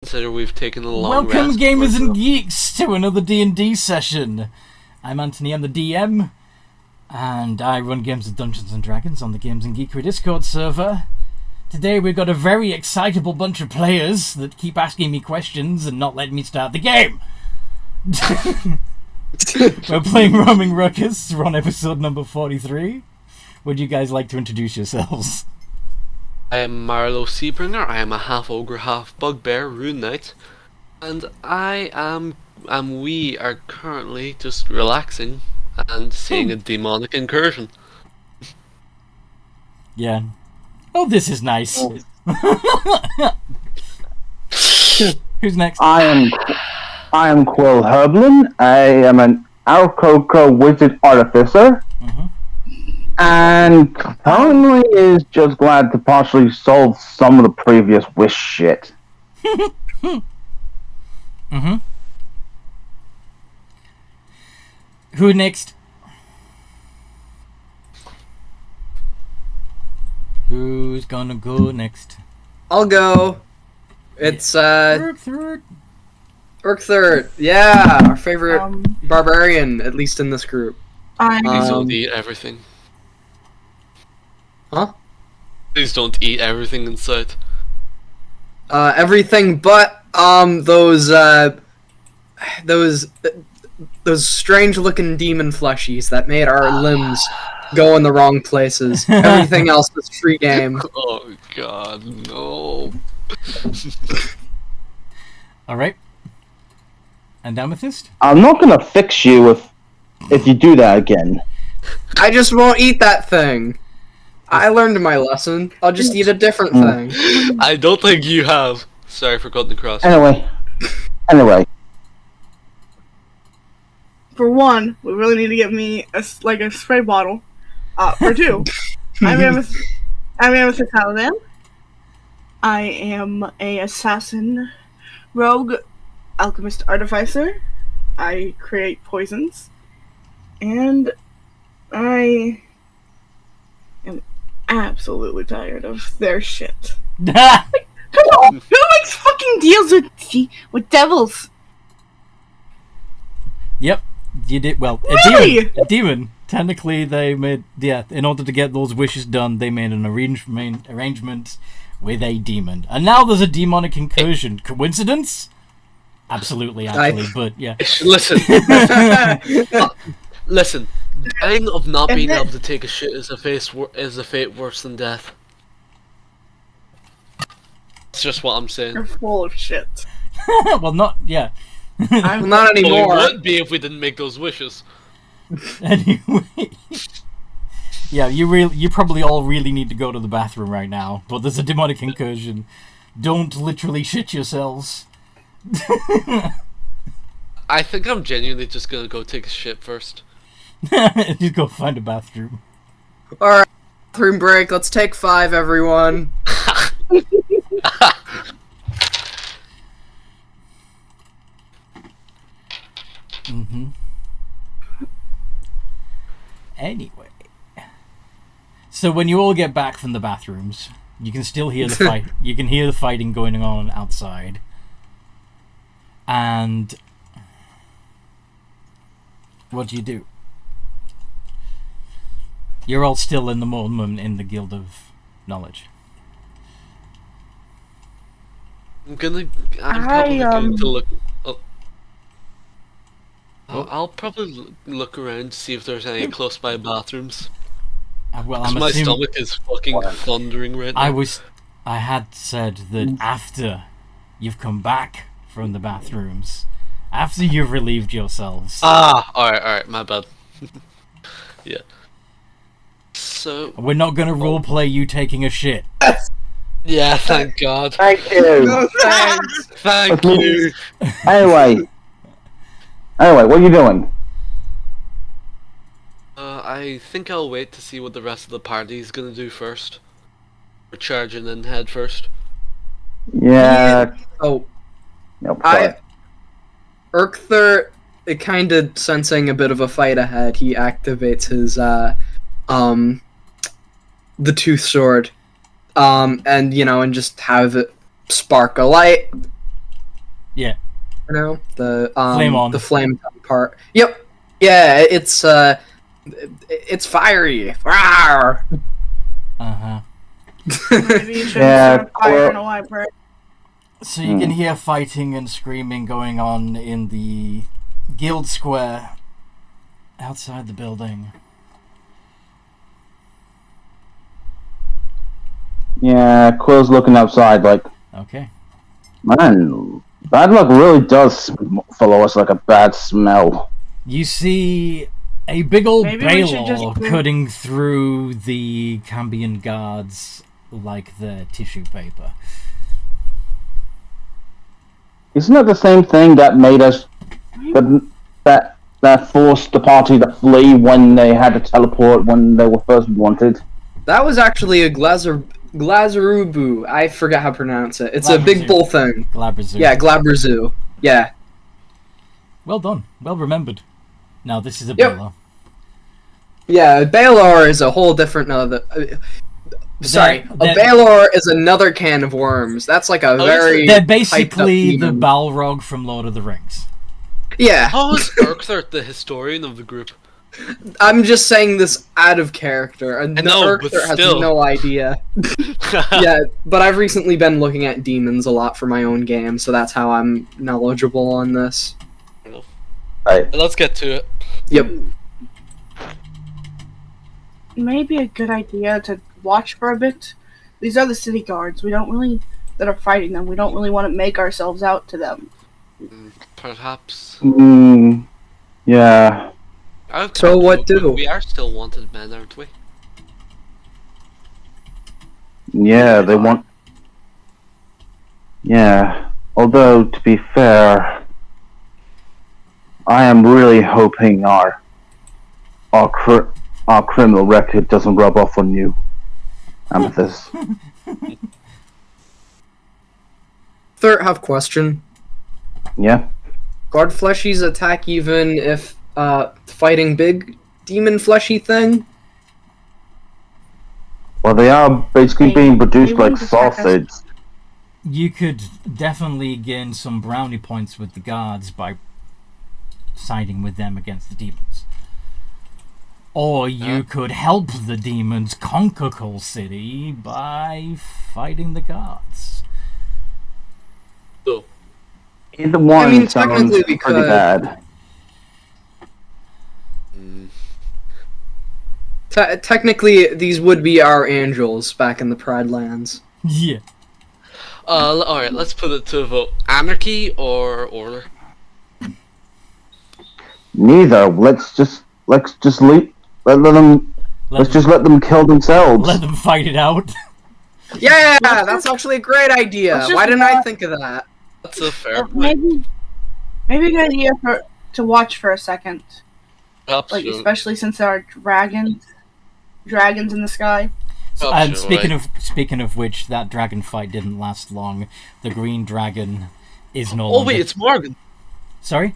consider we've taken a long Welcome, rest. gamers and geeks, to another D&D session. I'm Anthony, I'm the DM, and I run games of Dungeons & Dragons on the Games and Geekery Discord server. Today we've got a very excitable bunch of players that keep asking me questions and not letting me start the game. We're playing Roaming Ruckus. We're on episode number 43. Would you guys like to introduce yourselves? I am Marlo Seabringer. I am a half ogre, half bugbear rune knight, and we are currently just relaxing and seeing a demonic incursion. Yeah. Oh, this is nice. Who's next? I am Quill Herblin. I am an Alcoco wizard artificer. And currently is just glad to partially solve some of the previous wish shit. Who next? Who's gonna go next? I'll go. It's Urkthert. Yeah, our favorite barbarian, at least in this group. Please don't eat everything. Huh? Please don't eat everything in sight. Everything but those strange-looking demon fleshies that made our limbs go in the wrong places. Everything else was free game. Oh god, no. Alright. And Amethyst? I'm not gonna fix you if you do that again. I just won't eat that thing. I learned my lesson. I'll just eat a different thing. I don't think you have. Sorry for cutting across. Anyway. For one, we really need to get me a spray bottle. For two, I'm Amethyst Paladin. I am a assassin, rogue, alchemist, artificer. I create poisons, and I am absolutely tired of their shit. Come on, who makes fucking deals with devils? Yep, you did. Well, Really? a demon. Technically, they made, in order to get those wishes done, they made an arrangement with a demon. And now there's a demonic incursion. Coincidence? Absolutely, actually, but yeah. Listen. Listen. Dying of not being able to take a shit is a fate worse than death. It's just what I'm saying. You're full of shit. Well, not, yeah. Not Well, anymore. it would be if we didn't make those wishes. Anyway. Yeah, you probably all really need to go to the bathroom right now, but there's a demonic incursion. Don't literally shit yourselves. I think I'm genuinely just gonna go take a shit first. Just go find a bathroom. Alright, bathroom break. Let's take 5, everyone. Anyway. So when you all get back from the bathrooms, you can still hear the fight. You can hear the fighting going on outside. And what do? You're all still in the moment in the Guild of Knowledge. I'm probably going to look. I'll probably look around to see if there's any close by bathrooms. Well, I'm my assuming stomach is fucking thundering right now. I had said that after you've come back from the bathrooms, after you've relieved yourselves. Alright, my bad. Yeah. So We're not gonna roleplay you taking a shit. yeah, thank God. Thank you. No thanks. Thank you. Anyway, what are you doing? I think I'll wait to see what the rest of the party is gonna do first. We're charging in head first. Yeah. Oh, Nope, sorry. Urkthert, kind of sensing a bit of a fight ahead, he activates his the tooth sword, and just have it spark a light, Yeah. You know, the Flame on. the flame part. Yep. Yeah, it's fiery. Rawr. Uh-huh. Maybe you should Yeah, start a fire well- in a library. So you can hear fighting and screaming going on in the guild square outside the building. Yeah, Quill's looking outside like, Okay. man, bad luck really does follow us like a bad smell. You see a big old Maybe we should Baylor just- cutting through the Cambion guards like the tissue paper. Isn't that the same thing that made us that forced the party to flee when they had to teleport when they were first wanted? That was actually a Glazarubu. I forget how to pronounce it. It's a Glabrezu. big bull thing. Glabrazu. Yeah, Glabrazu. Yeah. Well done. Well remembered. Now this is a Yep. Baylor. Yeah, Baylor is a whole different sorry, They're- a Baylor is another can of worms. That's like a very They're hyped basically up the demon. Balrog from Lord of the Rings. Yeah, How is Urkther the historian of the group? I'm just saying this out of character, and I know, the but Urkther has still. no idea. Yeah, but I've recently been looking at demons a lot for my own game, so that's how I'm knowledgeable on this. Right. Let's get to it. Yep. Maybe a good idea to watch for a bit. These are the city guards. We don't really that are fighting them. We don't really want to make ourselves out to them. Perhaps. Yeah. I've So come what to- do? We are still wanted men, aren't we? Yeah, they want. Yeah. Although, to be fair, I am really hoping our criminal record doesn't rub off on you, Amethyst. Third have question. Yeah. Guard fleshies attack even if fighting big demon fleshy thing? Well, they are basically being produced They like won't attack us. sausage. You could definitely gain some brownie points with the guards by siding with them against the demons. Or you could help the demons conquer Coal City by fighting the guards. So, Either one I mean, sounds technically we pretty could. bad. Technically, these would be our angels back in the Pride Lands. Yeah. alright, let's put it to a vote. Anarchy or order? Neither. Let's just leave. Let them. Let's just let them kill themselves. let them fight it out. Yeah, that's actually a great idea. Let's just Why didn't I not- think of that? That's a fair point. Maybe a good idea to watch for a second. Perhaps Like you're- especially since there are dragons in the sky. So, perhaps and you're speaking of which, that dragon fight didn't last long. The green dragon is no Oh longer. wait, it's Morgan. Sorry.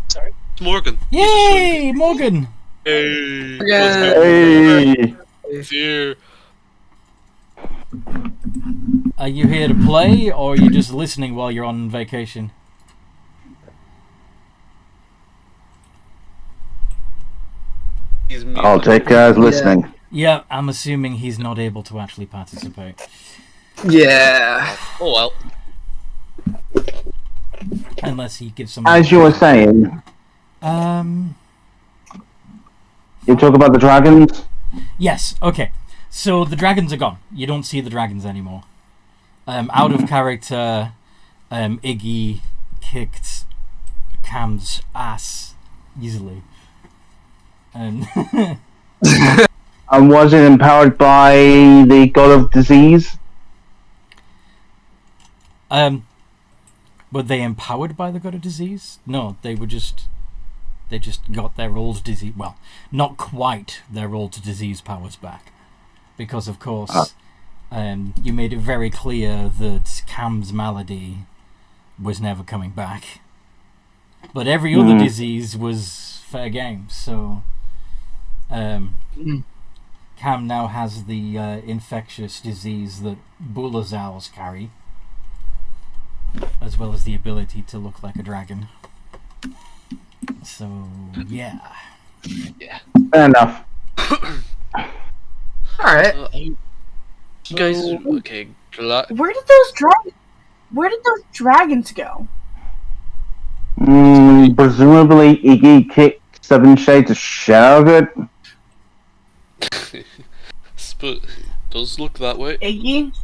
It's Morgan. Yay, Morgan! Hey. Morgan. Hey. It's here. Are you here to play, or are you just listening while you're on vacation? He's me. I'll take guys listening. Yeah, I'm assuming he's not able to actually participate. Yeah. Oh well. Unless he gives some... As you were saying, you talk about the dragons. Yes, okay. So the dragons are gone. You don't see the dragons anymore. Out of character, Iggy kicked Cam's ass easily. And And was it empowered by the god of disease? were they empowered by the god of disease? No, they just got their old disease. Well, not quite their old disease powers back, because of course, you made it very clear that Cam's malady was never coming back. But every other disease was fair game. So, Cam now has the infectious disease that Bulazals carry. as well as the ability to look like a dragon. So, yeah. Fair enough. Alright. You guys, okay. Where did those dragons go? Presumably Iggy kicked Seven Shades of shit out of it. Does look that way. Iggy?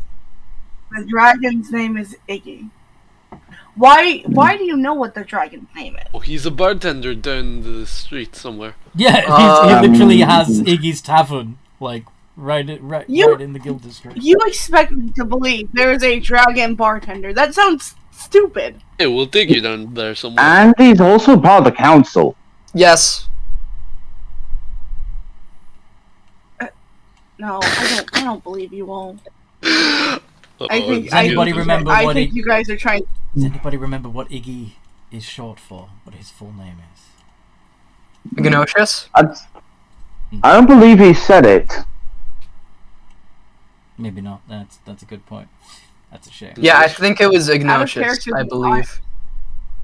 The dragon's name is Iggy. Why do you know what the dragon's name is? Oh, he's a bartender down the street somewhere. Yeah, he literally has Iggy's Tavern, like, right in the guild district. You expect me to believe there is a dragon bartender. That sounds stupid. Hey, we'll take you down there somewhere. And he's also part of the council. Yes. No, I don't believe you won't. Uh-oh, I think it's anybody you. remember I what think you guys are trying. Does anybody remember what Iggy is short for? What his full name is? Ignatius? I don't believe he said it. Maybe not. That's a good point. That's a shame. Yeah, I think it was Ignatius, character I believe.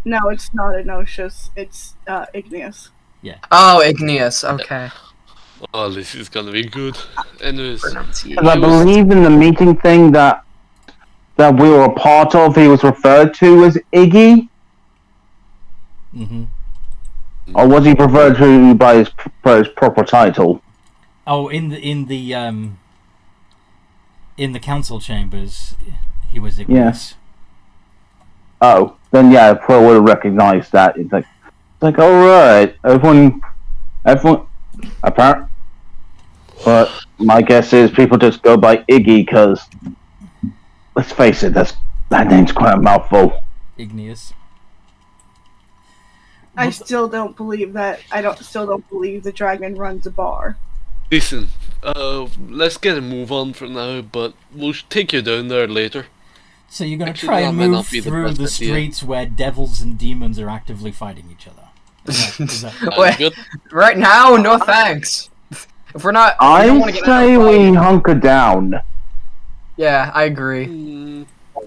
No, it's not Ignatius. It's Igneous. Oh, Igneous, okay. Oh, this is gonna be good. Anyways, Because I believe in the meeting thing that we were a part of, he was referred to as Iggy? Mm-hmm. Or was he referred to by his proper title? Oh, in the council chambers, he was Igneous. Oh, then yeah, I probably would have recognized that. It's like alright, everyone, apparent. But my guess is people just go by Iggy because, let's face it, that name's quite a mouthful. Igneous. I still don't believe that. Still don't believe the dragon runs a bar. listen, let's get a move on for now, but we'll take you down there later. So you're going to Actually, try that and might move not be the through best the idea. streets where devils and demons are actively fighting each other. Is that Wait, Good. right now, no thanks. If we're not, if we don't I wanna get say out of we fight- hunker down. Yeah, I agree.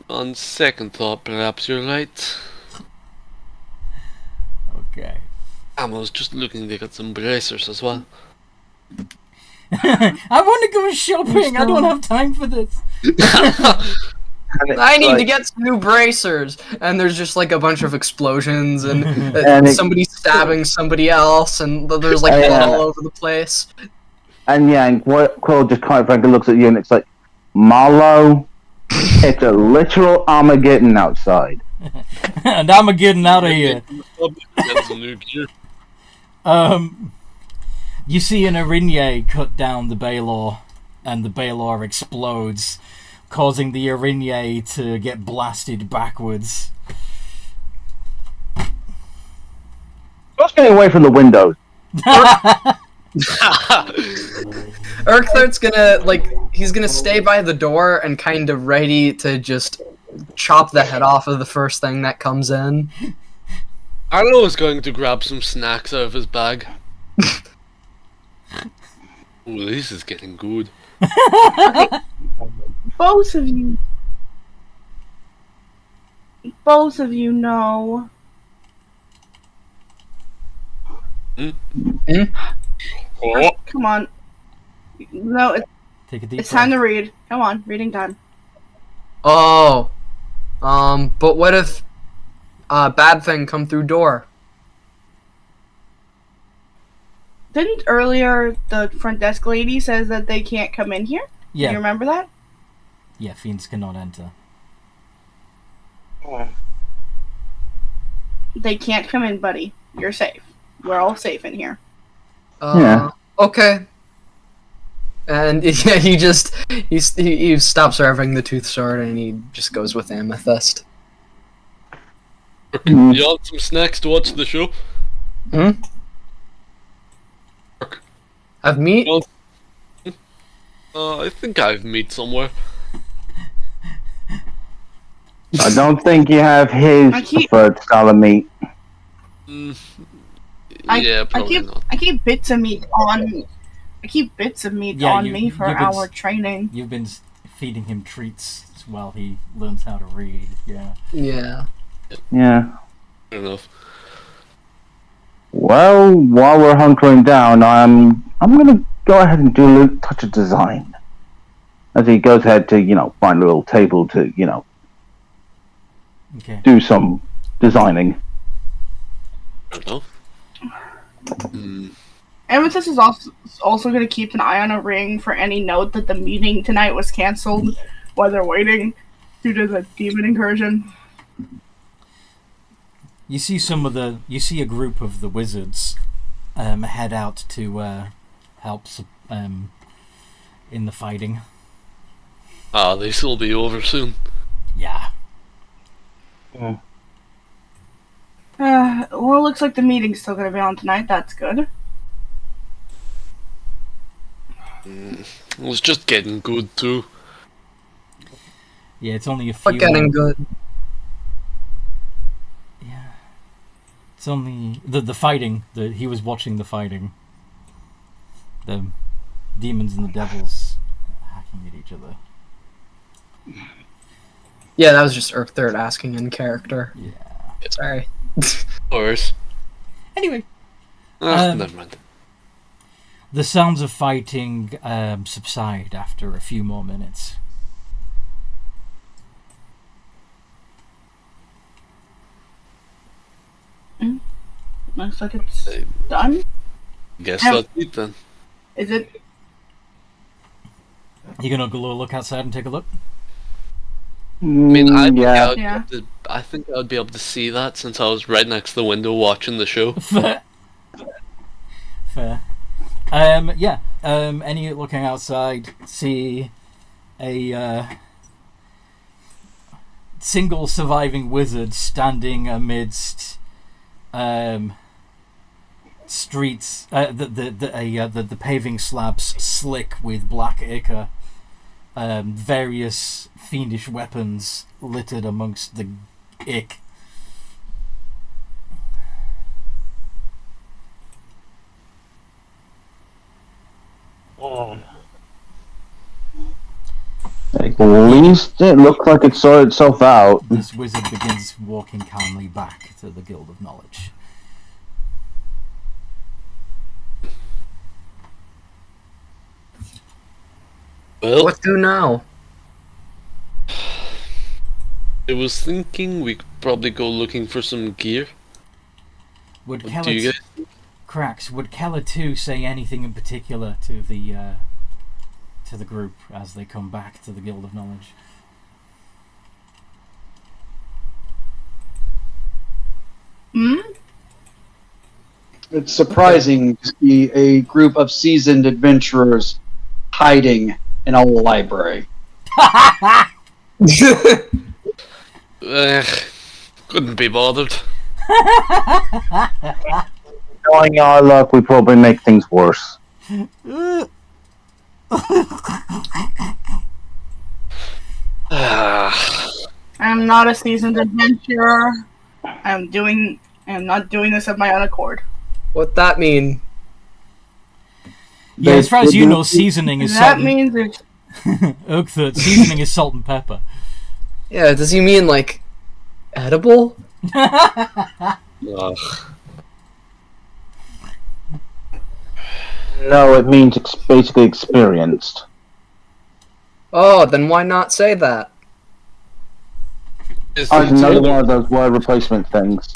On second thought, perhaps you're right. okay? I was just looking to get some bracers as well. I want to go shopping. I don't have time for this. I need to get some new bracers, and there's just like a bunch of explosions and And somebody stabbing somebody else, and there's like blood all over the place. And yeah, and Quill just quite frankly looks at you and it's like, Marlowe, it's a literal Armageddon outside. And I'm getting out of here. Get some new gear. You see an Araignée cut down the Baylor, and the Baylor explodes, causing the Araignée to get blasted backwards. Just getting away from the windows. Urkthart's he's gonna stay by the door and kind of ready to just chop the head off of the first thing that comes in. Arlo is going to grab some snacks out of his bag. Ooh, this is getting good. Both of you know. Oh, Come on. No, Take a deep it's time breath. to read. Come on, reading time. Oh, but what if bad thing come through door? Didn't earlier the front desk lady says that they can't come in here? Do you Yeah, remember that? yeah. Fiends cannot enter. They can't come in, buddy. You're safe. We're all safe in here. Yeah. Okay. And yeah, he stops serving the tooth sword and he just goes with Amethyst. you want some snacks to watch the show? Have meat? I think I've meat somewhere. I don't think you have his I keep- preferred style of meat. Yeah, probably not. I keep bits of meat on. I keep bits of meat Yeah, on you- me for you've been our training. You've been feeding him treats while he learns how to read. Yeah. Yeah. Yeah. Fair enough. Well, while we're hunkering down, I'm gonna go ahead and do a little touch of design. As he goes ahead to, find a little table to, Okay. do some designing. Fair enough. Amethyst is also going to keep an eye on a ring for any note that the meeting tonight was canceled while they're waiting due to the demon incursion. You see a group of the wizards head out to help in the fighting. This will be over soon. Yeah. Well, it looks like the meeting's still going to be on tonight. That's good. It was just getting good too. Yeah, it's only a few. But getting good. Yeah. It's only the fighting. He was watching the fighting. The demons and the devils hacking at each other. Yeah, that was just Urk Third asking in character. Yeah. Sorry. Of course. Anyway. Never mind. The sounds of fighting subside after a few more minutes. Looks like it's done. Guess that's it then. Is it? You gonna go look outside and take a look? I mean, I Yeah. think I would be able to see that since I was right next to the window watching the show. Fair. Yeah. Any looking outside, see a single surviving wizard standing amidst streets. The paving slabs slick with black ichor. Various fiendish weapons littered amongst the ick. At least it looked like it sorted itself out. This wizard begins walking calmly back to the Guild of Knowledge. Well, What do now? I was thinking we could probably go looking for some gear. Would What do you Keller guys? Cracks? Would Keller too say anything in particular to the group as they come back to the Guild of Knowledge? Hmm? It's surprising to see a group of seasoned adventurers hiding in a library. Couldn't be bothered. Knowing our luck, we probably make things worse. I'm not a seasoned adventurer. I'm not doing this of my own accord. What that mean? Yeah, as far as you know, seasoning is That salt. means it's Oakthorpe, seasoning is salt and pepper. Yeah, does he mean like edible? Ugh. No, it means basically experienced. Oh, then why not say that? Is Another it- one of those word replacement things.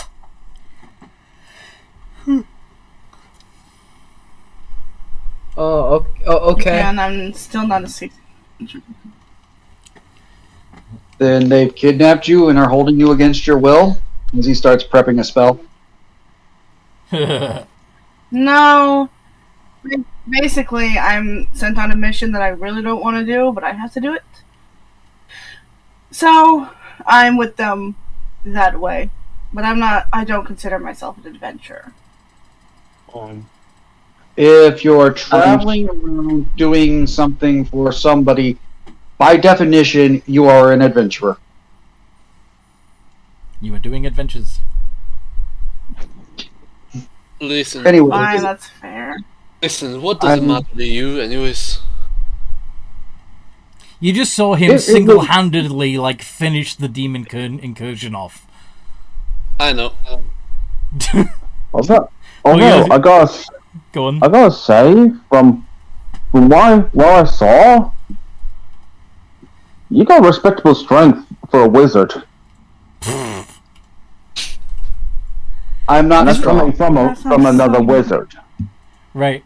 Okay. and I'm still not a seasoned. Then they've kidnapped you and are holding you against your will as he starts prepping a spell. No. Basically, I'm sent on a mission that I really don't want to do, but I have to do it. So, I'm with them that way. But I don't consider myself an adventurer. If you're traveling around doing something for somebody, by definition, you are an adventurer. You are doing adventures. Listen, Anyway, Fine, that's fair. listen. What does it matter to you, anyways? You just saw him single-handedly finish the demon incursion off. I know. Although, yeah. I gotta Go on. I gotta say, from what I saw, you got respectable strength for a wizard. I'm not That's coming strong. from another wizard. Right.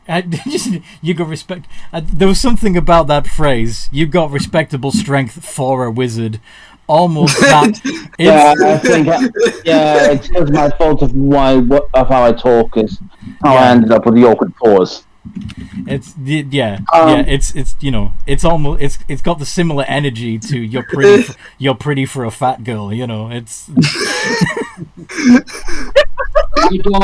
You got respect. There was something about that phrase. You got respectable strength for a wizard. Almost that. Yeah, I think. It's just my fault of how I talk is how I ended up with the awkward pause. It's it's almost it's got the similar energy to you're pretty for a fat girl. It's. You don't.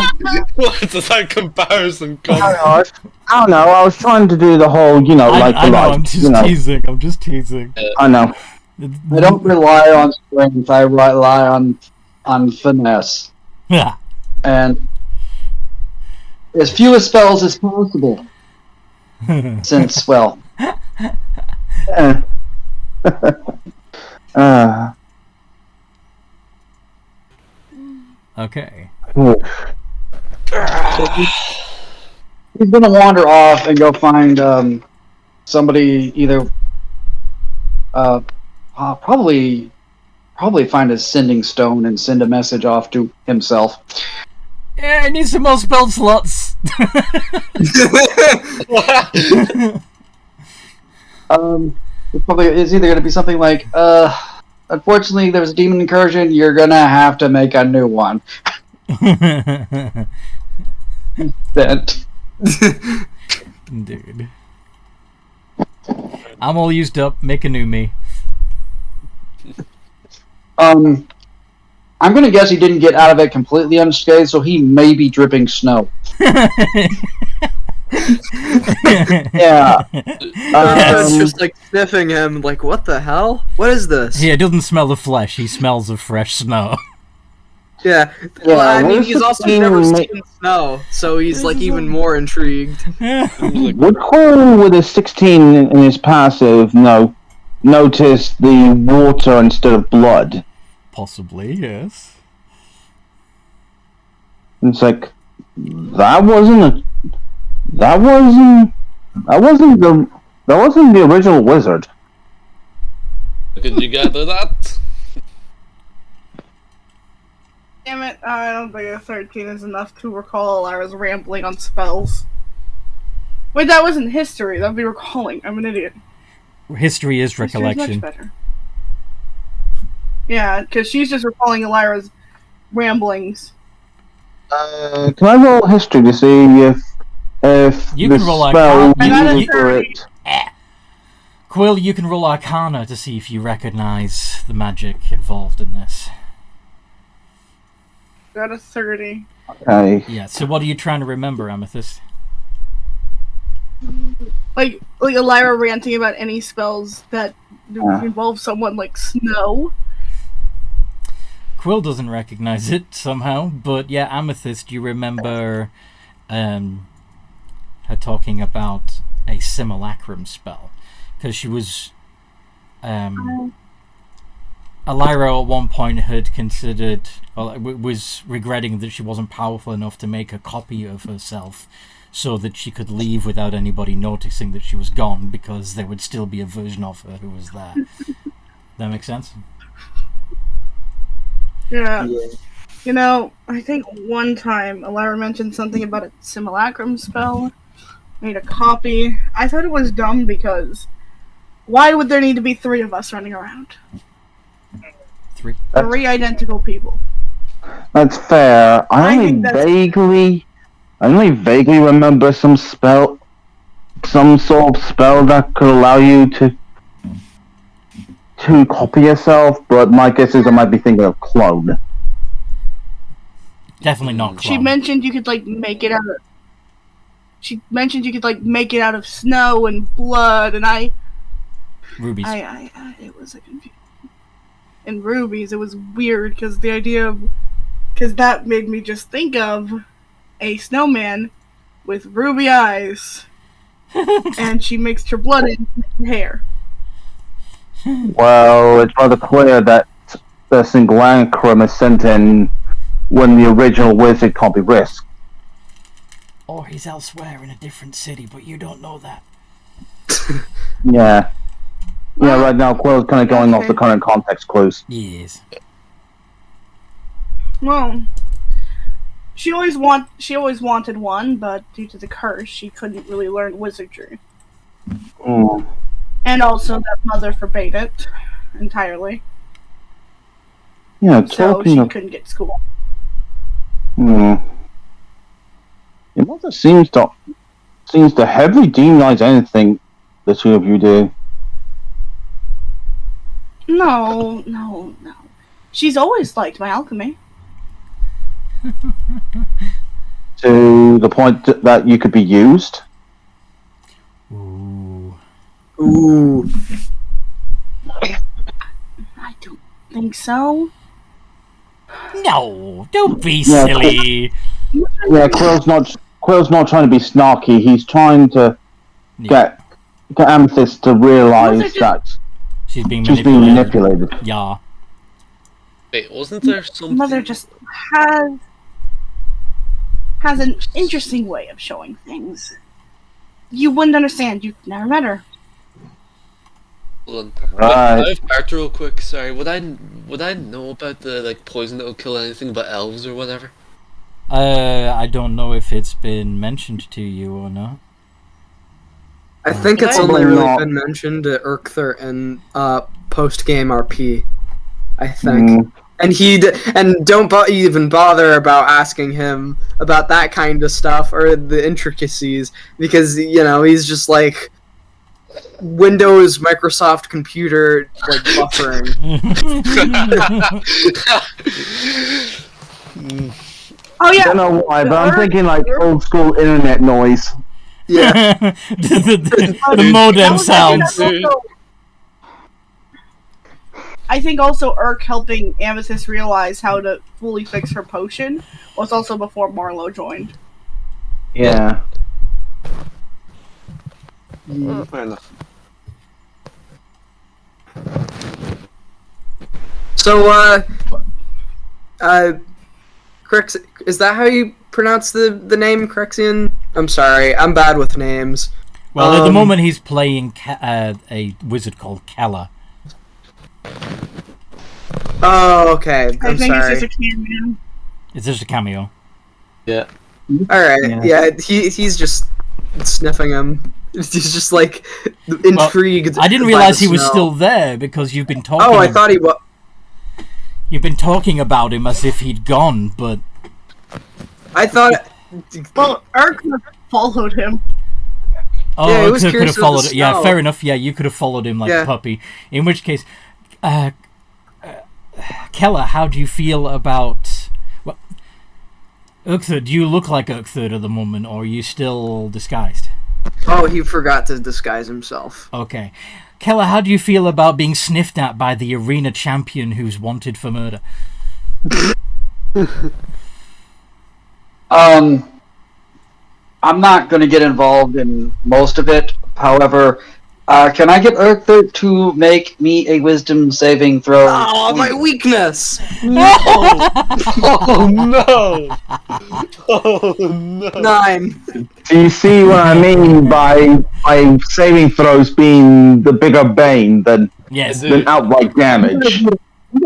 What does that comparison come? I don't know. I was trying to do the whole, I know. I'm Teasing. I'm just teasing. I know. I don't rely on strength. I rely on finesse Yeah. and as few spells as possible. Since Okay. he's gonna wander off and go find somebody either probably find a sending stone and send a message off to himself. Yeah, I need some more spell slots. It's either gonna be something like, unfortunately there was a demon incursion, you're gonna have to make a new one. That Dude. I'm all used up. Make a new me. I'm gonna guess he didn't get out of it completely unscathed, so he may be dripping snow. Yeah. It's just like sniffing him, like, what the hell? What is this? Yeah, it doesn't smell of flesh. He smells of fresh snow. Yeah. Yeah, Well, I mean, where's he's the also thing never ma- seen snow, so he's like even more intrigued. Would Quill with a 16 in his passive notice the water instead of blood? Possibly, yes. It's like that wasn't the original wizard. Can you gather that? Damn it, I don't think a 13 is enough to recall Lyra's rambling on spells. Wait, that wasn't history, that'd be recalling. I'm an idiot. History is History's recollection. much better. Yeah, because she's just recalling Lyra's ramblings. Can I roll history to see if You the can roll spell Arcana. I got a used for 30. it? Quill, you can roll Arcana to see if you recognize the magic involved in this. Got a 30. Okay. Yeah, so what are you trying to remember, Amethyst? Like Lyra ranting about any spells that involve someone like Snow. Quill doesn't recognize it somehow, but yeah, Amethyst, you remember her talking about a simulacrum spell. Because she was... Lyra at one point had considered... was regretting that she wasn't powerful enough to make a copy of herself so that she could leave without anybody noticing that she was gone, because there would still be a version of her who was there. That make sense? Yeah. You know, I think one time Lyra mentioned something about a simulacrum spell. Made a copy. I thought it was dumb because why would there need to be 3 of us running around? 3. 3 identical people. That's fair. I think that's- only vaguely remember some sort of spell that could allow you to copy yourself, but my guess is I might be thinking of clone. Definitely not clone. She mentioned you could make it out of. She mentioned you could make it out of snow and blood, and Rubies. it was a confusion. And rubies, it was weird because that made me just think of a snowman with ruby eyes, and she mixed her blood in her hair. Well, it's rather clear that the simulacrum is sent in when the original wizard can't be risked. Or he's elsewhere in a different city, but you don't know that. Yeah. Yeah, right now Quill's kind of going off the current context clues. Yes. Well, she always wanted one, but due to the curse, she couldn't really learn wizardry. Mm. And also that mother forbade it entirely. Yeah, So talking she of... couldn't get school. Your mother seems to heavily demonize anything the two of you do. No. She's always liked my alchemy. To the point that you could be used. Ooh. Ooh. I don't think so. No, don't be Yeah, silly. Yeah, Quill's not trying to be snarky. He's trying to get Amethyst to realize that She's being she's being manipulated. Yeah. Wait, wasn't there something? Mother just has an interesting way of showing things. You wouldn't understand. You've never met her. Hold on. Right. I have part real quick. Sorry, would I know about the poison that will kill anything but elves or whatever? I don't know if it's been mentioned to you or not. I think it's Probably only really not. been mentioned to Urkther in post-game RP. I think. And don't even bother about asking him about that kind of stuff or the intricacies, because he's just like Windows Microsoft computer buffering. Oh yeah. I don't know why, but I'm thinking old school internet noise. Yeah. the modem sounds. I think also Urk helping Amethyst realize how to fully fix her potion was also before Marlowe joined. Yeah. Fair enough. So, Crex, is that how you pronounce the name Crexian? I'm sorry, I'm bad with names. Well, at the moment he's playing a wizard called Kella. Oh, okay. I I'm think sorry. it's just a cameo. It's just a cameo. Yeah. All right. Yeah, he's just sniffing him. He's just intrigued. I didn't by realize the he was smell. still there because you've been talking. Oh, I thought he was. You've been talking about him as if he'd gone, but I thought. Well, Urk followed him. oh, Yeah, he I was could have curious of followed. the Yeah, smell. fair enough. Yeah, you could have followed him like Yeah. a puppy. In which case, Kella, how do you feel about? Well, Urkther, do you look like Urkther at the moment, or are you still disguised? Oh, he forgot to disguise himself. Okay. Kella, how do you feel about being sniffed at by the arena champion who's wanted for murder? I'm not going to get involved in most of it. However, can I get Urkther to make me a wisdom saving throw? Oh, my weakness! Oh no! Oh no! 9. Do you see what I mean by saving throws being the bigger bane than Yes. outright damage? You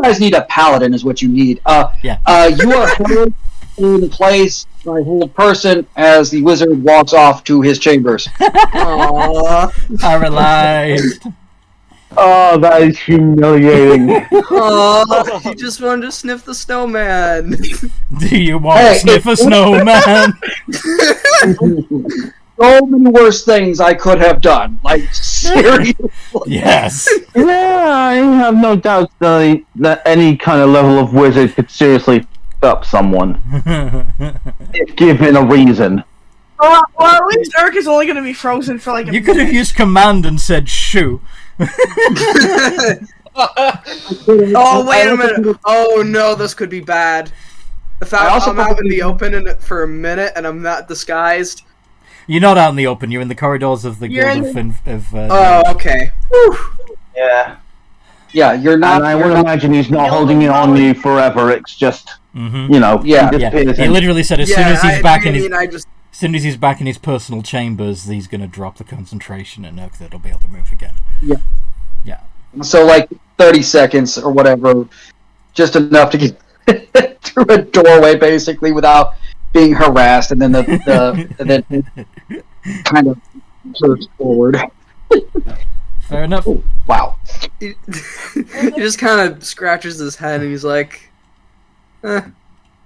guys need a paladin, is what you need. Yeah. You are held in place by a whole person as the wizard walks off to his chambers. Aww. Paralyzed. Oh, that is humiliating. Oh, he just wanted to sniff the snowman. Do you want Hey, to sniff a snowman? So many worse things I could have done. Seriously. Yes. Yeah, I have no doubt that any kind of level of wizard could seriously f up someone if given a reason. Well, at least Urk is only going to be frozen for like a You could have minute. used command and said shoo. Oh, wait a minute. Oh, no, this could be bad. If I also I'm out in probably- the open for a minute and I'm not disguised. You're not out in the open. You're in the corridors of the You're Guild in of Oh, okay. Whew. Yeah. Yeah, you're not. And I you're would not- imagine he's not No, holding it on no. you forever. It's just Mm-hmm. you know, Yeah. he Yeah, disappears he in- literally said as soon as he's back in his as soon as he's back in his personal chambers, he's gonna drop the concentration, and Urkthat will be able to move again. Yeah. Yeah. So like 30 seconds or whatever, just enough to get through a doorway basically without being harassed, and then and then kind of surge forward. Fair enough. Oh, wow. he just kind of scratches his head and he's like, He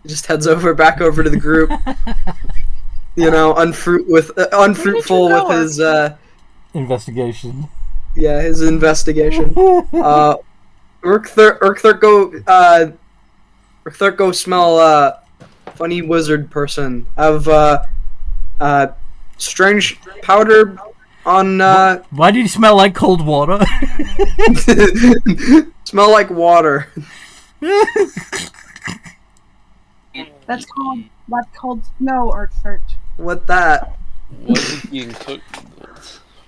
just heads back over to the group. You know, unfruitful with his Investigation. his investigation. Urkthat go smell funny wizard person. Have strange powder on Why do you smell like cold water? smell like water. That's called snow, Urkthat. What that? What is it being cooked?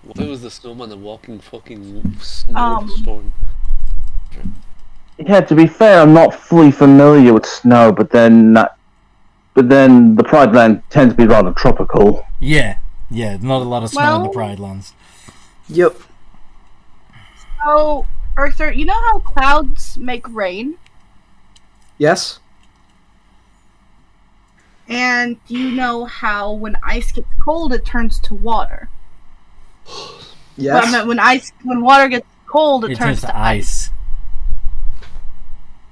Why was the snowman a walking fucking snowstorm? Yeah, to be fair, I'm not fully familiar with snow, but then the Pride Land tends to be rather tropical. Yeah, not a lot of snow in the Well- Pride Lands. Yep. So, Urkthat, you know how clouds make rain? Yes. And you know how when ice gets cold, it turns to water. Yes. But I meant when water gets cold, it turns to ice.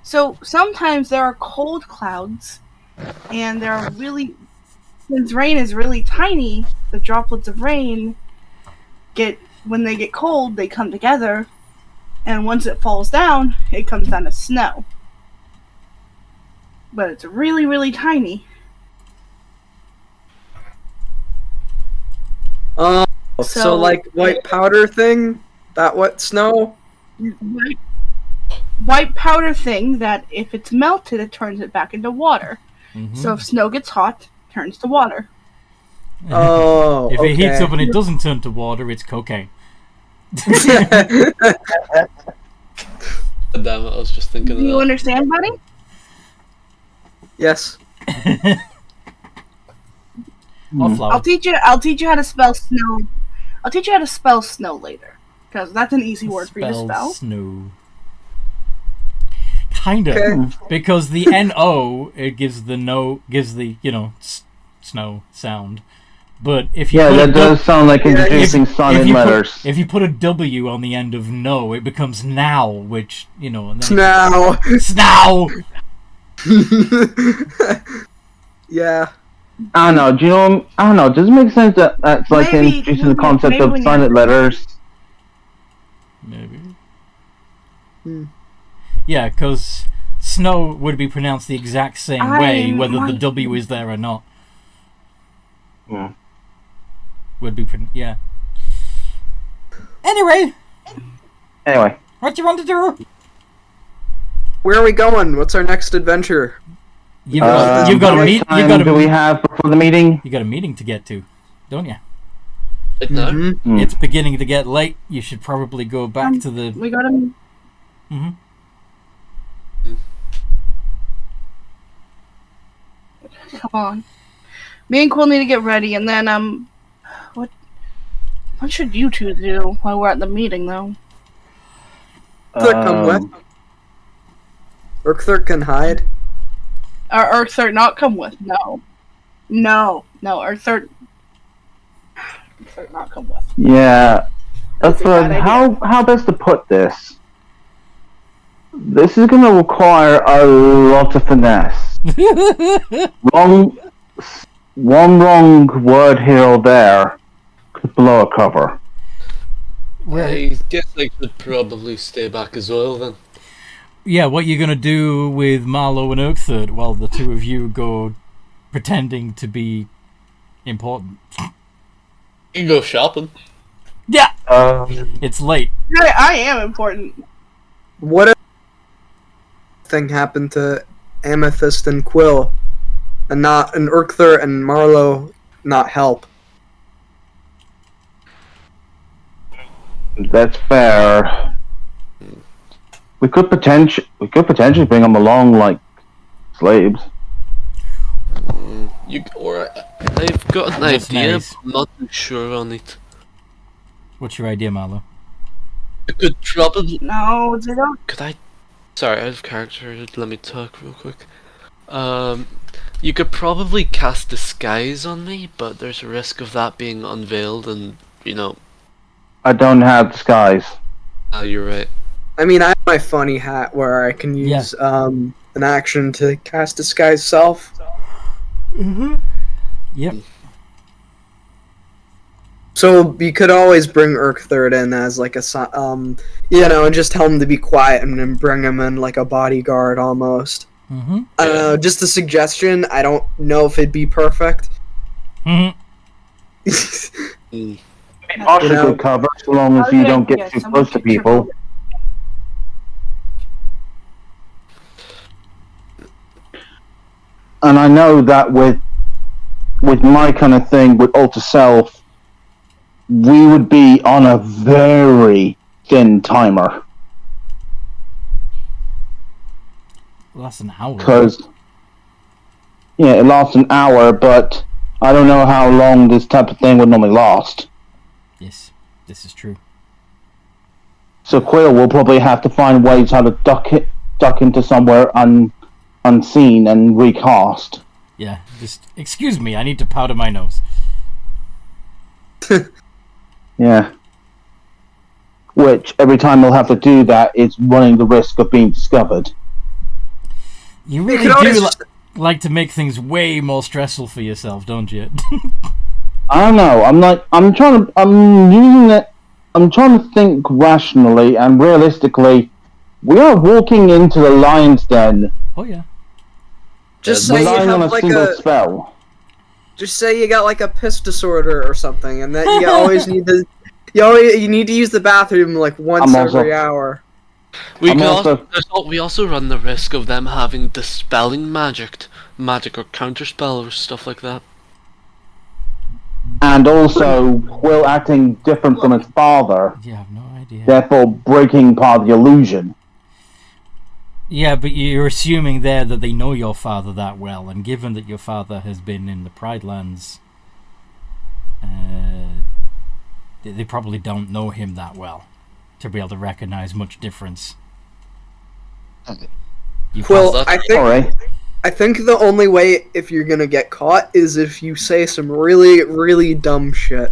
So sometimes there are cold clouds, and there are since rain is really tiny, the droplets of rain when they get cold, they come together, and once it falls down, it comes down as snow. But it's really, really tiny. So like white powder thing? That what snow? White powder thing that if it's melted, it turns it back into water. Mm-hmm. So if snow gets hot, it turns to water. Oh. If it heats okay. up and it doesn't turn to water, it's cocaine. Damn it, I was just thinking Do you of that. understand, buddy? Yes. Or flour. I'll teach you how to spell snow. I'll teach you how to spell snow later, because that's an easy word for you to spell. Snow. Kinda, Okay. because the N-O, it gives the snow sound. But if you Yeah, put that a does sound like Yeah, introducing silent letters. if you put a W on the end of no, it becomes now, which and then Now. snow. Yeah. I don't know. Do you know? I don't know. Does it make sense that that's like Maybe- introducing the concept maybe of when silent you're- letters? Maybe. Hmm. Yeah, because snow would be pronounced the exact same way, whether the want- W is there or not. Hmm. Would be yeah. Anyway, Anyway, what you want to do? Where are we going? What's our next adventure? You've got a how much meet. time do we have before the meeting? You got a meeting to get to, don't you? Like now? Mhm. Hmm. It's beginning to get late. You should probably go back to the. We gotta. Mhm. Come on. Me and Quill need to get ready, and then what should you two do while we're at the meeting, though? Urkthat come with. Urkthat can hide. Or Urkthat not come with? No, Urkthat not come with. Yeah. That's a bad idea. How best to put this? This is going to require a lot of finesse. One wrong word here or there could blow a cover. I guess I could probably stay back as well then. Yeah, what you're gonna do with Marlowe and Urkthat while the two of you go pretending to be important? You can go shopping. Yeah, Um, it's late. I am important. What if thing happened to Amethyst and Quill, and Urkthat and Marlowe not help? that's fair. We could potentially bring them along, like slaves. I've got an idea, Mercenaries. but I'm not too sure on it. What's your idea, Marlo? I could probably. No, they don't. Could I? Sorry, out of character. Let me talk real quick. You could probably cast disguise on me, but there's a risk of that being unveiled, and I don't have disguise. You're right. I mean, I have my funny hat where I can use an action to cast disguise self. Yep. So you could always bring Urkthird in as like and just tell him to be quiet and then bring him in like a bodyguard almost. Mm-hmm. I don't know, just a suggestion. I don't know if it'd be perfect. Mm-hmm. Partially good cover, so long as you don't get too close to people. And I know that with my kind of thing, with Alter Self, we would be on a very thin timer. Lasts an hour. Because, it lasts an hour, but I don't know how long this type of thing would normally last. Yes, this is true. So Quill will probably have to find ways how to duck into somewhere unseen and recast. Yeah, just excuse me, I need to powder my nose. Yeah. Which, every time they'll have to do that, it's running the risk of being discovered. You really could always do like to make things way more stressful for yourself, don't you? I don't know, I'm trying to think rationally and realistically. We are walking into the lion's den. Oh yeah. Just say you relying on have a like single spell. Just say you got like a piss disorder or something, and that you always need to. You need to use the bathroom like once every hour. We also run the risk of them having dispelling magic or counterspell or stuff like that. And also, Will acting different from his father, Yeah, I have no idea. therefore breaking part of the illusion. Yeah, but you're assuming there that they know your father that well, and given that your father has been in the Pride Lands, they probably don't know him that well to be able to recognize much difference. Well, I think the only way if you're gonna get caught is if you say some really, really dumb shit.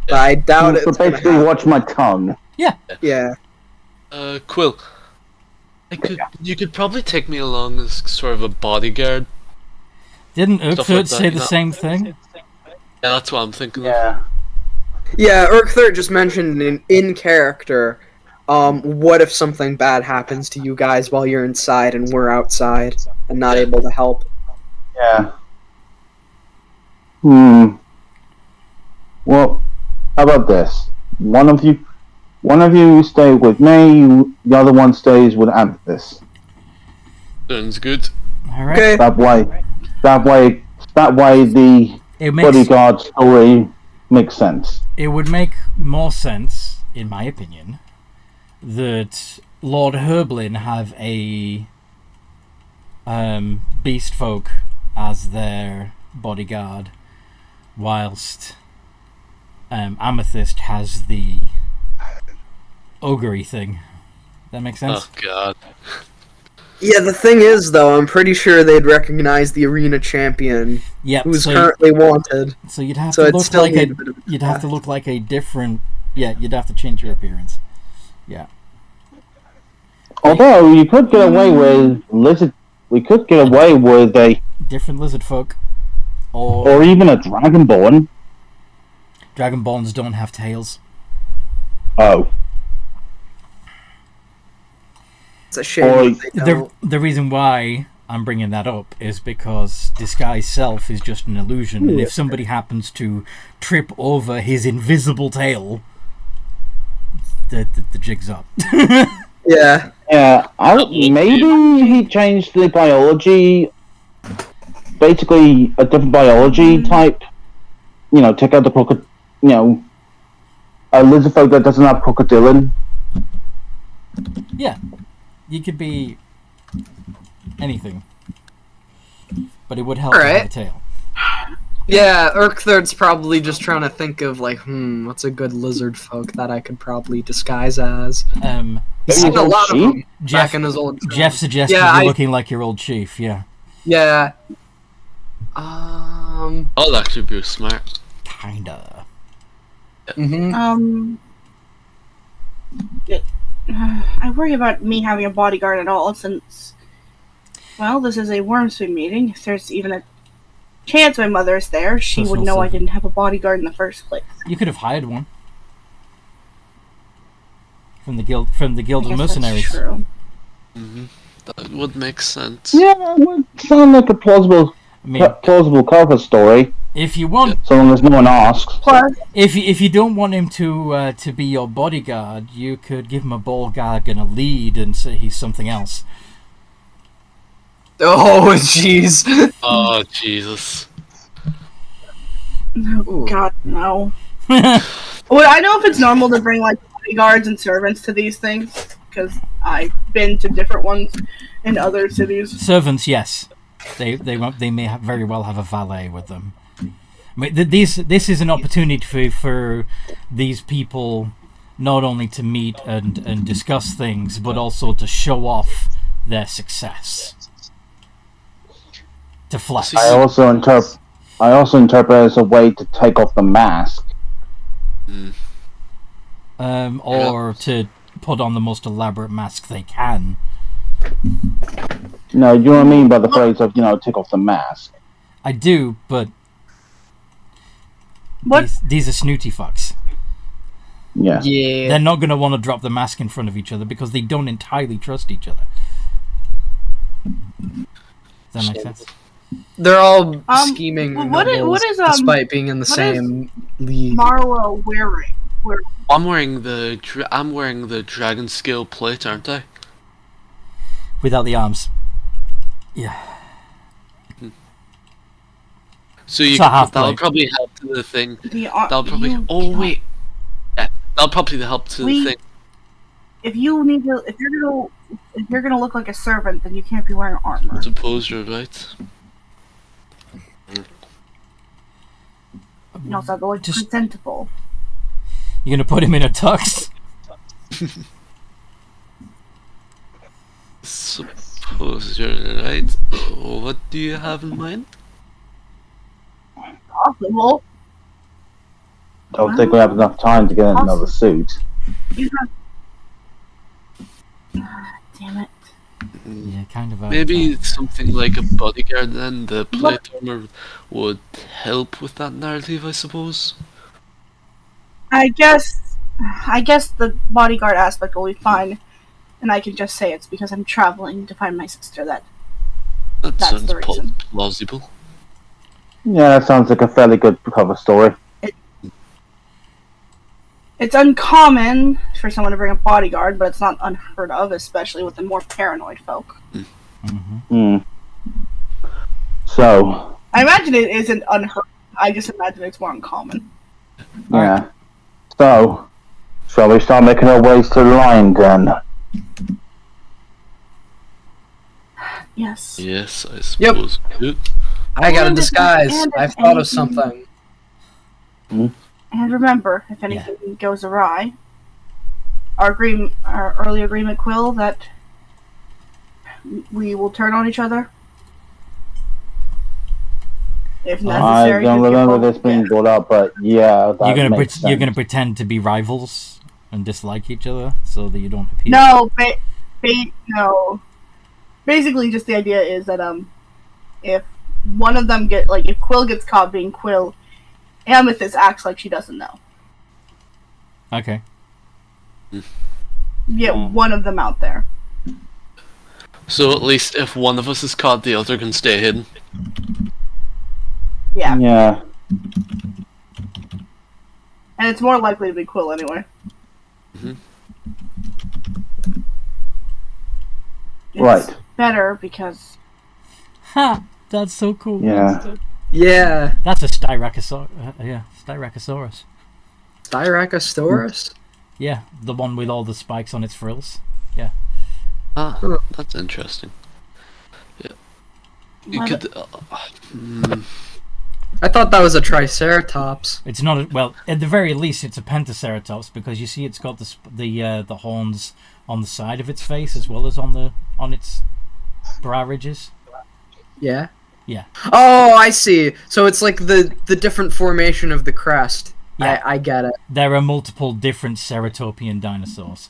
But I doubt So it's basically, gonna happen. watch my tongue. Yeah. Quill. You could probably take me along as sort of a bodyguard. Didn't Stuff Urkthird like that, say the same thing? Yeah, that's what I'm thinking of. Yeah, Urkthird just mentioned in character, what if something bad happens to you guys while you're inside and we're outside and not able to help? Yeah. Well, how about this? One of you stay with me, the other one stays with Amethyst. Sounds good. Alright. Okay. That way the bodyguard story makes sense. It would make more sense, in my opinion, that Lord Herblin have a beast folk as their bodyguard, whilst Amethyst has the ogre thing. That makes sense? Oh god. Yeah, the thing is, though, I'm pretty sure they'd recognize the arena champion Yep. who's currently wanted. So you'd have So to it'd look still like need a bit of you'd have to look like a different. Yeah, you'd have to change your appearance. Yeah. Although you could get away with lizard, we could get away with a Different lizard folk, or even a dragonborn. Dragonborns don't have tails. Oh, It's a shame that they The don't. the reason why I'm bringing that up is because disguise self is just an illusion, and if somebody happens to trip over his invisible tail, the jig's up. Yeah. yeah. Maybe he changed the biology. Basically, a different biology type. Take out the crocodile. A lizard folk that doesn't have crocodilian. Yeah, you could be anything. but it would help to have Alright. a tail. Yeah, Urkthird's probably just trying to think of like, what's a good lizard folk that I could probably disguise as. He's Maybe seen his a old lot of chief? them Jeff, back in his old. Jeff suggested Yeah, you're I- looking like your old chief. Yeah, Yeah. I'll actually be smart. kinda. Mhm. I worry about me having a bodyguard at all, since, well, this is a Wormswood meeting. If there's even a chance my mother is there, she That's would know also- I didn't have a bodyguard in the first place. You could have hired one from the guild of I guess that's mercenaries. true. That would make sense. Yeah, it would sound like a plausible I mean, cover story, if you want, so long as no one asks. Plus, if you don't want him to be your bodyguard, you could give him a ball gag and a lead and say he's something else. Oh, jeez. Oh, Jesus. oh Ooh. god, no. Would I know if it's normal to bring, like, bodyguards and servants to these things? Because I've been to different ones in other cities. Servants, yes, they may very well have a valet with them. I mean, this is an opportunity for these people not only to meet and discuss things, but also to show off their success. To flex. I also interpret it as a way to take off the mask. Or to put on the most elaborate mask they can. No, you know what I mean by the phrase of, take off the mask. I do, but What? these are snooty fucks. Yeah. Yeah. They're not going to want to drop the mask in front of each other because they don't entirely trust each other. Does that make sense? They're all scheming what is- nobles, what is, despite being in the what same league. Marlo wearing? I'm wearing the dragon scale plate, aren't I? Without the arms. Yeah. So you It's a half that'll plate. probably help to the thing. That'll probably. you Oh can't- wait. Yeah, that'll probably help to We- the thing. If you're gonna look like a servant, then you can't be wearing armor. I suppose you're right. You also have to look Just- presentable. You're going to put him in a tux? Suppose you're right. What do you have in mind? Possible. Don't think we have enough time to get in another suit. You have... Damn it. Yeah, kind of. Maybe something like a bodyguard then. The plate armor would help with that narrative, I suppose. I guess the bodyguard aspect will be fine, and I can just say it's because I'm traveling to find my sister. That That's sounds the reason. plausible. Yeah, that sounds like a fairly good cover story. It's uncommon for someone to bring a bodyguard, but it's not unheard of, especially with the more paranoid folk. Mm-hmm. So, I imagine it isn't unheard. I just imagine it's more uncommon. yeah. So, shall we start making our ways to the line then? Yes. Yes, I suppose. Yep. I got a And- disguise. and- I've thought of and- something. And remember, if anything goes awry, our early agreement, Quill, that we will turn on each other. If I necessary. don't give your remember full- this being brought up, but yeah, that makes sense. You're gonna pretend to be rivals and dislike each other so that you don't appear. No, no. Basically, just the idea is that if one of them if Quill gets caught being Quill, Amethyst acts like she doesn't know. Okay. Get one of them out there. So at least if one of us is caught, the other can stay hidden. Yeah, Yeah. and it's more likely to be Quill anyway. Mhm. It's Right. better because Ha! That's so cool. Yeah. Yeah. That's a Styracosaurus. Styracosaurus? Yeah, the one with all the spikes on its frills. Ah, that's interesting. Yeah. You What? could. I thought that was a Triceratops. It's not. Well, at the very least, it's a Pentaceratops because you see, it's got the horns on the side of its face as well as on its brow ridges. Yeah. Yeah. Oh, I see. So it's like the different formation of the crest. Yeah. I get it. There are multiple different ceratopian dinosaurs.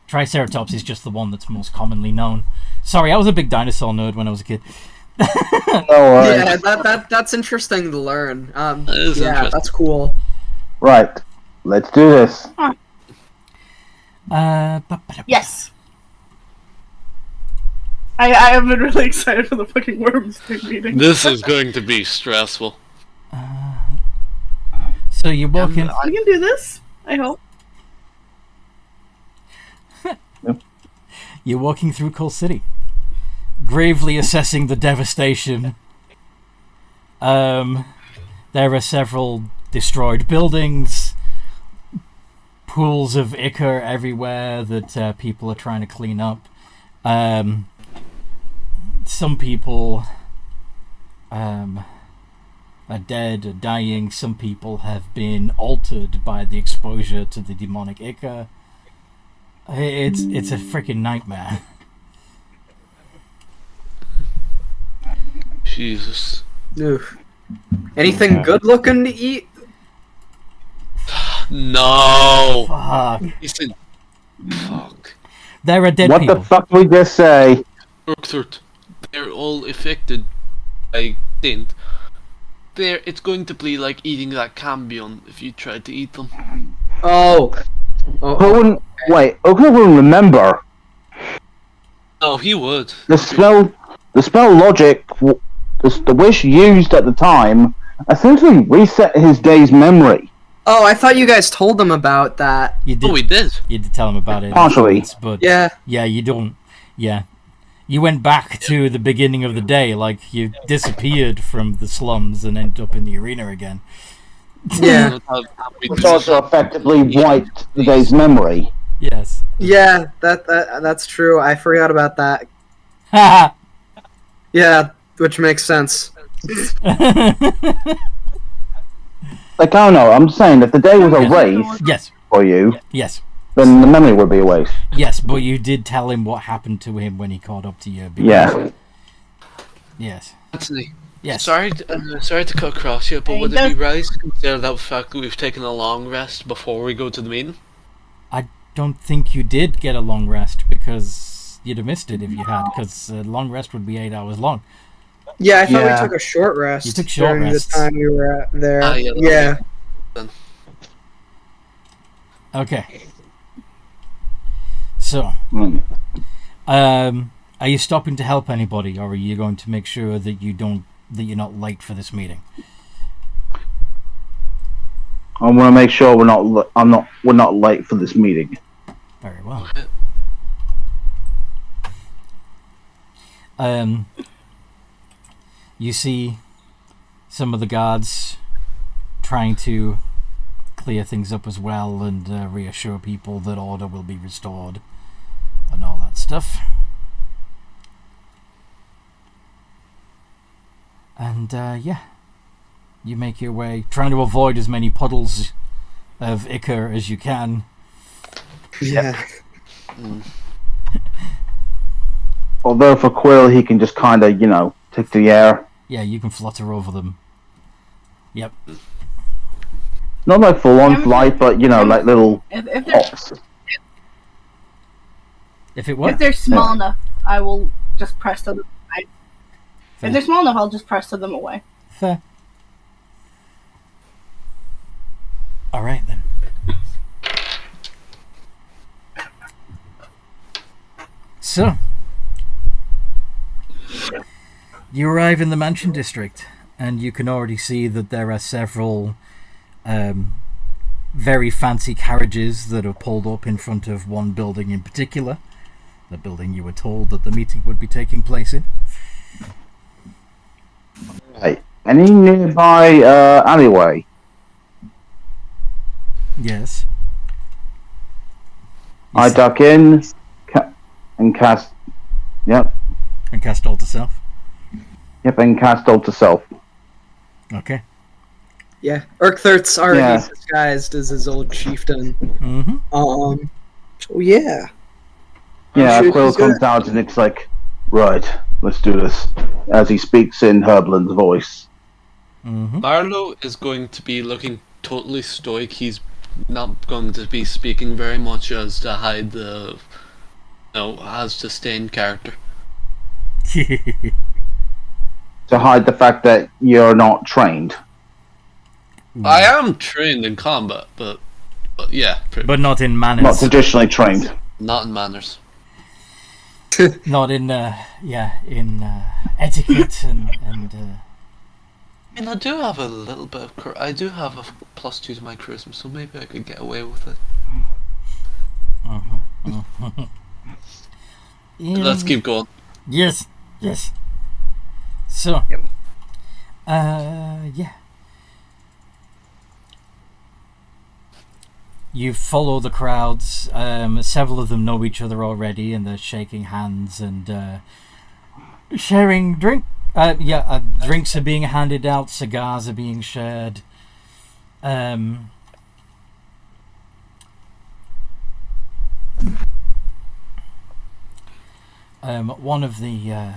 Triceratops is just the one that's most commonly known. Sorry, I was a big dinosaur nerd when I was a kid. No worries. Yeah, that's interesting to learn. That is Yeah, interesting. that's cool. Right. Let's do this. Yes. I have been really excited for the fucking worms thing meeting. This is going to be stressful. So you're walking. We can do this. I hope. You're walking through Coal City, gravely assessing the devastation. There are several destroyed buildings, pools of ichor everywhere that people are trying to clean up. Some people are dead or dying. Some people have been altered by the exposure to the demonic ichor. It's a freaking nightmare. Jesus. Oof. Anything good looking to eat? No. Fuck. Listen. Fuck. There are dead What people. the fuck did we just say? Urkturt. They're all affected by Dint. It's going to be like eating that cambion if you try to eat them. Oh. Who wouldn't... Wait, who wouldn't remember? Oh, he would. The spell logic, the wish used at the time, essentially reset his day's memory. Oh, I thought you guys told them about that. You did. Oh, we did. You did tell him about it. Partially. But Yeah. yeah, you don't. Yeah. You went back to the beginning of the day, like you disappeared from the slums and ended up in the arena again. Yeah. Which also effectively wiped the day's memory. Yes. Yeah, that's true. I forgot about that. Ha Yeah, which makes sense. Like, I don't know, I'm saying if the day was erased Yes. for you, Yes. then the memory would be erased. Yes, but you did tell him what happened to him when he caught up to you. because- Yeah. Yes. Anthony, Yes. sorry to cut across you, but would it be right to consider that fact that we've taken a long rest before we go to the meeting? I don't think you did get a long rest because you'd have missed it if you had, because a long rest would be 8 hours long. Yeah, I thought Yeah. we took a short rest You took short during rests. the time we were there. Ah, yeah, Yeah. Okay. So, Mm. are you stopping to help anybody, or are you going to make sure that you're not late for this meeting? I want to make sure we're not late for this meeting. Very well. You see some of the guards trying to clear things up as well and reassure people that order will be restored and all that stuff. And yeah, you make your way, trying to avoid as many puddles of ichor as you can. Yeah. Although for Quill, he can just kind of, take the air. Yeah, you can flutter over them. Yep. Not like full-on flight, but, like little If they're hops. If it works. if they're small enough, I will just press to them. If they're small enough, I'll just press to them away. Fair. Alright then. So, you arrive in the mansion district, and you can already see that there are several very fancy carriages that are pulled up in front of one building in particular, the building you were told that the meeting would be taking place in. Right. Any nearby alleyway? Yes. I duck in and cast. Yep. And cast Alter Self. Yep, and cast Alter Self. Okay. Yeah, Urkthert's already Yeah. disguised as his old chieftain. Mm-hmm. So yeah. Yeah, sure Quill he's comes out and it's like, right, let's do this. As he speaks in Herbland's voice. Mm-hmm. Barlow is going to be looking totally stoic. He's not going to be speaking very much as to hide the, as to stay in character. To hide the fact that you're not trained. I am trained in combat, but yeah, But not in manners. Not traditionally trained. not in manners. Not in, etiquette and I mean, I do have a little bit of I do have a +2 to my charisma, so maybe I could get away with it. Let's keep going. Yes. So, yeah. You follow the crowds. Several of them know each other already, and they're shaking hands and sharing drinks are being handed out. Cigars are being shared. One of the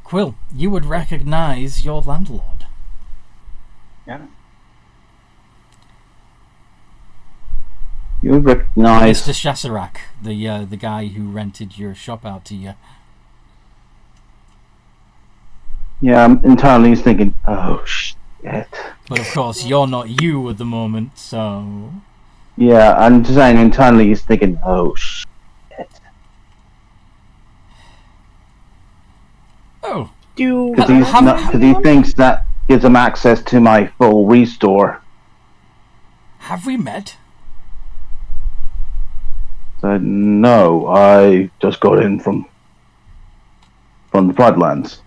Quill, you would recognize your landlord. Yeah. You recognize Mr. Shasarak, the guy who rented your shop out to you. Yeah, internally he's thinking, oh shit. But of course, you're not you at the moment, so... Yeah, I'm just saying internally he's thinking, oh shit. Oh, Because he thinks that gives him access to my full restore. have we met? So, no, I just got in from the Floodlands.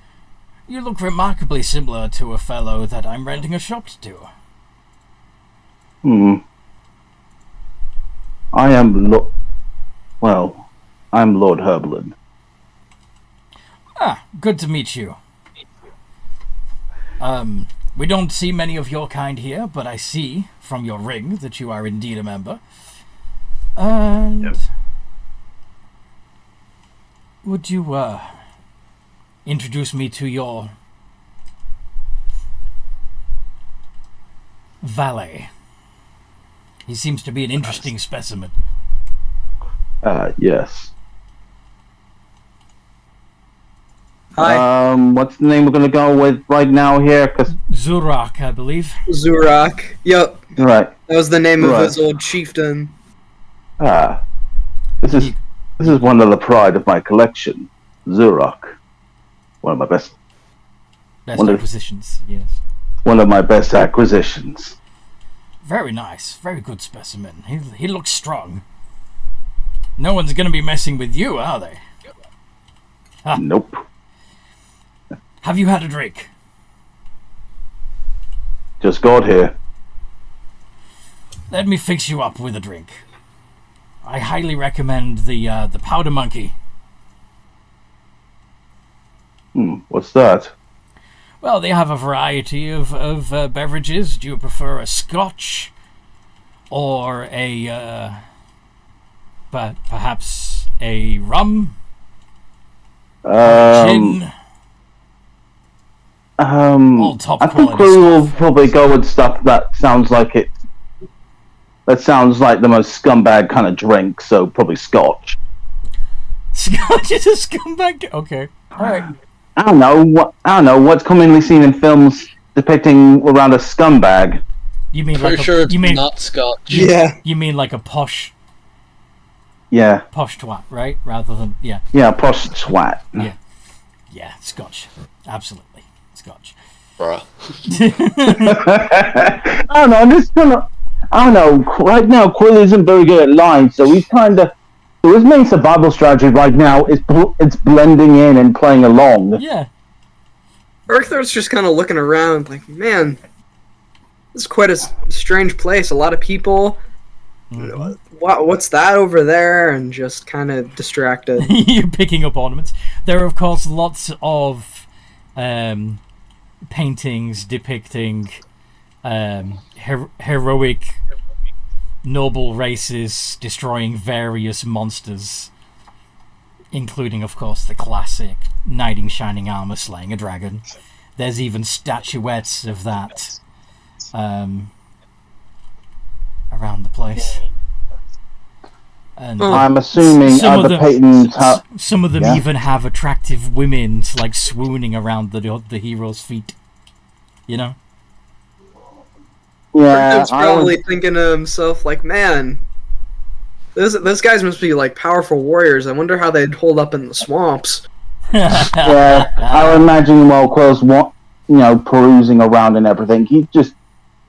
You look remarkably similar to a fellow that I'm renting a shop to. I am I'm Lord Herbland. Ah, good to meet you. We don't see many of your kind here, but I see from your ring that you are indeed a member. And Yep. would you introduce me to your valet? He seems to be an interesting specimen. Yes. Hi, What's the name we're gonna go with right now here? 'Cause Zurak, I believe. Zurak. Yep, right. that was the name of Right. his old chieftain. This is one of the pride of my collection, Zurak. One of my best Acquisitions, yes. One of my best acquisitions. Very nice, very good specimen. He looks strong. No one's gonna be messing with you, are they? Nope. Have you had a drink? Just got here. Let me fix you up with a drink. I highly recommend the Powder Monkey. What's that? Well, they have a variety of beverages. Do you prefer a scotch or a perhaps a rum? Gin? All top I think quality we will stuff. probably go with stuff that sounds like it. That sounds like the most scumbag kind of drink, so probably scotch. Scotch is a scumbag. Okay, all right. I don't know what's commonly seen in films depicting around a scumbag. You mean Pretty like sure a, it's you mean not Scotch. Yeah. you mean like a posh Yeah, twat, right? Rather than yeah. posh twat. Yeah, Scotch. Absolutely. Scotch. Bruh. I don't know. I'm just gonna. I don't know. Right now, Quill isn't very good at lines, so he's kind of. So his main survival strategy right now is it's blending in and playing along. Yeah. Urkthar's just kind of looking around like, man, It's quite a strange place. A lot of people. Mhm. What's that over there? And just kind of distracted. You're picking up ornaments. There are, of course, lots of paintings depicting heroic, noble races destroying various monsters, including, of course, the classic knight in shining armor slaying a dragon. There's even statuettes of that around the place. And I'm assuming other paintings have. some of them Yeah. even have attractive women like swooning around the hero's feet. You know? Yeah, He's probably thinking to himself, like, man, those guys must be like powerful warriors. I wonder how they'd hold up in the swamps. yeah, I would imagine while Quill's, perusing around and everything,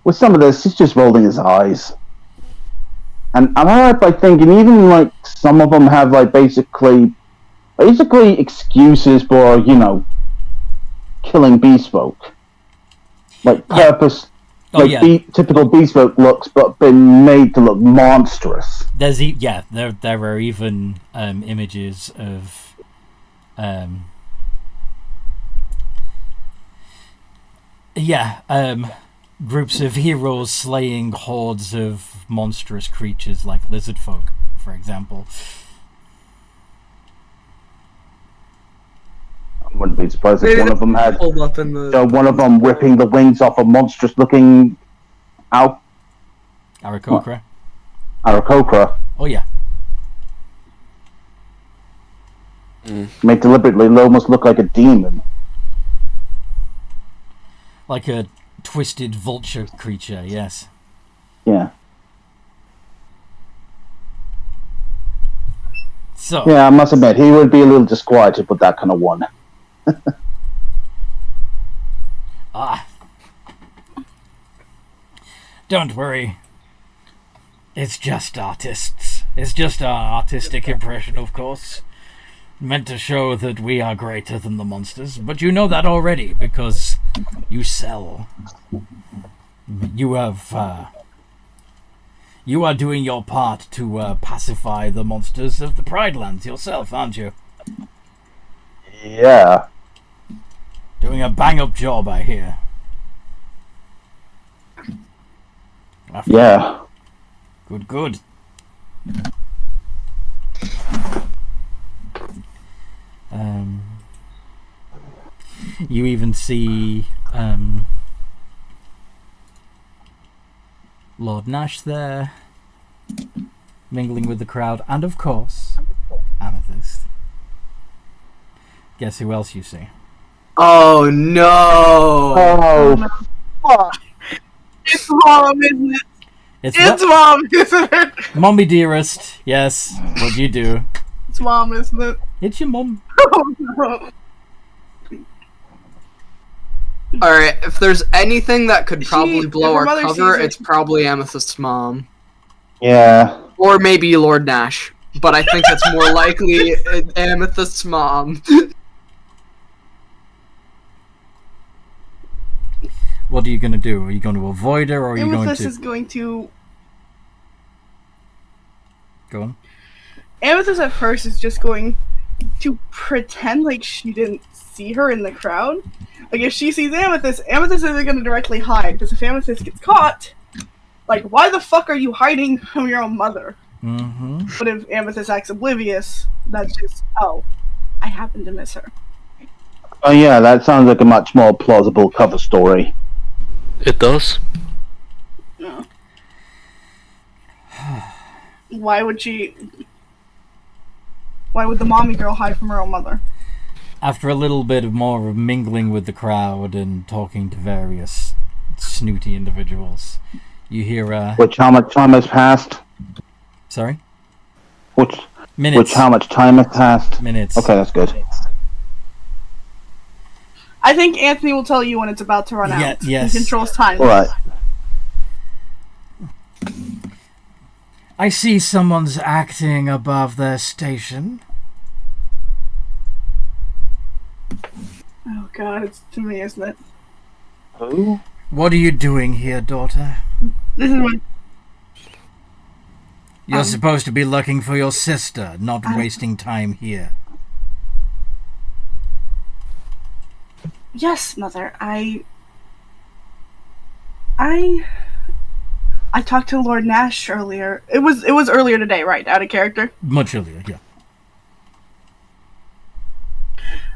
with some of this, he's just rolling his eyes. And I'm right by thinking, even like some of them have like basically excuses for killing beast folk, like purpose, typical beast folk looks, but been made to look monstrous. There are even images of groups of heroes slaying hordes of monstrous creatures like lizard folk, for example. I wouldn't be surprised if Maybe one of them had Hold up in the. one of them ripping the wings off a monstrous-looking Aarakocra. Aarakocra, Oh yeah. made deliberately almost look like a demon. Like a twisted vulture creature, yes. Yeah. So Yeah, I must admit, he would be a little disquieted with that kind of one. don't worry. It's just artists. It's just our artistic impression, of course. Meant to show that we are greater than the monsters, but you know that already because you sell. You have, you are doing your part to pacify the monsters of the Pride Lands yourself, aren't you? Yeah. Doing a bang-up job, I hear. Yeah. Good. You even see Lord Nash there, mingling with the crowd, and of course, Amethyst. Guess who else you see? Oh no! Oh, fuck. It's mom, isn't it? It's Mom, isn't it? Mommy dearest. Yes, what'd you do? It's mom, isn't it? It's your mum. Oh no. Alright, if there's anything that could probably blow if her our mother cover, sees it- it's probably Amethyst's mom. Yeah. Or maybe Lord Nash. But I think it's more likely Amethyst's mom. What are you gonna do? Are you going to avoid her, or are you going Amethyst to is going to. go on? Amethyst at first is just going to pretend like she didn't see her in the crowd. Like if she sees Amethyst, Amethyst isn't going to directly hide, because if Amethyst gets caught, like, why the fuck are you hiding from your own mother? Mm-hmm. But if Amethyst acts oblivious, that's just, oh, I happen to miss her. Oh yeah, that sounds like a much more plausible cover story. It does. No. Why would she... Why would the mommy girl hide from her own mother? After a little bit more of mingling with the crowd and talking to various snooty individuals, you hear How much time has passed? sorry? Minutes. How much time has passed? Minutes. Okay, that's good. I think Anthony will tell you when it's about to run out. Yes. He controls time. Alright. I see someone's acting above their station. Oh god, it's to me, isn't it? Who? What are you doing here, daughter? This is my. You're supposed to be looking for your sister, not wasting time here. Yes, Mother. I talked to Lord Nash earlier. It was earlier today, right? Out of character. Much earlier, yeah.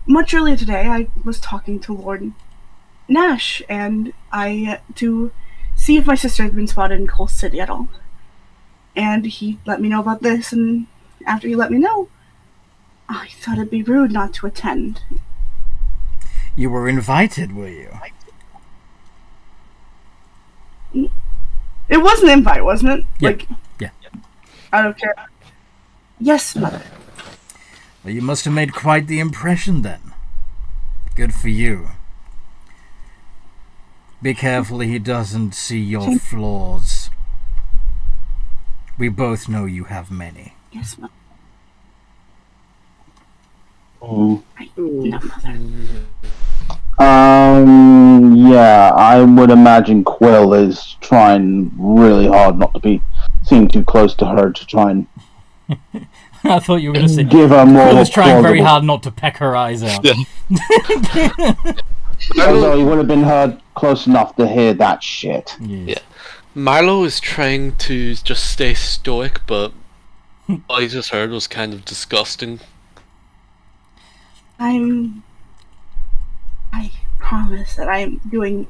Much earlier today, I was talking to Lord Nash, and to see if my sister had been spotted in Coal City at all. And he let me know about this, and after he let me know, I thought it'd be rude not to attend. You were invited, were you? It was an invite, wasn't it? Yeah. Yeah. I don't care. Yes, Mother. Well, you must have made quite the impression then. Good for you. Be careful he doesn't see your flaws. We both know you have many. Yes, Mother. Mm. No, Mother. Yeah, I would imagine Quill is trying really hard not to be seen too close to her to try and I thought you were going to say give her more. Quill was trying very plausible- hard not to peck her eyes out. Although he would have been heard close enough to hear that shit. Yes. Marlo is trying to just stay stoic, but what I just heard was kind of disgusting. I promise that I am doing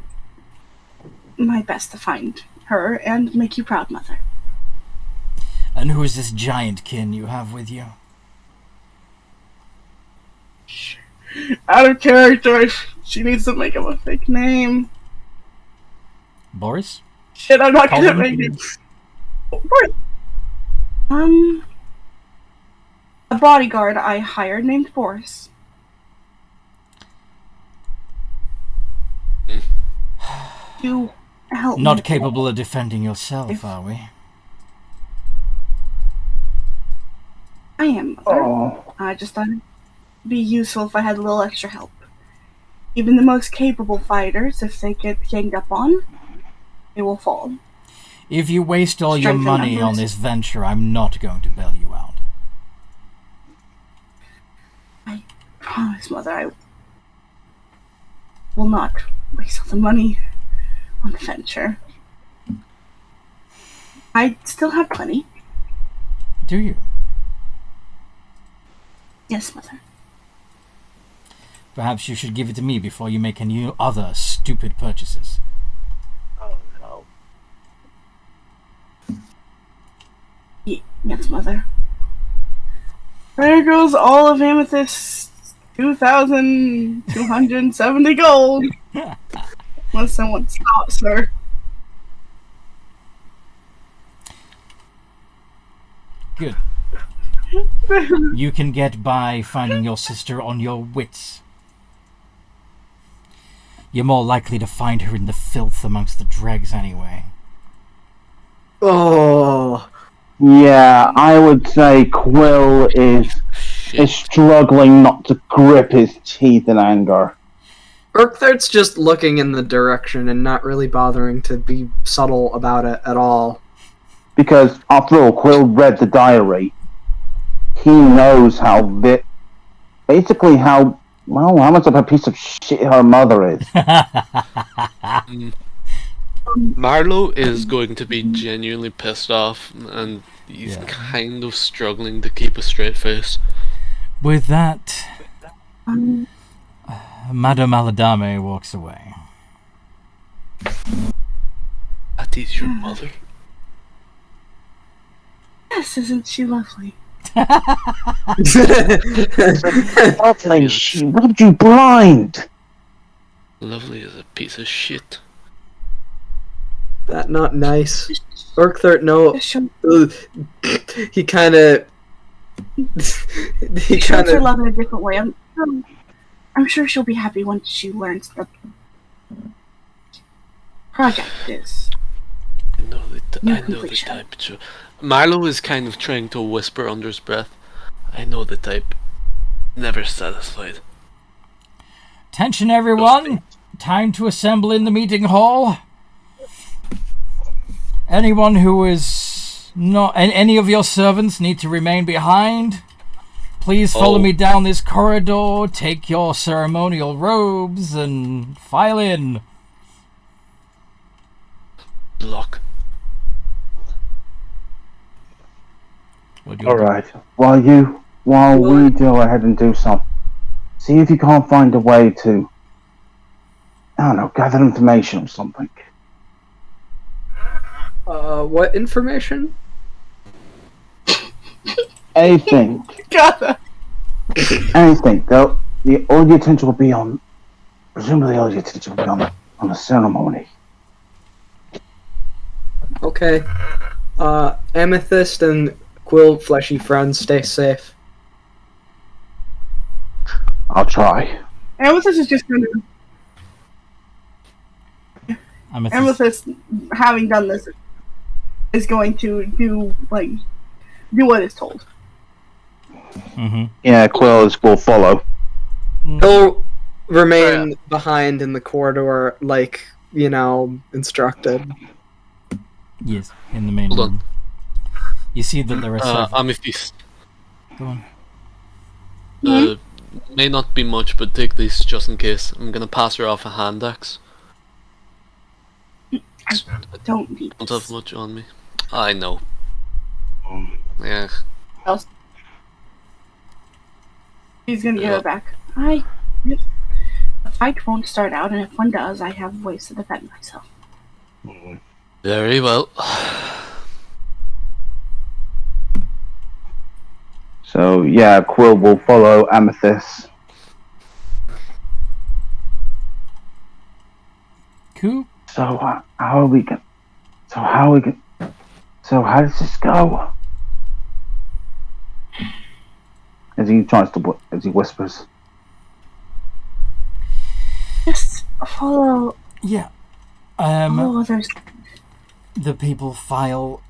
my best to find her and make you proud, Mother. And who is this giant kin you have with you? Out of character. She needs to make him a fake name. Boris? Shit, I'm not gonna Colin? make it. A bodyguard I hired named Boris. To help Not me. capable of defending yourself, are we? I am, Mother. Oh. I just thought it'd be useful if I had a little extra help. Even the most capable fighters, if they get ganged up on, they will fall. If you waste all your Strength in money on numbers. this venture, I'm not going to bail you out. I promise, Mother, I will not waste all the money on the venture. I still have plenty. Do you? Yes, Mother. Perhaps you should give it to me before you make any other stupid purchases. Oh no. Yes, Mother. There goes all of Amethyst 2,270 gold. Unless someone stops her. Good. You can get by finding your sister on your wits. You're more likely to find her in the filth amongst the dregs anyway. Oh, Yeah, I would say Quill is Shit. struggling not to grip his teeth in anger. Urkthart's just looking in the direction and not really bothering to be subtle about it at all. Because, after all, Quill read the diary. He knows how how much of a piece of shit her mother is. Marlo is going to be genuinely pissed off, and he's Yeah. kind of struggling to keep a straight face. With that, Madame Aladame walks away. That is your mother? Yes, isn't she lovely? Lovely, she rubbed you blind. Lovely as a piece of shit. That not nice. Urkthart, no. She'll He kind of. He shows kind her of. love in a different way. I'm sure she'll be happy once she learns the project is. I know the No I know the completion. type. Joe. Marlo is kind of trying to whisper under his breath. I know the type. Never satisfied. Attention, everyone! time to assemble in the meeting hall. Anyone who is not... Any of your servants need to remain behind. Please follow me down this corridor, take your ceremonial robes, and file in. Lock. Alright, while we go ahead and do some, see if you can't find a way to, I don't know, gather information or something. What information? Anything. Gather. Anything. All the attention will be on, presumably all the attention will be on the ceremony. Okay. Amethyst and Quill, fleshy friends, stay safe. I'll try. Amethyst is just going to... Amethyst, having done this, is going to do what is told. Mm-hmm. Yeah, Quill will follow. He'll remain behind in the corridor, instructed. Yes, in the main Hold room. on. You see that there are several... Amethyst. Go on. May not be much, but take these just in case. I'm gonna pass her off a hand axe. I don't need Don't this. have much on me. I know. Yeah. Else. He's gonna give Yeah. it back. The fight won't start out, and if one does, I have ways to defend myself. Very well. So, yeah, Quill will follow Amethyst. Cool. So, how does this go? As he whispers. Just follow Yeah. others. The people file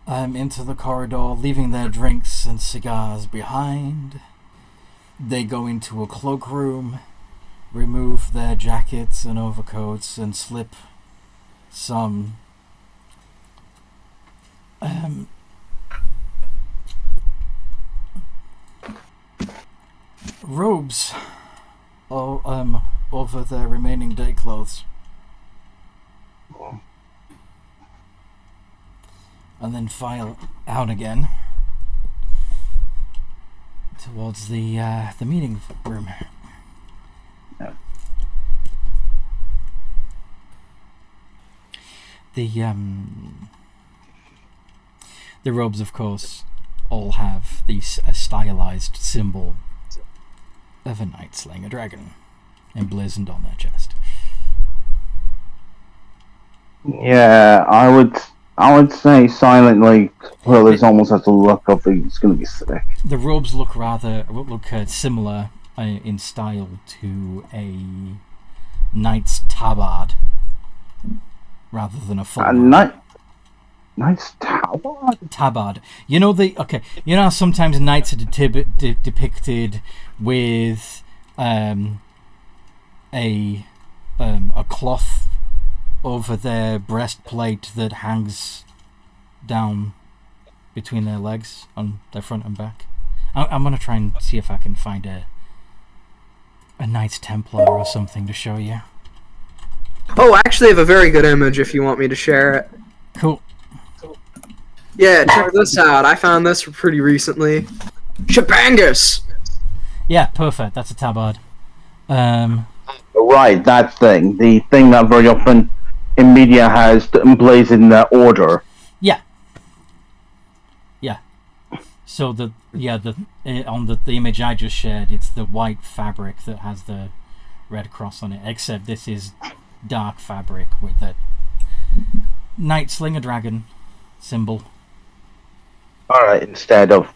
into the corridor, leaving their drinks and cigars behind. They go into a cloakroom, remove their jackets and overcoats, and slip some robes over their remaining day clothes. And then file out again towards the meeting room. Yeah. The robes, of course, all have a stylized symbol of a knight slaying a dragon emblazoned on their chest. Yeah, I would say silently, Quill is almost has the look of he's going to be sick. The robes look similar in style to a knight's tabard, rather than a full Knight's tabard? tabard. You know how sometimes knights are depicted with a cloth over their breastplate that hangs down between their legs on their front and back. I'm gonna try and see if I can find a Knights Templar or something to show you. Oh, I actually have a very good image if you want me to share it. Cool. Yeah, check this out. I found this pretty recently. Shabangus! Yeah, perfect. That's a tabard. Right, that thing. The thing that very often in media has emblazoned the order. Yeah. So on the image I just shared, it's the white fabric that has the red cross on it. Except this is dark fabric with a knight sling a dragon symbol. All right, instead of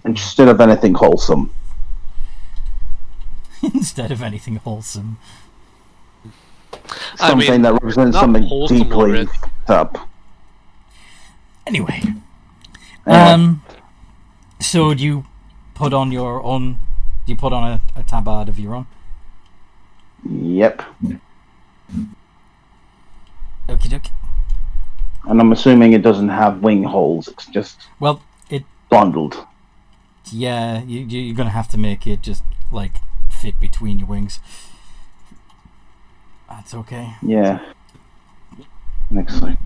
anything wholesome. Instead of anything wholesome. Something that represents not something wholesome deeply already. up. Anyway. Anyway. So do you put on your own? Do you put on a tabard of your own? Yep. Okie dokie. And I'm assuming it doesn't have wing holes. It's just Well, it. bundled. Yeah, you're gonna have to make it just like fit between your wings. That's okay. Yeah. Excellent.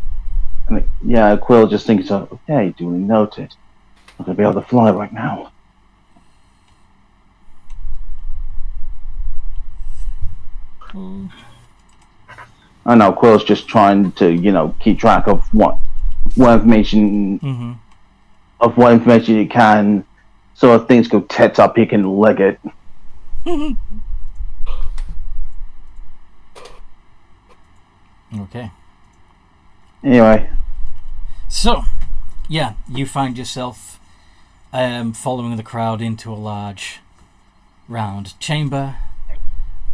Yeah, Quill just thinks, okay, duly noted. I'm going to be able to fly right now. I know, Quill's just trying to, keep track of what information, of what information he can, so if things go tits up, he can leg it. Okay. Anyway. So, yeah, you find yourself following the crowd into a large round chamber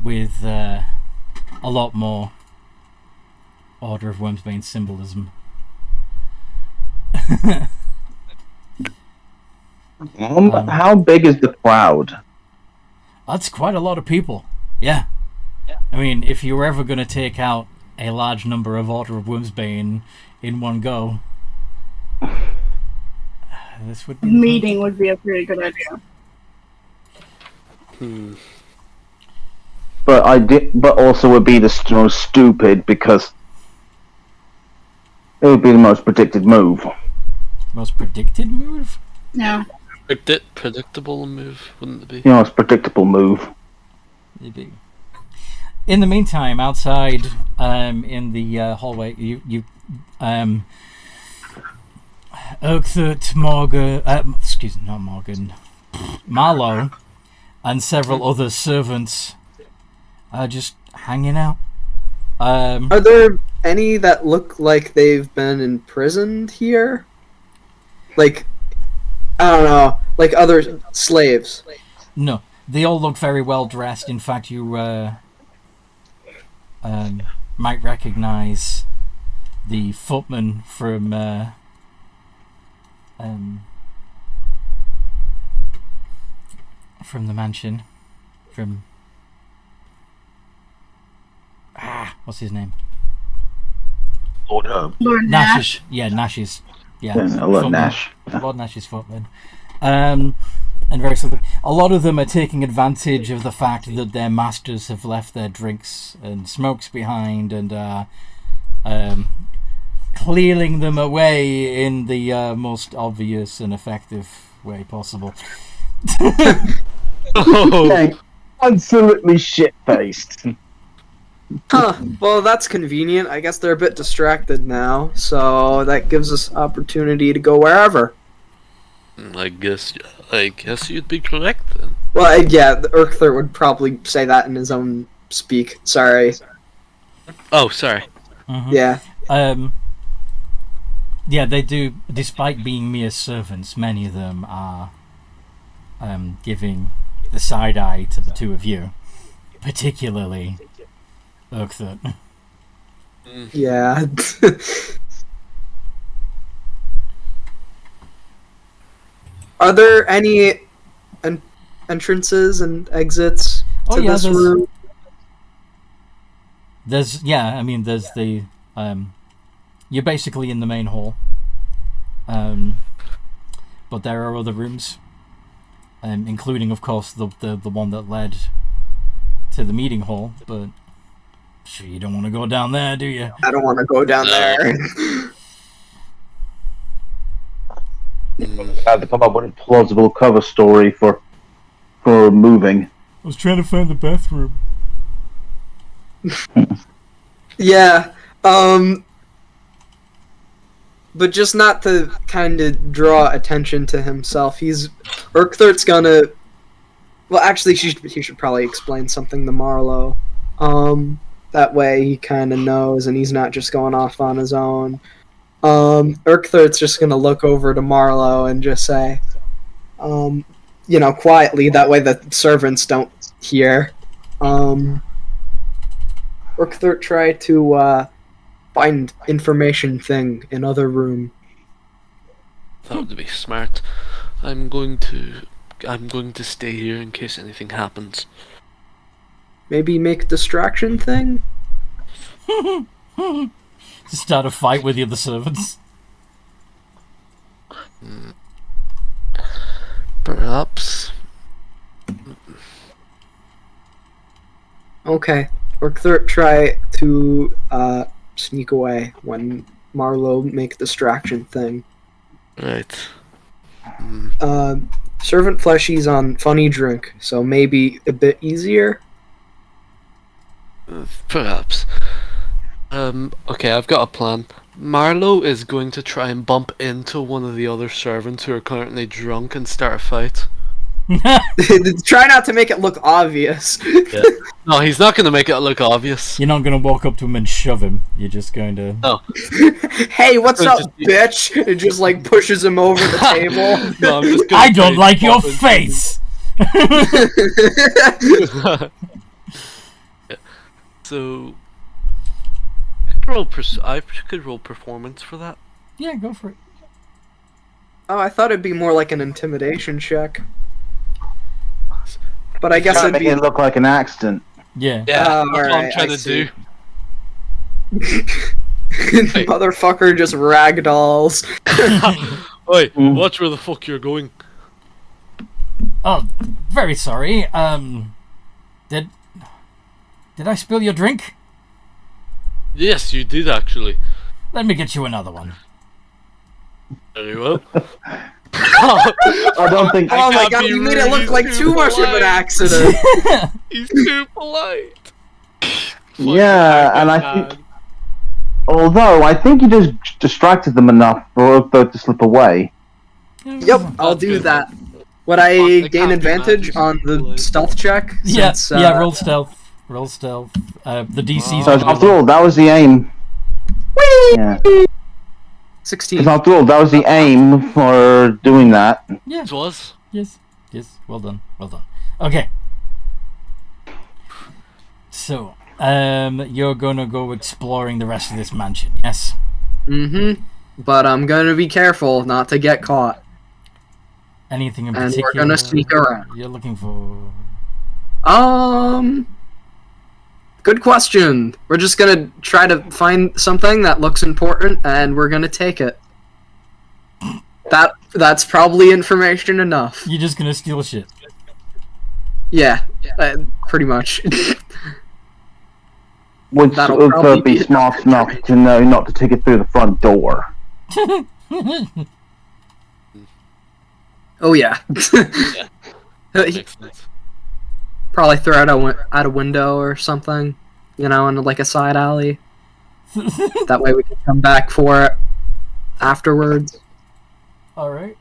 with a lot more Order of Wormsbane symbolism. How big is the crowd? That's quite a lot of people. Yeah. I mean, if you were ever going to take out a large number of Order of Wormsbane in one go, this would be Meeting would be a pretty good idea. But also would be the most stupid, because it would be the most predicted move. Most predicted move? Yeah. Predictable move, wouldn't it be? The most predictable move. Maybe. In the meantime, outside in the hallway, you Oakthut, Marlowe, and several other servants are just hanging out. Are there any that look like they've been imprisoned here? Like, I don't know, like other slaves? No, they all look very well dressed. In fact, you might recognize the footman from the mansion. What's his name? Lord Herb. Lord Nash. Nash's. Yeah, Lord footman. Nash. Lord Nash's footman. And various other. A lot of them are taking advantage of the fact that their masters have left their drinks and smokes behind, and clearing them away in the most obvious and effective way possible. Okay. Absolutely shit-faced. Huh. Well, that's convenient. I guess they're a bit distracted now, so that gives us opportunity to go wherever. I guess you'd be correct then. Well, yeah, the Urkther would probably say that in his own speak. Sorry. Oh, sorry. Mm-hmm. Yeah. Yeah, they do. Despite being mere servants, many of them are giving the side eye to the two of you, particularly Urkther. Yeah. Are there any entrances and exits to this room? There's the you're basically in the main hall, but there are other rooms, including of course the one that led to the meeting hall. But sure, you don't want to go down there, do you? I don't want to go down there. I had to come up with a plausible cover story for moving. I was trying to find the bathroom. Yeah. But just not to kind of draw attention to himself. Urkther's gonna. Well, actually, he should probably explain something to Marlowe. That way he kind of knows, and he's not just going off on his own. Urkther's just gonna look over to Marlowe and just say, quietly. That way the servants don't hear. Urkther, try to find information thing in other room. That would be smart. I'm going to stay here in case anything happens. Maybe make distraction thing? To start a fight with the other servants. Perhaps. Okay. Orkther try to sneak away when Marlowe make distraction thing. Right. Servant Fleshy's on funny drink, so maybe a bit easier. Perhaps. Okay, I've got a plan. Marlowe is going to try and bump into one of the other servants who are currently drunk and start a fight. Try not to make it look obvious. Yeah. No, he's not going to make it look obvious. You're not going to walk up to him and shove him. You're just going to... No. Hey, what's up, bitch? It just like pushes him over the table. No, I'm just gonna I don't say like your bump into face! Yeah. So... I could roll performance for that. Yeah, go for it. Oh, I thought it'd be more like an intimidation check. But I guess Try to it'd make be... it look like an accident. Yeah. Yeah, that's what I'm alright, trying I to see. do. Motherfucker just ragdolls. Oi, watch where the fuck you're going. Oh, very sorry. Did I spill your drink? Yes, you did actually. Let me get you another one. Very well. I don't think. Oh my can't god, be you made rude, it look he's like too too much of an polite. accident. He's too polite. Yeah, and I think. Although I think you just distracted them enough for Orktho to slip away. Yep, I'll do that. Would I It gain can't be advantage magic, on the like- stealth check? Yeah, Since, yeah, roll stealth. Roll stealth. The DC's So gonna be after low. all, that was the aim. Yeah. 16. Because after all, that was the aim for doing that. Yeah. It was. Yes. Yes. Well done. Well done. Okay. So, you're gonna go exploring the rest of this mansion, yes? Mm-hmm. But I'm gonna be careful not to get caught. Anything in And particular? we're gonna sneak around. You're looking for... Good question. We're just gonna try to find something that looks important, and we're gonna take it. That's probably information enough. You're just gonna steal shit. Yeah, pretty much. Would That'll Orktho probably be be smart enough to know not to take it through the front door? Oh yeah. He Makes sense. probably throw it out a window or something, you know, in like a side alley. That way we can come back for it afterwards. Alright.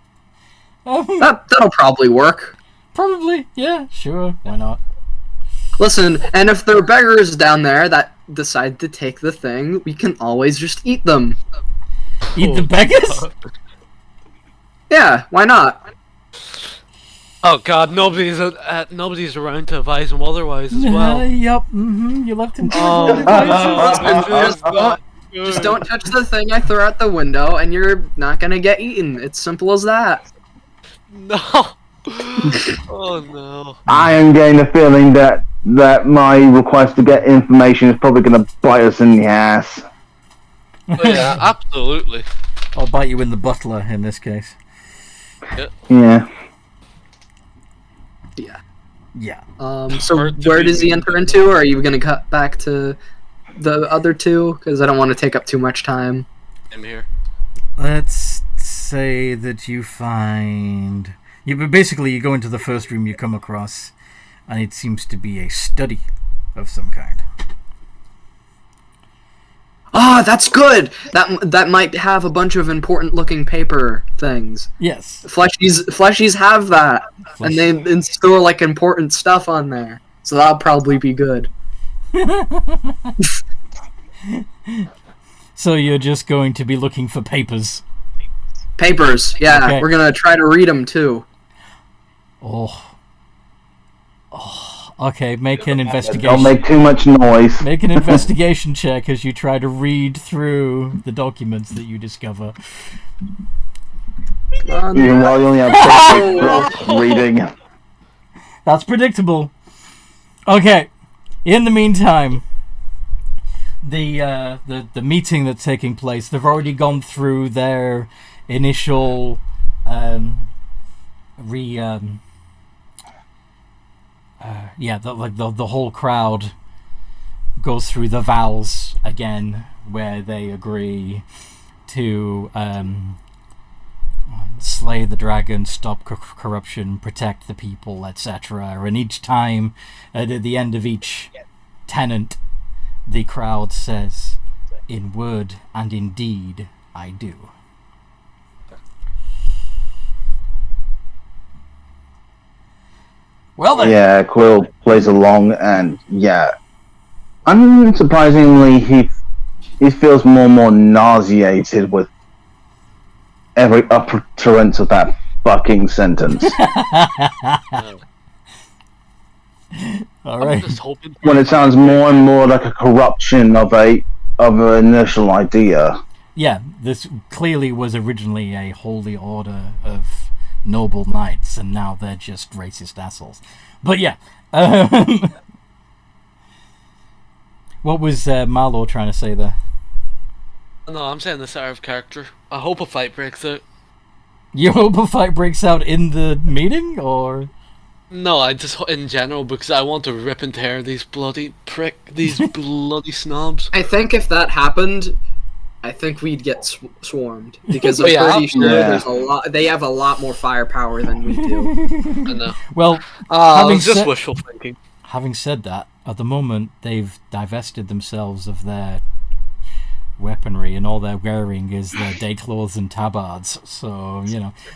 That'll probably work. Probably, yeah, sure, why not? Listen, and if there are beggars down there that decide to take the thing, we can always just eat them. Eat the beggars? Yeah, why not? Oh god, nobody's around to advise him otherwise as well. Yup, you left him. Oh, This is not Just don't touch the thing I throw out the window, and you're not gonna get eaten. It's simple as that. No. Oh no. I am getting the feeling that my request to get information is probably going to bite us in the ass. Oh, yeah, absolutely. I'll bite you in the butler in this case. Yeah. Yeah. Yeah. So Hard to where be does he rude. enter into, or are you gonna cut back to the other two? Because I don't want to take up too much time. I'm here. Let's say that you find... Basically, you go into the first room you come across, and it seems to be a study of some kind. Ah, that's good. That might have a bunch of important looking paper things. Yes. Fleshies have that, Flesh- and they store like important stuff on there. So that'll probably be good. So you're just going to be looking for papers. Papers, yeah. Okay. We're gonna try to read them too. Oh. Okay, make an Don't investigation. make too much noise. Make an investigation check as you try to read through the documents that you discover. Even while you only have 6 reading. That's predictable. Okay. In the meantime, the meeting that's taking place, they've already gone through their initial the whole crowd goes through the vows again, where they agree to slay the dragon, stop corruption, protect the people, etc. And each time, at the end of each tenant, the crowd says, "In word and in deed, I do." Well then. Yeah, Quill plays along, and yeah, unsurprisingly, he feels more and more nauseated with every utterance of that fucking sentence. All right. I'm just hoping When it sounds more and more like a corruption of an initial idea. Yeah, this clearly was originally a holy order of noble knights, and now they're just racist assholes. But yeah, what was Marlowe trying to say there? No, I'm saying this out of character. I hope a fight breaks out. You hope a fight breaks out in the meeting, or? No, I just in general, because I want to rip and tear these bloody these bloody snobs. I think if that happened, I think we'd get swarmed because I'm Oh, yeah. pretty sure Yeah. there's a lot. They have a lot more firepower than we do. I know. Well, It's just wishful thinking. having said that, at the moment they've divested themselves of their weaponry, and all they're wearing is their day clothes and tabards. So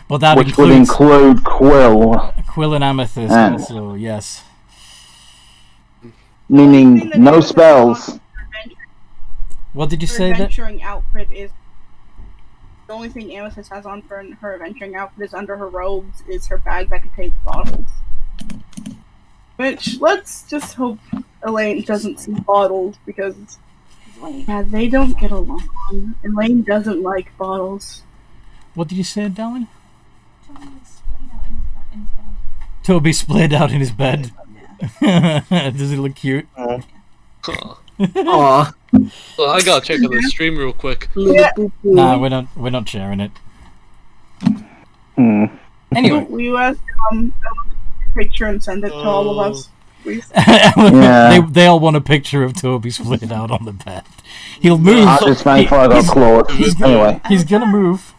but that Which would includes include Quill, Quill and Amethyst And- also. Yes. meaning no spells. What did you Her say that? adventuring outfit is the only thing Amethyst has on for her adventuring outfit is under her robes is her bag that contains bottles. Which, let's just hope Elaine doesn't see bottles, because they don't get along. Elaine doesn't like bottles. What did you say, darling? Toby splayed out in his bed. Does he look cute? Aw. Aw. Well, I gotta check out the stream real quick. Yeah. Nah, we're not sharing it. Hmm. Anyway, Will you ask a picture and send it to all of us, please? Yeah. they all want a picture of Toby splayed out on the bed. He'll move. I just made before I got clawed. Anyway. He's gonna move.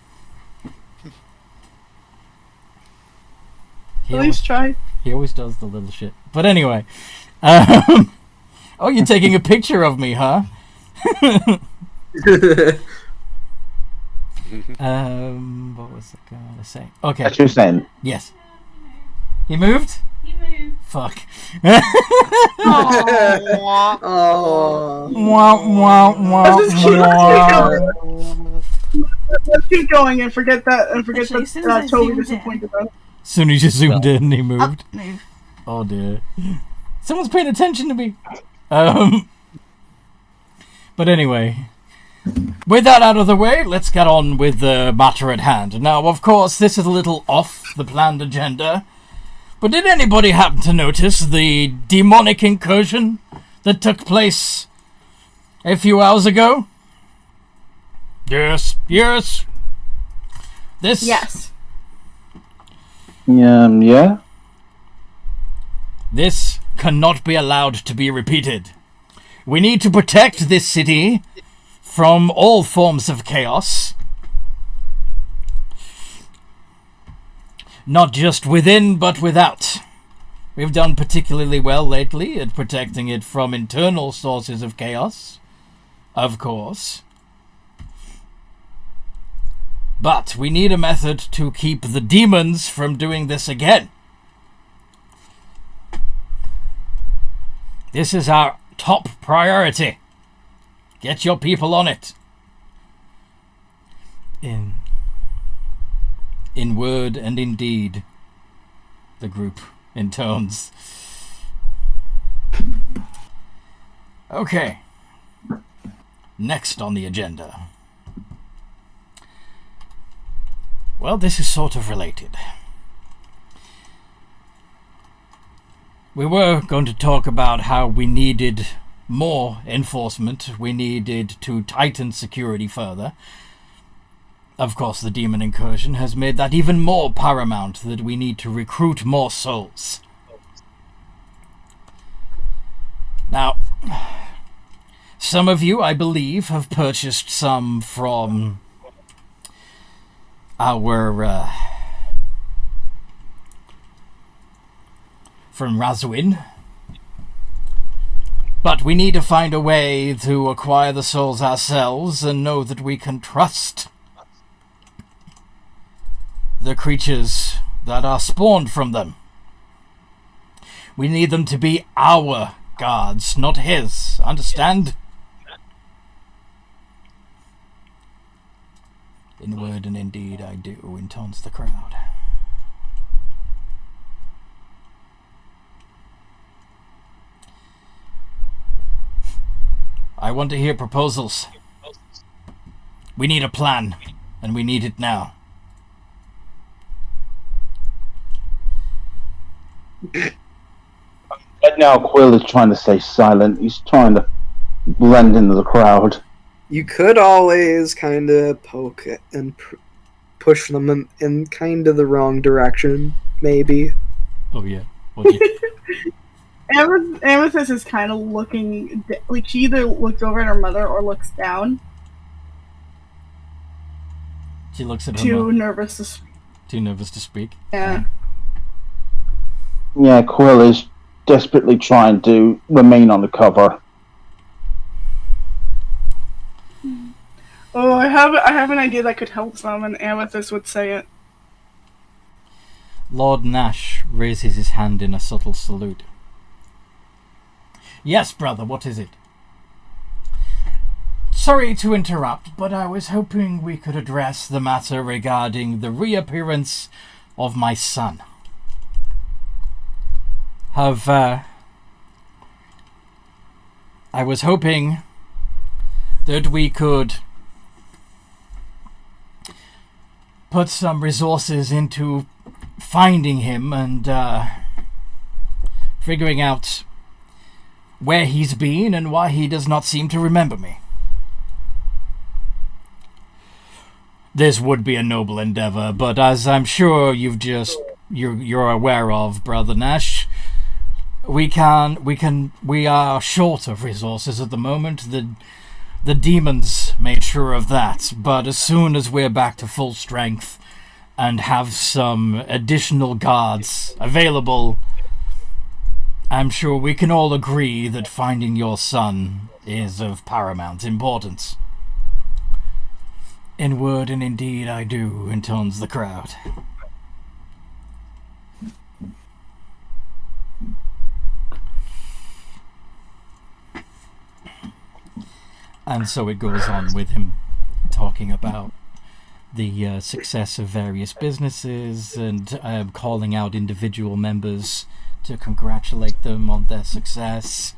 Please try. He always does the little shit. But anyway, oh, you're taking a picture of me, huh? What was I gonna say? Okay, That's what you're saying. yes. He moved? Fuck. Oh. Wah, wah, wah, wah. Let's keep going and forget that. And forget Actually, that as soon as I Toby zoomed disappointed us. Soon as you zoomed in, he moved. Move. Oh dear. Someone's paying attention to me. But anyway, with that out of the way, let's get on with the matter at hand. Now, of course, this is a little off the planned agenda, but did anybody happen to notice the demonic incursion that took place a few hours ago? Yes. This Yes. Yeah. This cannot be allowed to be repeated. We need to protect this city from all forms of chaos. Not just within, but without. We've done particularly well lately at protecting it from internal sources of chaos, of course. But we need a method to keep the demons from doing this again. This is our top priority. Get your people on it. In word and in deed, the group intones. Okay. Next on the agenda. Well, this is sort of related. We were going to talk about how we needed more enforcement. We needed to tighten security further. Of course, the demon incursion has made that even more paramount, that we need to recruit more souls. Now, some of you, I believe, have purchased some from our from Razwin. But we need to find a way to acquire the souls ourselves and know that we can trust the creatures that are spawned from them. We need them to be our gods, not his. Understand? In word and in deed I do, intones the crowd. I want to hear proposals. We need a plan, and we need it now. Right now, Quill is trying to stay silent. He's trying to blend into the crowd. You could always kind of poke and push them in kind of the wrong direction, maybe. Oh yeah. What do you... Amethyst is kind of looking, like she either looks over at her mother or looks down. She looks at her Too mother. nervous to speak. Too nervous to speak. Yeah. Yeah, Quill is desperately trying to remain on the cover. Oh, I have an idea that could help some, and Amethyst would say it. Lord Nash raises his hand in a subtle salute. Yes, brother, what is it? Sorry to interrupt, but I was hoping we could address the matter regarding the reappearance of my son. I was hoping that we could put some resources into finding him and figuring out where he's been and why he does not seem to remember me. This would be a noble endeavor, but as I'm sure you're aware of, Brother Nash, we are short of resources at the moment. The demons made sure of that, but as soon as we're back to full strength and have some additional guards available, I'm sure we can all agree that finding your son is of paramount importance. In word and in deed I do, intones the crowd. And so it goes on with him talking about the success of various businesses and calling out individual members to congratulate them on their success.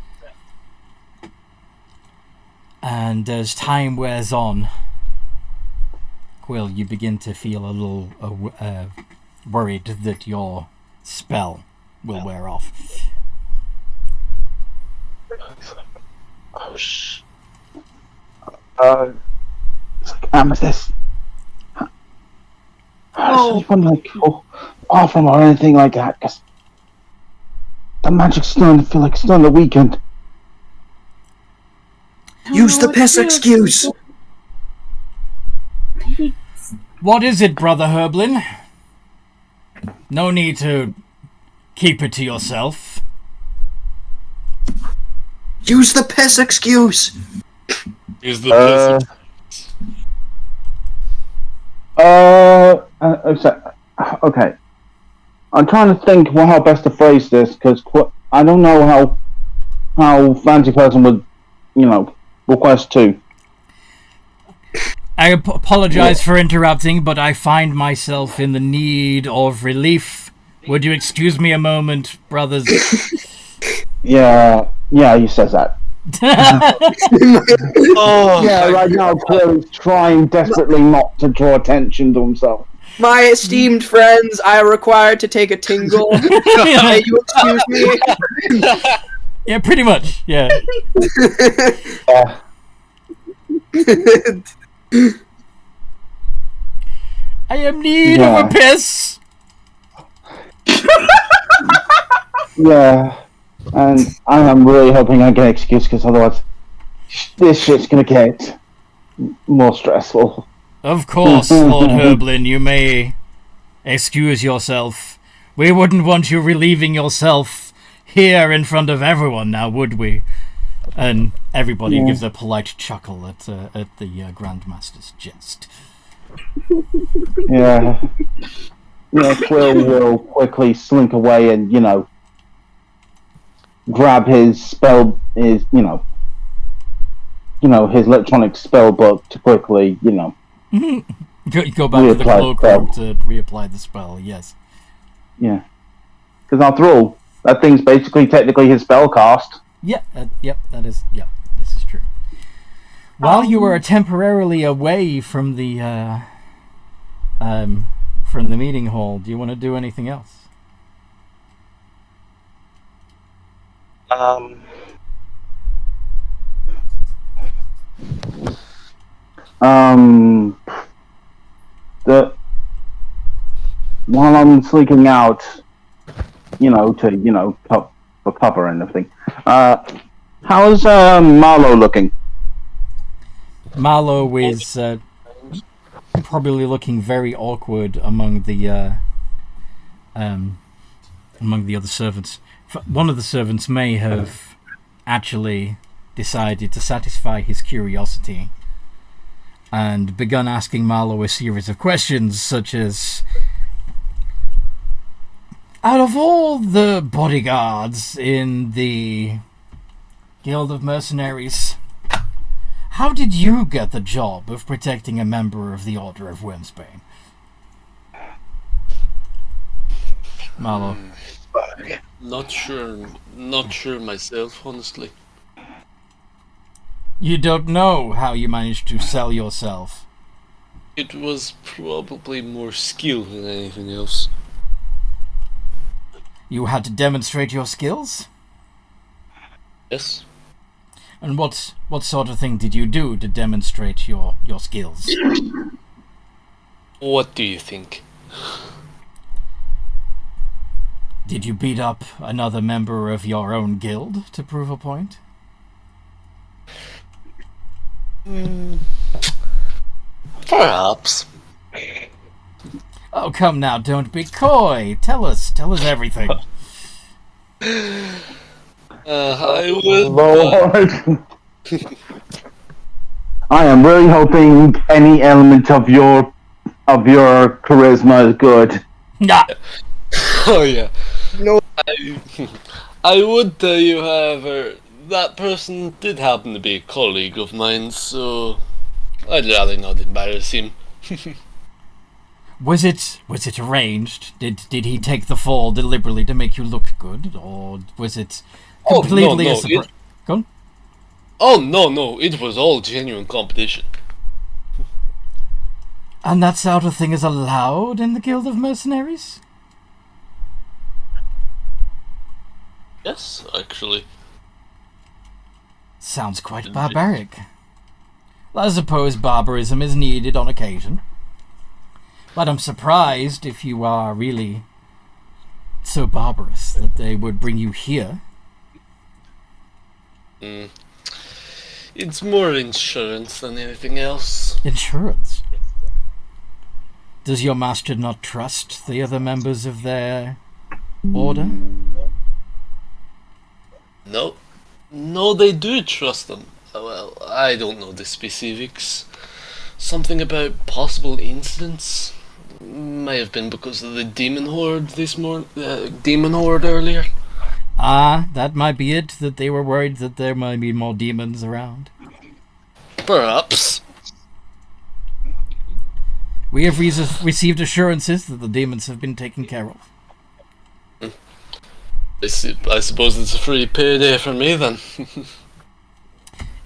And as time wears on, Quill, you begin to feel a little worried that your spell will wear off. Oh, shh. It's like Amethyst. Oh. Someone like off him or anything like that, because the magic's starting to feel like it's starting to weaken. Use the piss excuse! What is it, Brother Herblin? No need to keep it to yourself. Use the piss excuse! Is the Okay. I'm trying to think how best to phrase this, because I don't know how fancy person would, request to. I apologize for interrupting, but I find myself in the need of relief. Would you excuse me a moment, brothers? Yeah, he says that. Yeah, right now Quill is trying desperately not to draw attention to himself. My esteemed friends, I am required to take a tingle. May you excuse me? Yeah, pretty much. Yeah. Yeah. I am need Yeah. of a piss. Yeah. And I am really hoping I get an excuse, because otherwise this shit's gonna get more stressful. Of course, Lord Herblin, you may excuse yourself. We wouldn't want you relieving yourself here in front of everyone now, would we? And everybody gives a polite chuckle at the Grandmaster's jest. Yeah. Quill will quickly slink away and, grab his spell, his electronic spell book to quickly, Go back to the reapply cloakroom to reapply the spell, yes. Yeah. Because after all, that thing's basically technically his spell cast. Yeah, this is true. While you were temporarily away from the meeting hall, do you want to do anything else? While I'm sneaking out, for cover and everything. How's Marlowe looking? Marlowe is probably looking very awkward among the other servants. One of the servants may have actually decided to satisfy his curiosity and begun asking Marlowe a series of questions, such as, out of all the bodyguards in the Guild of Mercenaries, how did you get the job of protecting a member of the Order of Wormsbane? Marlowe. Not sure myself, honestly. You don't know how you managed to sell yourself. It was probably more skill than anything else. You had to demonstrate your skills? Yes. And what sort of thing did you do to demonstrate your skills? What do you think? Did you beat up another member of your own guild to prove a point? Perhaps. Oh, come now, don't be coy. Tell us everything. I would. Lord. I am really hoping any element of your charisma is good. Nah. Oh yeah. No. I would tell you, however, that person did happen to be a colleague of mine, so I'd rather not embarrass him. Was it arranged? Did he take the fall deliberately to make you look good, or was it completely a surprise? Go on. Oh no, it was all genuine competition. And that sort of thing is allowed in the Guild of Mercenaries? Yes, actually. Sounds quite barbaric. I suppose barbarism is needed on occasion. But I'm surprised if you are really so barbarous that they would bring you here. It's more insurance than anything else. Insurance? Does your master not trust the other members of their order? No, they do trust them. Well, I don't know the specifics. Something about possible incidents. May have been because of the demon horde demon horde earlier. Ah, that might be it, that they were worried that there might be more demons around. Perhaps. We have received assurances that the demons have been taken care of. I suppose it's a free payday for me then.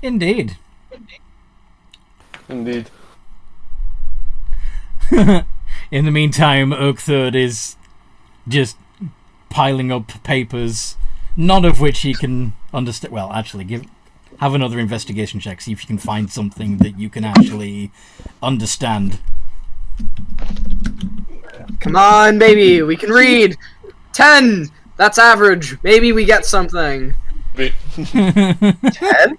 Indeed. Indeed. In the meantime, Oak Third is just piling up papers, none of which he can understand. Well, actually, have another investigation check. See if you can find something that you can actually understand. Come on, baby, we can read. 10. That's average. Maybe we get something. Wait, 10.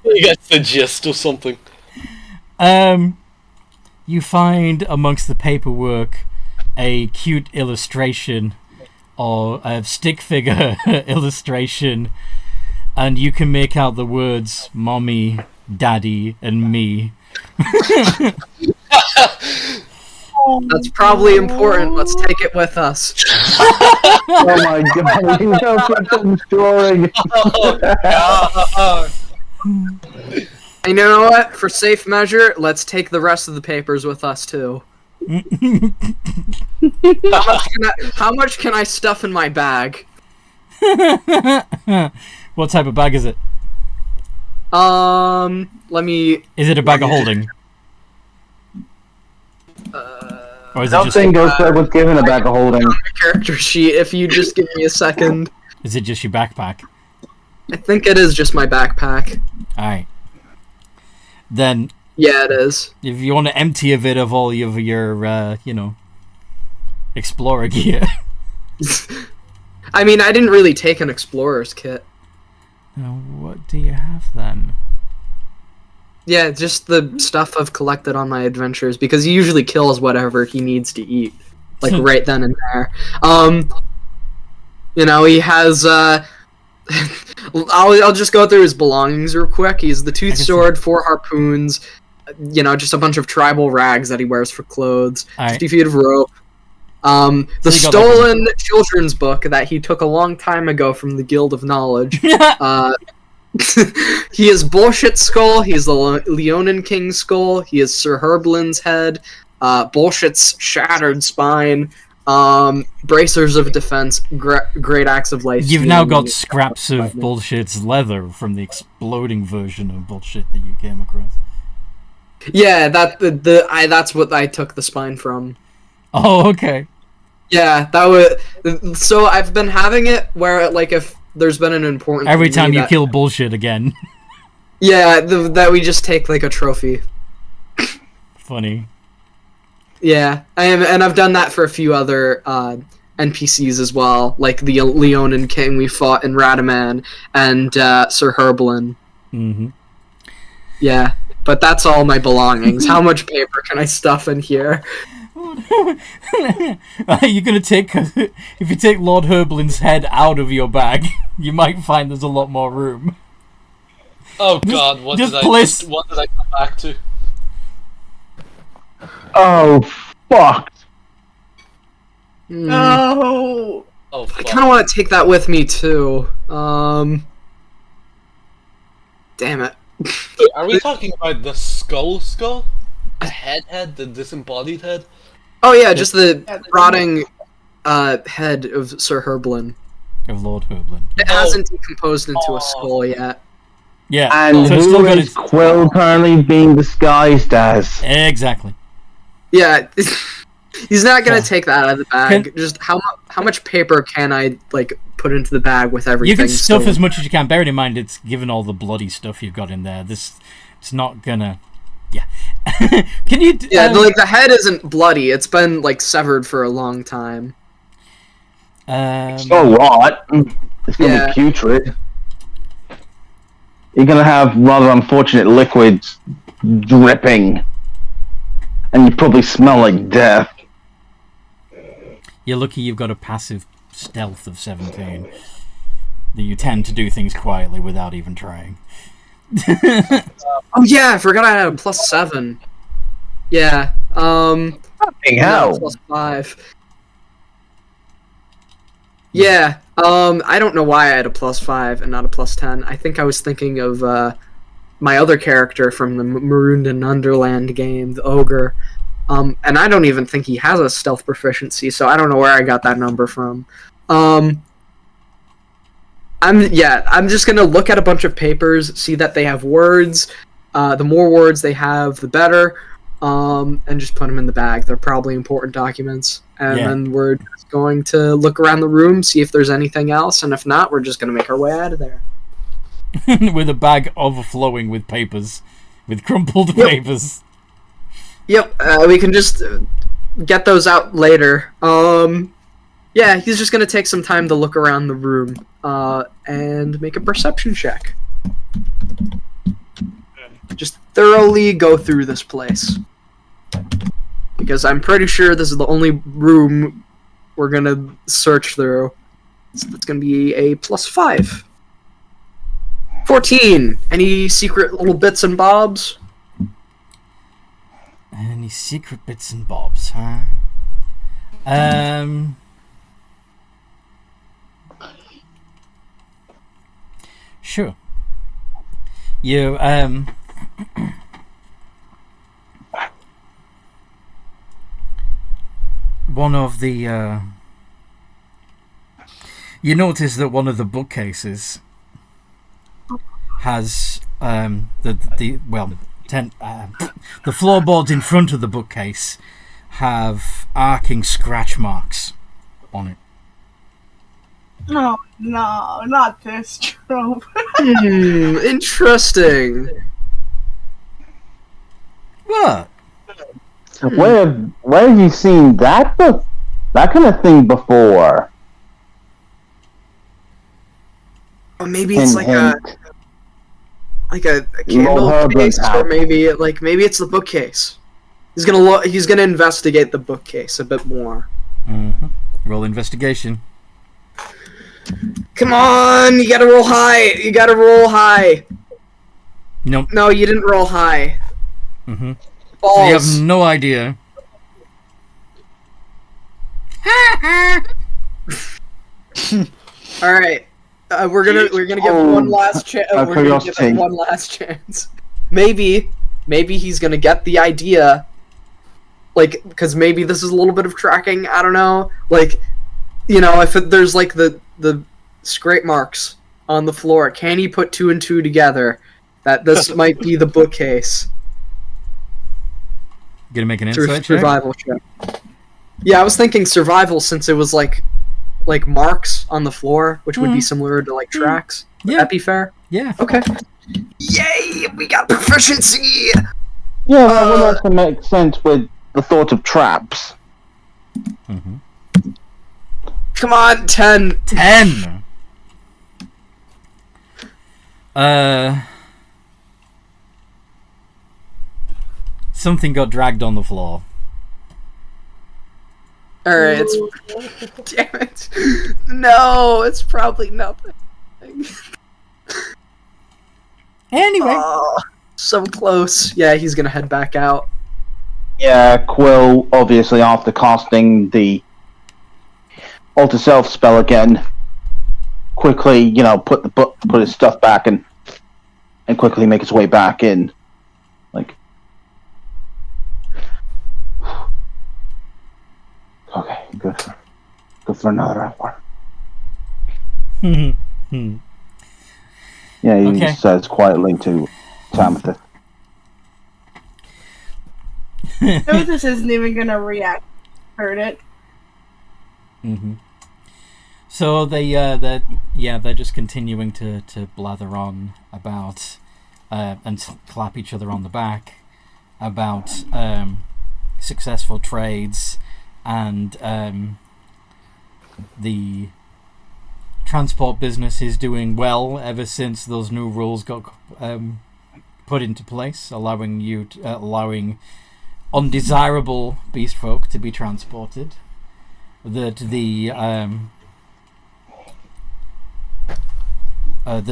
you get the gist or something. You find amongst the paperwork a cute illustration or a stick figure illustration, and you can make out the words "mommy," "daddy," and "me." That's probably important. Let's take it with us. Oh my god, he's so fucking drawing. And you know what? For safe measure, let's take the rest of the papers with us too. How much can I stuff in my bag? What type of bag is it? Let me. Is it a bag of holding? Or is it just? Nothing goes was given a bag of holding. My character sheet. If you just give me a second. Is it just your backpack? I think it is just my backpack. All right. Then. Yeah, it is. If you want to empty a bit of all of your, explorer gear. I mean, I didn't really take an explorer's kit. What do you have then? Yeah, just the stuff I've collected on my adventures, because he usually kills whatever he needs to eat, like right then and there. He has. I'll just go through his belongings real quick. He's the tooth sword, 4 harpoons, just a bunch of tribal rags that he wears for clothes, right. 50 feet of rope. The stolen children's book that he took a long time ago from the Guild of Knowledge. He is Bullshit Skull. He is the Leonin King Skull. He is Sir Herblin's head. Bullshit's shattered spine. Bracers of defense. Great acts of life. You've now got scraps of Bullshit's leather from the exploding version of Bullshit that you came across. Yeah, that's what I took the spine from. Oh, okay. Yeah, that was. So I've been having it where, like, if there's been an important. Every time you kill Bullshit again. Yeah, that we just take like a trophy. Funny. Yeah, and I've done that for a few other NPCs as well, like the Leonin King we fought in Radaman and Sir Herblin. Mm-hmm. Yeah, but that's all my belongings. How much paper can I stuff in here? You're gonna take if you take Lord Herblin's head out of your bag, you might find there's a lot more room. Oh god, what did I come back to? Oh, fuck. Oh. Oh, fuck. I kind of want to take that with me too. Damn it. Wait, are we talking about the skull? The head, the disembodied head? Oh yeah, just the rotting head of Sir Herblin. Of Lord Herblin. It hasn't decomposed into a skull yet. Yeah. And so it's who still got is its... Quill currently being disguised as? Exactly. Yeah, he's not gonna take that out of the bag. Just how much paper can I put into the bag with everything? You can stuff so... as much as you can. Bearing in mind, it's given all the bloody stuff you've got in there. It's not gonna. Yeah. Can you? Yeah, the head isn't bloody. It's been severed for a long time. So rot. It's gonna be putrid. You're gonna have rather unfortunate liquids dripping, and you probably smell like death. You're lucky you've got a passive stealth of 17. That you tend to do things quietly without even trying. Oh yeah, I forgot I had a +7. Yeah. Hell. +5. Yeah. I don't know why I had a +5 and not a +10. I think I was thinking of my other character from the Marooned and Underland game, the Ogre. And I don't even think he has a stealth proficiency, so I don't know where I got that number from. I'm just gonna look at a bunch of papers, see that they have words. The more words they have, the better. And just put them in the bag. They're probably important documents. And then we're just going to look around the room, see if there's anything else, and if not, we're just gonna make our way out of there. with a bag overflowing with papers, with crumpled papers. Yep, we can just get those out later. Yeah, he's just gonna take some time to look around the room, and make a perception check. Just thoroughly go through this place. Because I'm pretty sure this is the only room we're gonna search through. So that's gonna be a +5. 14! Any secret little bits and bobs? Any secret bits and bobs, huh? Sure. You, one of the, you notice that one of the bookcases has, the floorboards in front of the bookcase have arcing scratch marks on it. No, not this trope. Interesting. What? Where have you seen that kind of thing before? Or maybe it's Hint, like a candle case, or maybe it's the bookcase. He's gonna investigate the bookcase a bit more. Mm-hmm. Roll investigation. Come on, you gotta roll high. Nope. No, you didn't roll high. Mm-hmm. Balls. So you have no idea. All right, we're gonna give him one last chance. We're gonna give him curiosity. one last chance. Maybe he's gonna get the idea. Like, because maybe this is a little bit of tracking. I don't know. Like, if there's like the scrape marks on the floor, can he put 2 and 2 together that this might be the bookcase? Gonna make an Through insight check? survival check. Yeah, I was thinking survival since it was like marks on the floor, which would be similar to like tracks. Would that be fair? Yeah. Okay. Yay! We got proficiency. Yeah, that would also make sense with the thought of traps. Mm-hmm. Come on, 10. 10! Something got dragged on the floor. Alright, damn it. No, it's probably nothing. Anyway. Oh, so close. Yeah, he's gonna head back out. Yeah, Quill, obviously, after casting the Alter Self spell again, quickly, put his stuff back and quickly make his way back in. Like, okay, good for another hour. Yeah, he says quietly to Amethyst. This isn't even gonna react. Heard it. Mm-hmm. So they're just continuing to blather on about and clap each other on the back about successful trades and the transport business is doing well ever since those new rules got put into place, allowing undesirable beast folk to be transported. That the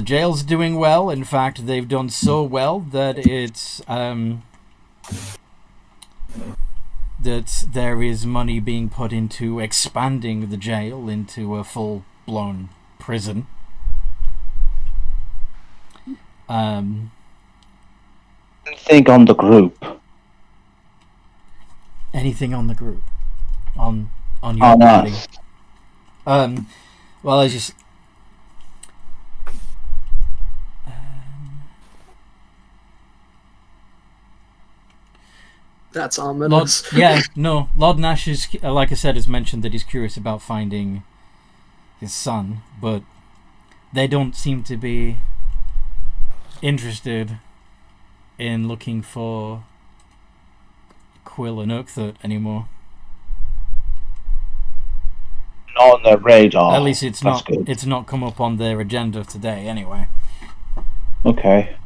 jail's doing well. In fact, they've done so well that it's that there is money being put into expanding the jail into a full-blown prison. Anything on the group? Anything on the group? On your body? Well, I just. That's ominous. Lord Nash is, like I said, has mentioned that he's curious about finding his son, but they don't seem to be interested in looking for Quill and Urkthat anymore. Not on their radar. At least it's That's not. good. It's not come up on their agenda today, anyway. Okay.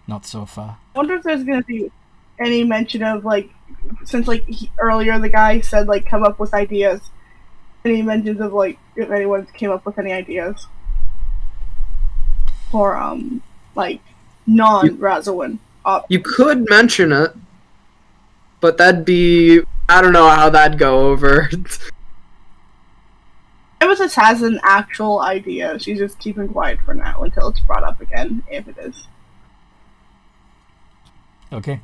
Not so far. I wonder if there's gonna be any mention of like, since like earlier the guy said like come up with ideas. Any mentions of like if anyone came up with any ideas for like non-Razorwin. You could mention it, but that'd be, I don't know how that'd go over. Nemesis has an actual idea. She's just keeping quiet for now until it's brought up again, if it is. Okay.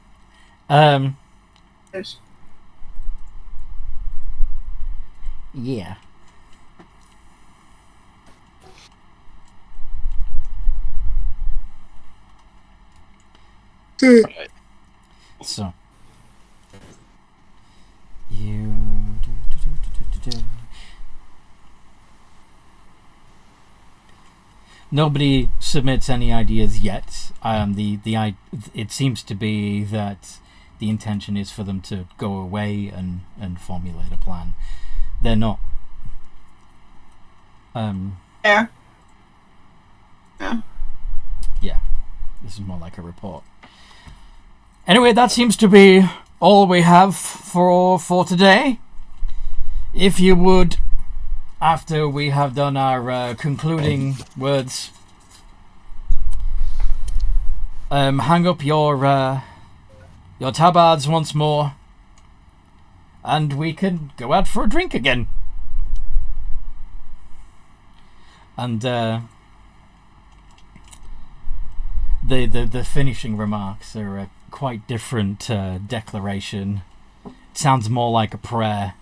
There's- Yeah. Right. So. You. Nobody submits any ideas yet. It seems to be that the intention is for them to go away and formulate a plan. They're not. Yeah. Yeah. Yeah. This is more like a report. Anyway, that seems to be all we have for today. If you would, after we have done our concluding words, hang up your tabards once more, and we can go out for a drink again. And the finishing remarks are a quite different declaration. It sounds more like a prayer.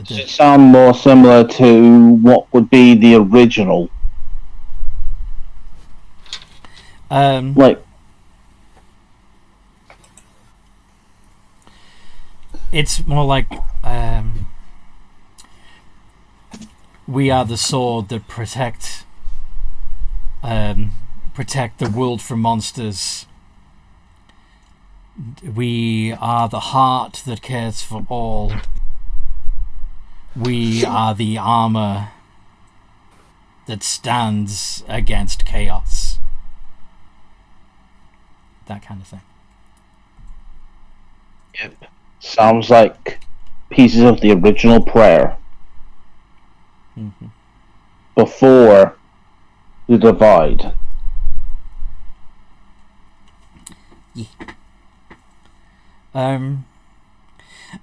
Does it sound more similar to what would be the original? Like, it's more like we are the sword that protect the world from monsters. We are the heart that cares for all. We are the armor that stands against chaos. That kind of thing. yep. Sounds like pieces of the original prayer Mm-hmm. before the divide. And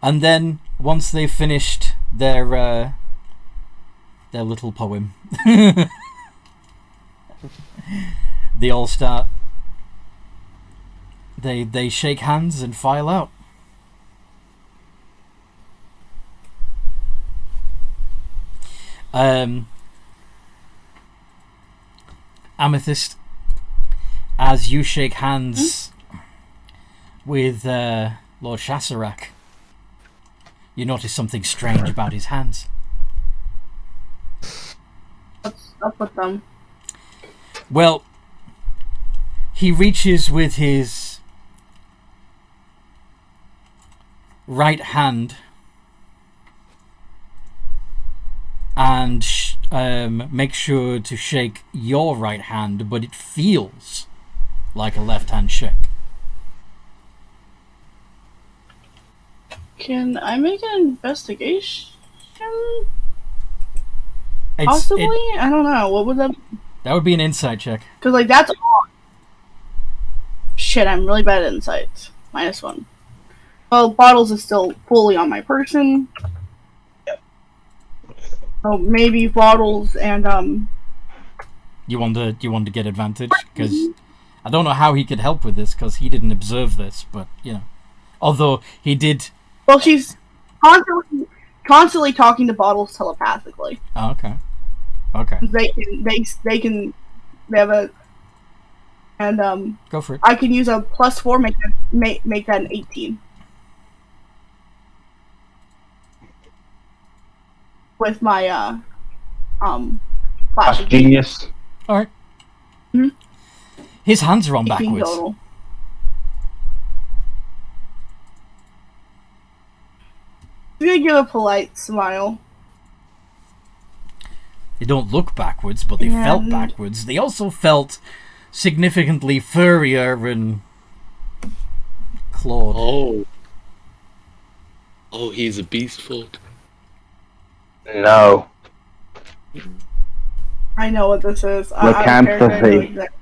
then once they've finished their little poem, they all start. They shake hands and file out. Amethyst, as you shake hands with Lord Shassarak, you notice something strange about his hands. What's up with them? Well, he reaches with his right hand and makes sure to shake your right hand, but it feels like a left hand shake. Can I make an investigation? It's- Possibly? it- I don't know. What would that be? that would be an insight check. Because, like, that's odd. Shit, I'm really bad at insights. -1. Well, bottles is still fully on my person. So maybe bottles and, You want to get advantage? Because I don't know how he could help with this, because he didn't observe this, but, you know. Although he did... well, she's constantly talking to bottles telepathically. Oh, okay. Okay. They have a, and, Go for it. I can use a +4, make that an 18. With my Flash Flash Genius. Alright. Mhm. His hands are on Speaking backwards. total. He's gonna give a polite smile. They don't look backwards, but they felt And- backwards. They also felt significantly furrier and clawed. Oh. Oh, he's a beast folk. No. I know what this is. I don't care if I know Lycanthropy. exactly.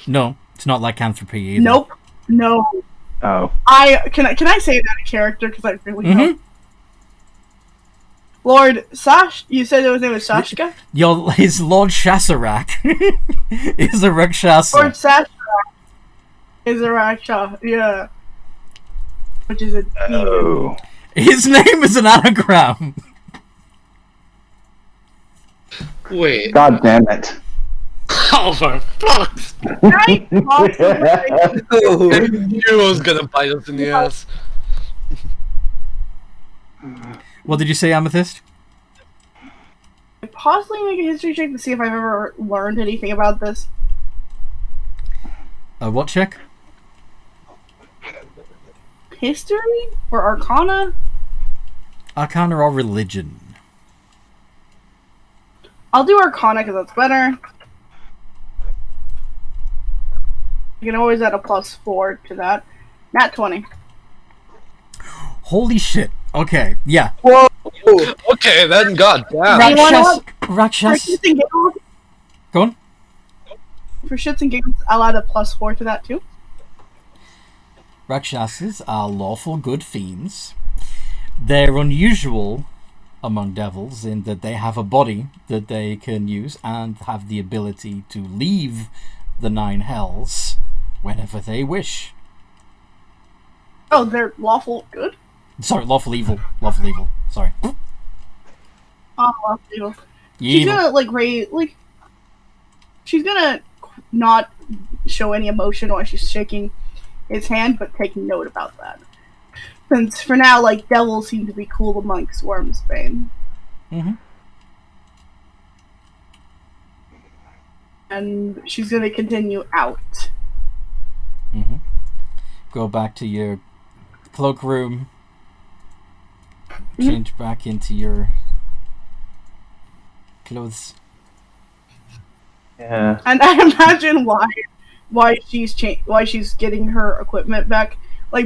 No, it's not lycanthropy either. Nope. No. Oh. Can I say that in character because I really Mhm. don't. Lord Sash, you said his name was Sashka? His Lord Shasarak is a Rakshasa. Lord Sashka is a Raksha, yeah. Which is a demon. Oh. His name is an anagram. Wait. God damn it. Oh, for fuck's I possibly Oh, knew I was gonna bite us in the ass. What did you say, Amethyst? make a history check to see if I've ever learned anything about this. What check? History? Or Arcana? Arcana or religion? I'll do Arcana because that's better. You can always add a +4 to that. Nat 20. Holy shit. Okay, yeah. whoa! Okay, then goddamn. Anyone else? For Rakshas. shits and giggles, Go on. for shits and giggles, I'll add a +4 to that too. Rakshasas are lawful good fiends. They're unusual among devils in that they have a body that they can use and have the ability to leave the 9 hells whenever they wish. Oh, they're lawful good? Sorry, lawful evil. Lawful evil. Sorry. Oh, lawful evil. She's Evil. gonna, she's gonna not show any emotion while she's shaking his hand, but take note about that. Since for now, devils seem to be cool amongst Wormsbane. Mhm. And she's gonna continue out. Mhm. Go back to your cloakroom. Change back into your clothes. Yeah. And I imagine why she's getting her equipment back.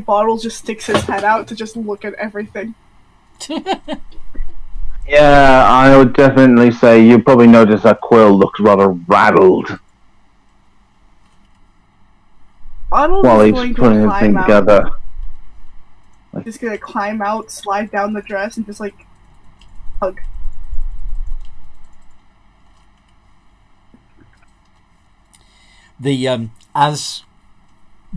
Bottles just sticks his head out to just look at everything. Yeah, I would definitely say you probably notice that Quill looks rather rattled Bottles while is he's going putting to his thing climb out. together. Just gonna climb out, slide down the dress, and just hug. As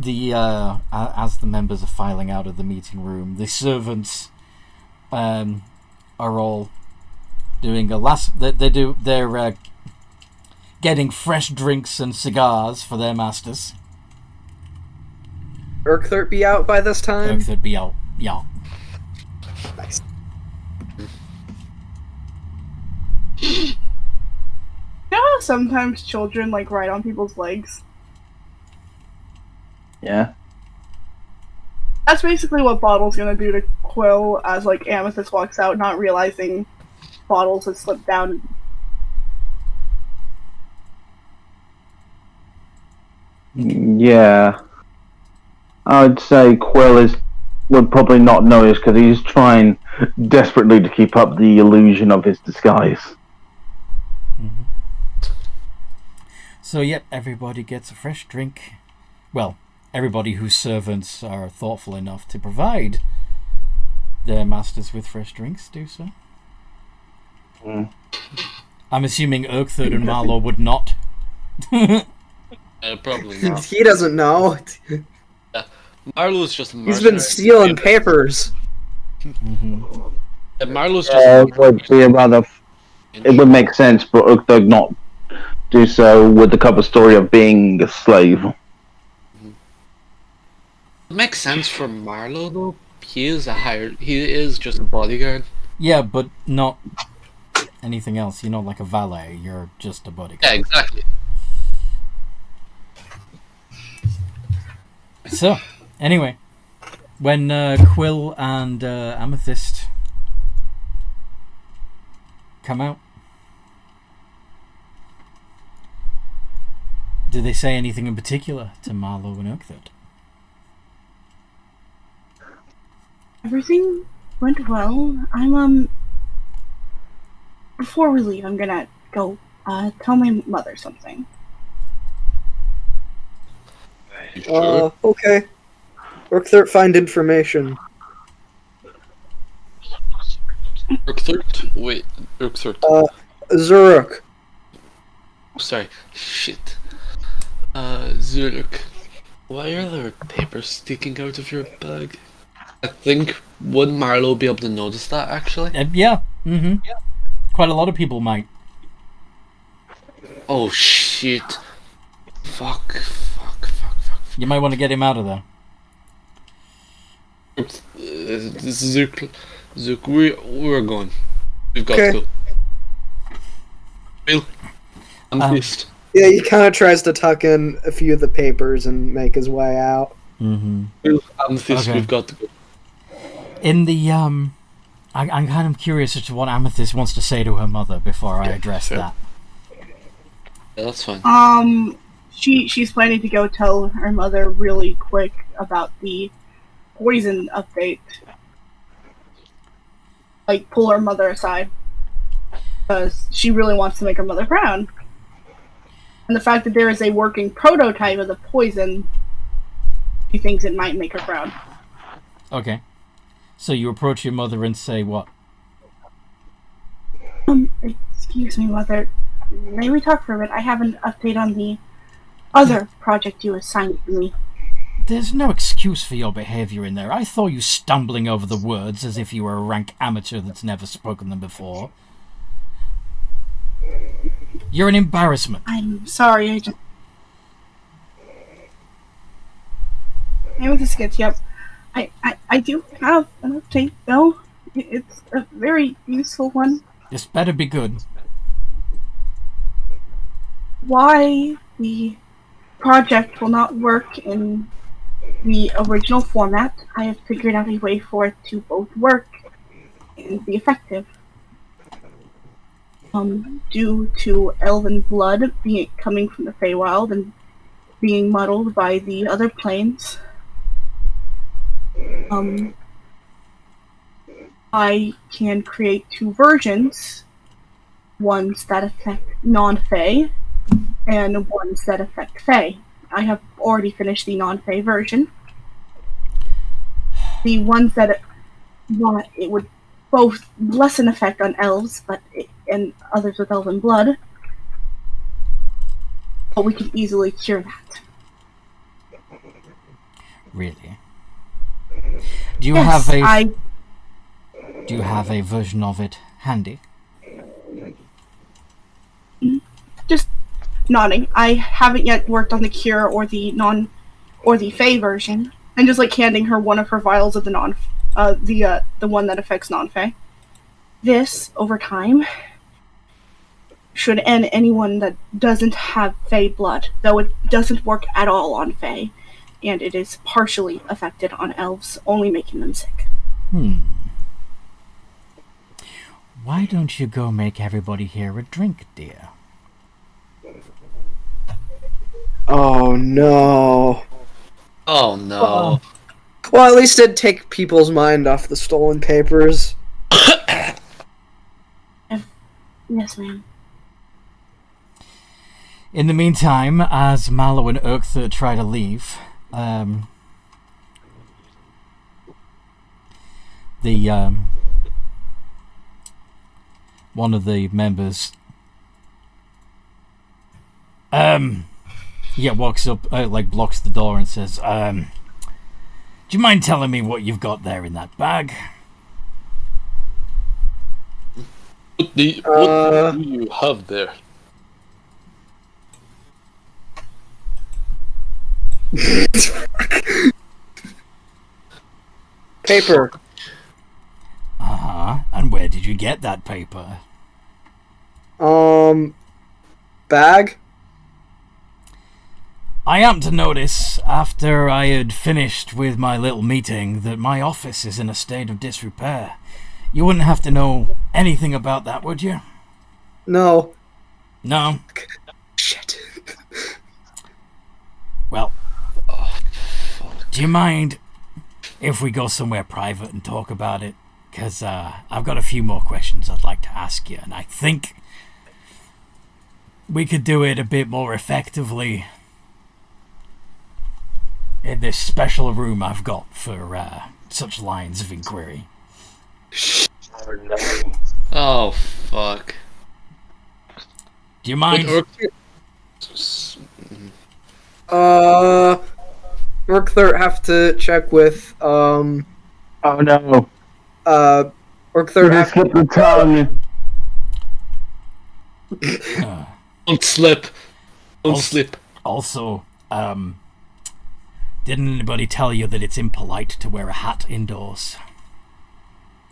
the members are filing out of the meeting room, the servants are all doing a last. They're getting fresh drinks and cigars for their masters. Urkthert be out by this time? That'd be out. Yeah. Nice. You know how sometimes children ride on people's legs? Yeah. That's basically what Bottle's gonna do to Quill as Amethyst walks out, not realizing Bottles has slipped down. Yeah. I'd say Quill would probably not notice because he's trying desperately to keep up the illusion of his disguise. Mm-hmm. So, yep, everybody gets a fresh drink. Well, everybody whose servants are thoughtful enough to provide their masters with fresh drinks do so. Mm. I'm assuming Urktherd and Marlowe would not. Probably not. He doesn't know. Marlowe's just a He's been mercenary. stealing papers. Mm-hmm. Marlowe's just Yeah, a it would be rather. It would make sense, but Ukthug not do so with the cover story of being a slave. It makes sense for Marlowe though. He is just a bodyguard. Yeah, but not anything else. You're not like a valet. You're just a bodyguard. Yeah, exactly. So, anyway, when Quill and Amethyst come out, do they say anything in particular to Marlowe and Oakthorpe? Everything went well. Before we leave, I'm gonna go tell my mother something. You sure? Okay. Urkthirt, find information. Urkthirt? Wait, Urkthirt. Zuruk. Sorry. Shit. Zuruk. Why are there papers sticking out of your bag? I think would Marlowe be able to notice that, actually? Yeah. Mm-hmm. Quite a lot of people might. Oh, shit. Fuck. You might want to get him out of there. Zook, we're going. We've got to go. Bill, I'm pissed. Yeah, he kind of tries to tuck in a few of the papers and make his way out. Mm-hmm. Bill, I'm pissed. Okay. We've got to go. In the I'm kind of curious as to what Amethyst wants to say to her mother before I address sure. that. Yeah, that's fine. She's planning to go tell her mother really quick about the poison update. Like, pull her mother aside. Because she really wants to make her mother proud. And the fact that there is a working prototype of the poison, she thinks it might make her proud. Okay. So you approach your mother and say what? Excuse me, mother. May we talk for a bit? I have an update on the other project you assigned to me. There's no excuse for your behavior in there. I saw you stumbling over the words as if you were a rank amateur that's never spoken them before. You're an embarrassment. I'm sorry, I just... Amethyst gets yep. I do have an update, though. It's a very useful one. This better be good. Why the project will not work in the original format, I have figured out a way for it to both work and be effective. Due to elven blood coming from the Feywild and being muddled by the other planes, I can create two versions, ones that affect non-Fey and ones that affect Fey. I have already finished the non-Fey version. The ones that it would both lessen effect on elves, and others with elven blood, but we can easily cure that. Really? Do you Yes, Do you have a version of it handy? Just nodding. I haven't yet worked on the cure or the Fey version, and just like handing her one of her vials of the one that affects non-Fey. This, over time, should end anyone that doesn't have Fey blood, though it doesn't work at all on Fey, and it is partially affected on elves, only making them sick. Why don't you go make everybody here a drink, dear? Oh no. Oh no. Well, at least it'd take people's mind off the stolen papers. Yes, ma'am. In the meantime, as Mallow and Urkther try to leave, one of the members walks up, blocks the door and says, do you mind telling me what you've got there in that bag? What do you have there? Paper. And where did you get that paper? Bag? I am to notice, after I had finished with my little meeting, that my office is in a state of disrepair. You wouldn't have to know anything about that, would you? No. No? Shit. Well, do you mind if we go somewhere private and talk about it? Because I've got a few more questions I'd like to ask you, and I think we could do it a bit more effectively in this special room I've got for such lines of inquiry. Oh, fuck. Do you mind? Urkther have to check with, Oh no. Urkther You have slipped the tongue. Don't slip. Don't Also- slip. Also, didn't anybody tell you that it's impolite to wear a hat indoors?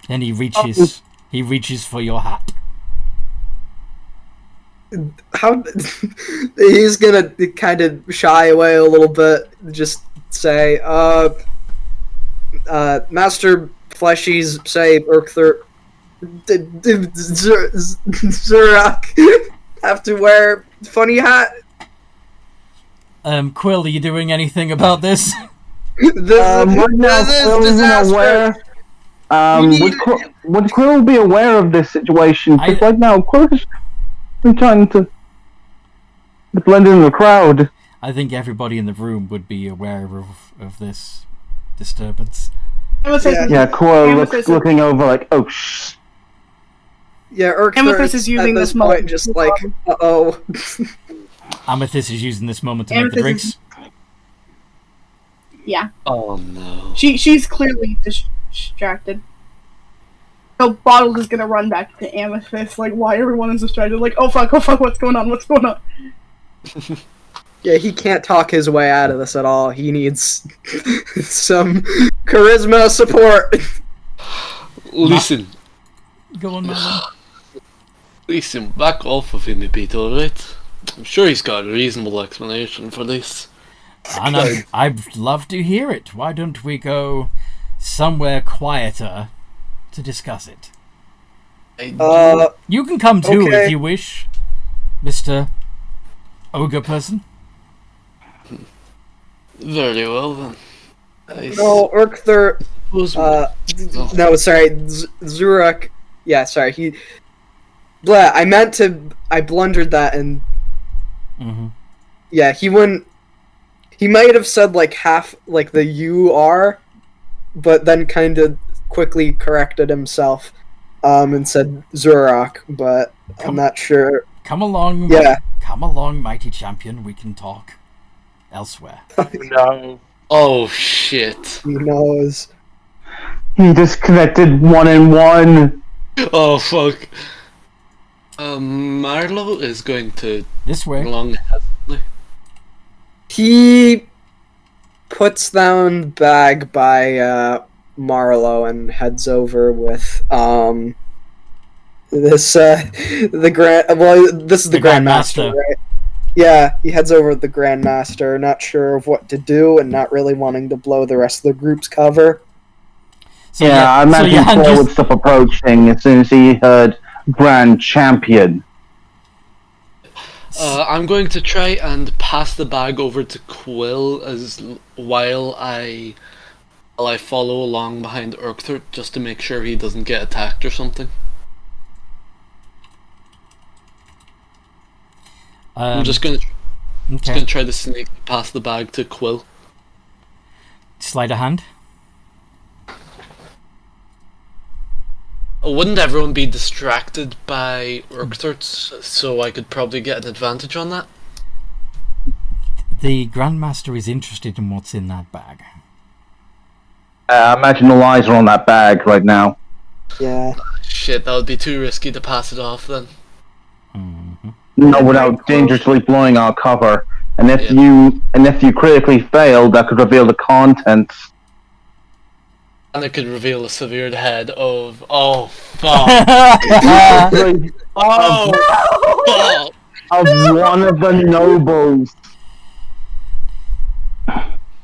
Then he reaches for your hat. how he's gonna kind of shy away a little bit, just say, Master Fleshies say Urkther Zurak have to wear funny hat. Quill, are you doing anything about this? Right now, Quill isn't aware. Would Quill be aware of this situation? Because right now, Quill is trying to blend in the crowd. I think everybody in the room would be aware of this disturbance. Yeah, Quill looking over like, oh, shh. Yeah, Urkther Amethyst is using at this this moment point just to like, uh-oh. Amethyst is using this moment to make the Amethyst drinks. Yeah. Oh no. She's clearly distracted. So Bottles is gonna run back to Amethyst, like, why everyone is distracted, like, oh fuck, what's going on? Yeah, he can't talk his way out of this at all. He needs some charisma support. Listen. Go on, Marlon. Listen, back off of him a bit, alright? I'm sure he's got a reasonable explanation for this. And I'd love to hear it. Why don't we go somewhere quieter to discuss it? You can come too Okay. if you wish, Mr. Ogre person. Very well then. No, Urkther, no, sorry, Zurak, yeah, sorry, I blundered that, and, yeah, he might have said, like, half, like, the you-are, but then kind of quickly corrected himself, and said Zurak, but I'm not sure. Come along, Yeah. Come along, mighty champion. We can talk elsewhere. No. Oh shit. He knows. He disconnected 1 and 1. Oh fuck. Marlo is going to This way. long hesitantly. He puts down bag by Marlowe and heads over with this the Grandmaster, right? Yeah, he heads over with the Grandmaster, not sure of what to do and not really wanting to blow the rest of the group's cover. So I imagine Johan Quill just- would stop approaching as soon as he heard Grand Champion. I'm going to try and pass the bag over to Quill while I follow along behind Urkther, just to make sure he doesn't get attacked or something. I'm just gonna try to sneak past the bag to Quill. Sleight of hand. Wouldn't everyone be distracted by Urkther, so I could probably get an advantage on that? The Grandmaster is interested in what's in that bag. I imagine all eyes are on that bag right now. Yeah. Shit, that would be too risky to pass it off then. No, without dangerously blowing our cover. And if you critically fail, that could reveal the contents. And it could reveal a severed head of. Oh, fuck. Oh, fuck. of one of the nobles.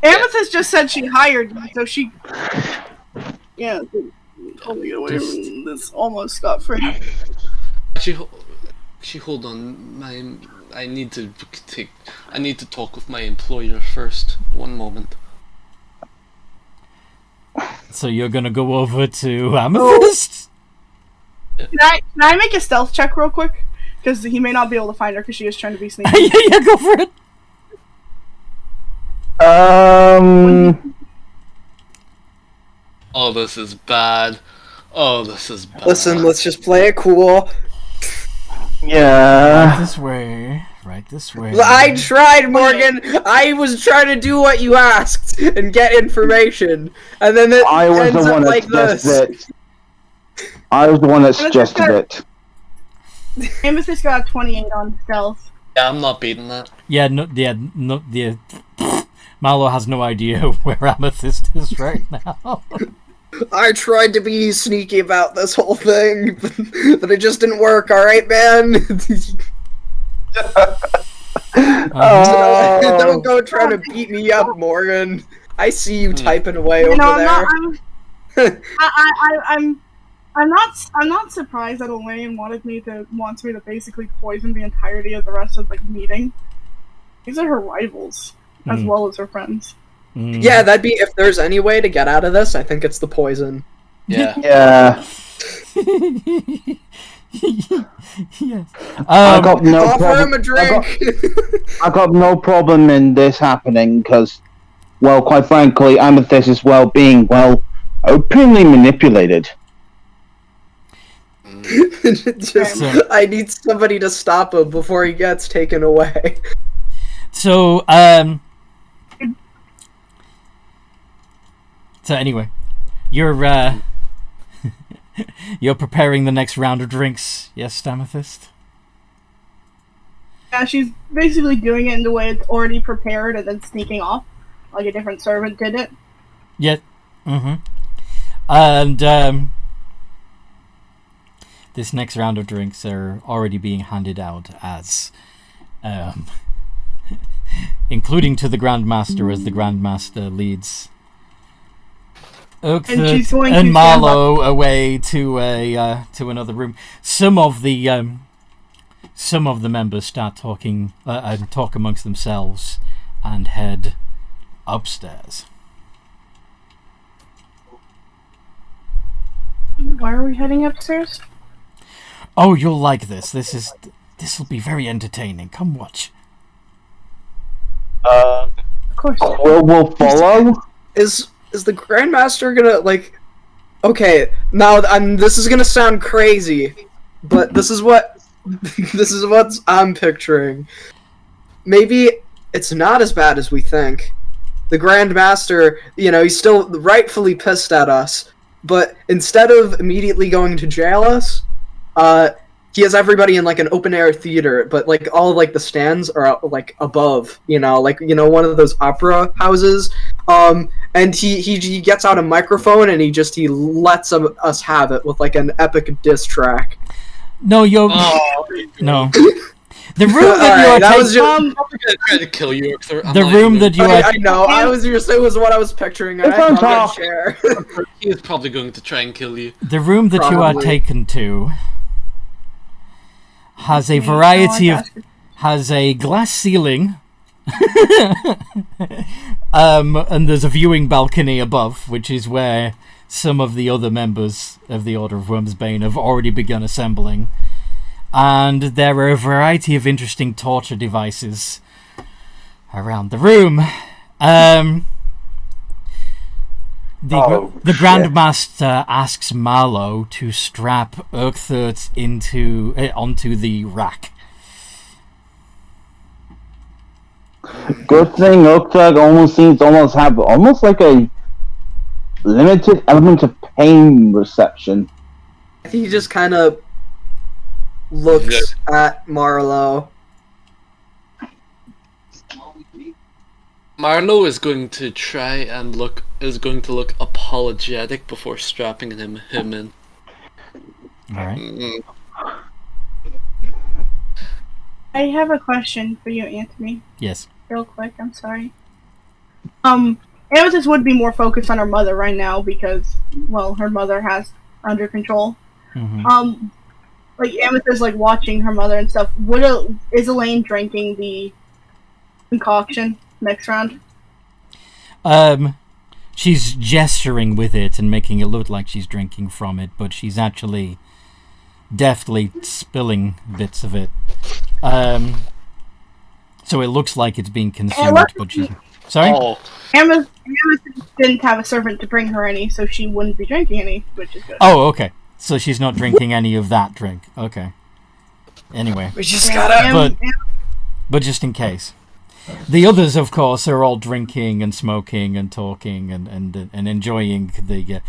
Amethyst just said she hired me, so she. Yeah, totally get away from this almost scot-free. Actually, hold on. I need to talk with my employer first. One moment. So you're gonna go over to Amethyst? Can I make a stealth check real quick? Because he may not be able to find her because she is trying to be sneaky. Yeah, go for it. Oh, this is bad. Oh, this is bad. Listen, let's just play it cool. Yeah. Right this way. Right this way. I tried, Morgan. I was trying to do what you asked and get information, and then it I was ends the up one that like this. suggested it. I was the one that suggested it. Amethyst got a 28 on stealth. Yeah, I'm not beating that. Yeah, Marlo has no idea where Amethyst is right now. I tried to be sneaky about this whole thing, but it just didn't work. All right, man. Don't go trying to beat me up, Morgan. I see you typing away over there. I'm not surprised that Elaine wants me to basically poison the entirety of the rest of the meeting. These are her rivals, as well as her friends. Yeah, that'd be if there's any way to get out of this. I think it's the poison. Yeah. Yeah. Yes. I got no Offer problem. him a drink. I got no problem in this happening because, well, quite frankly, Amethyst is being openly manipulated. I need somebody to stop him before he gets taken away. So anyway, you're you're preparing the next round of drinks, yes, Amethyst? Yeah, she's basically doing it in the way it's already prepared and then sneaking off, like a different servant did it. Yeah. And this next round of drinks are already being handed out as including to the Grandmaster as the Grandmaster leads she's going and to Marlo away to another room. Some of the members start talking and talk amongst themselves and head upstairs. Why are we heading upstairs? Oh, you'll like this. This will be very entertaining. Come watch. Of course. We'll follow. Is the Grandmaster gonna, like... Okay, now, this is gonna sound crazy, but this is what I'm picturing. Maybe it's not as bad as we think. The Grandmaster, he's still rightfully pissed at us, but instead of immediately going to jail us, he has everybody in, like, an open-air theater, but, like, all of, like, the stands are, like, above, one of those opera houses, and he gets out a microphone and he lets us have it with, like, an epic diss track. No, no. The room that you are taking. I'm gonna try to kill you. The room that you are. I know. It was what I was picturing. And I thought I'd share. He is probably going to try and kill you. The room that you are taken to has a variety of. Has a glass ceiling. And there's a viewing balcony above, which is where some of the other members of the Order of Wormsbane have already begun assembling. And there are a variety of interesting torture devices around the room. The Grandmaster asks Marlo to strap Urkthert onto the rack. Good thing Urkthert almost seems to have like a limited element of pain reception. He just kind of looks at Marlo. Marlowe is going to try and look apologetic before strapping him in. All right. Mm. I have a question for you, Anthony. Yes. Real quick, I'm sorry. Amethyst would be more focused on her mother right now because, well, her mother has under control. Mm-hmm. Like Amethyst, like watching her mother and stuff. Is Elaine drinking the concoction next round? She's gesturing with it and making it look like she's drinking from it, but she's actually deftly spilling bits of it. So it looks like it's being consumed, but she's... Sorry? Oh, Amethyst didn't have a servant to bring her any, so she wouldn't be drinking any, which is good. Oh, okay. So she's not drinking any of that drink. Okay. Anyway. We just gotta. But just in case. The others, of course, are all drinking and smoking and talking and enjoying the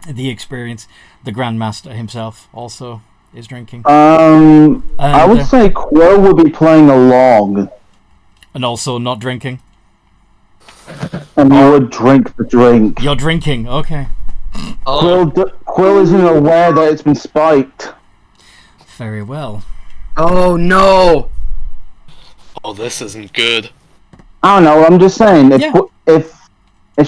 experience. The Grandmaster himself also is drinking. I would say Quill would be playing along. And also not drinking. And you would drink the drink. You're drinking, okay. Quill isn't aware that it's been spiked. Very well. Oh no! oh, this isn't good. I don't know, I'm just saying, if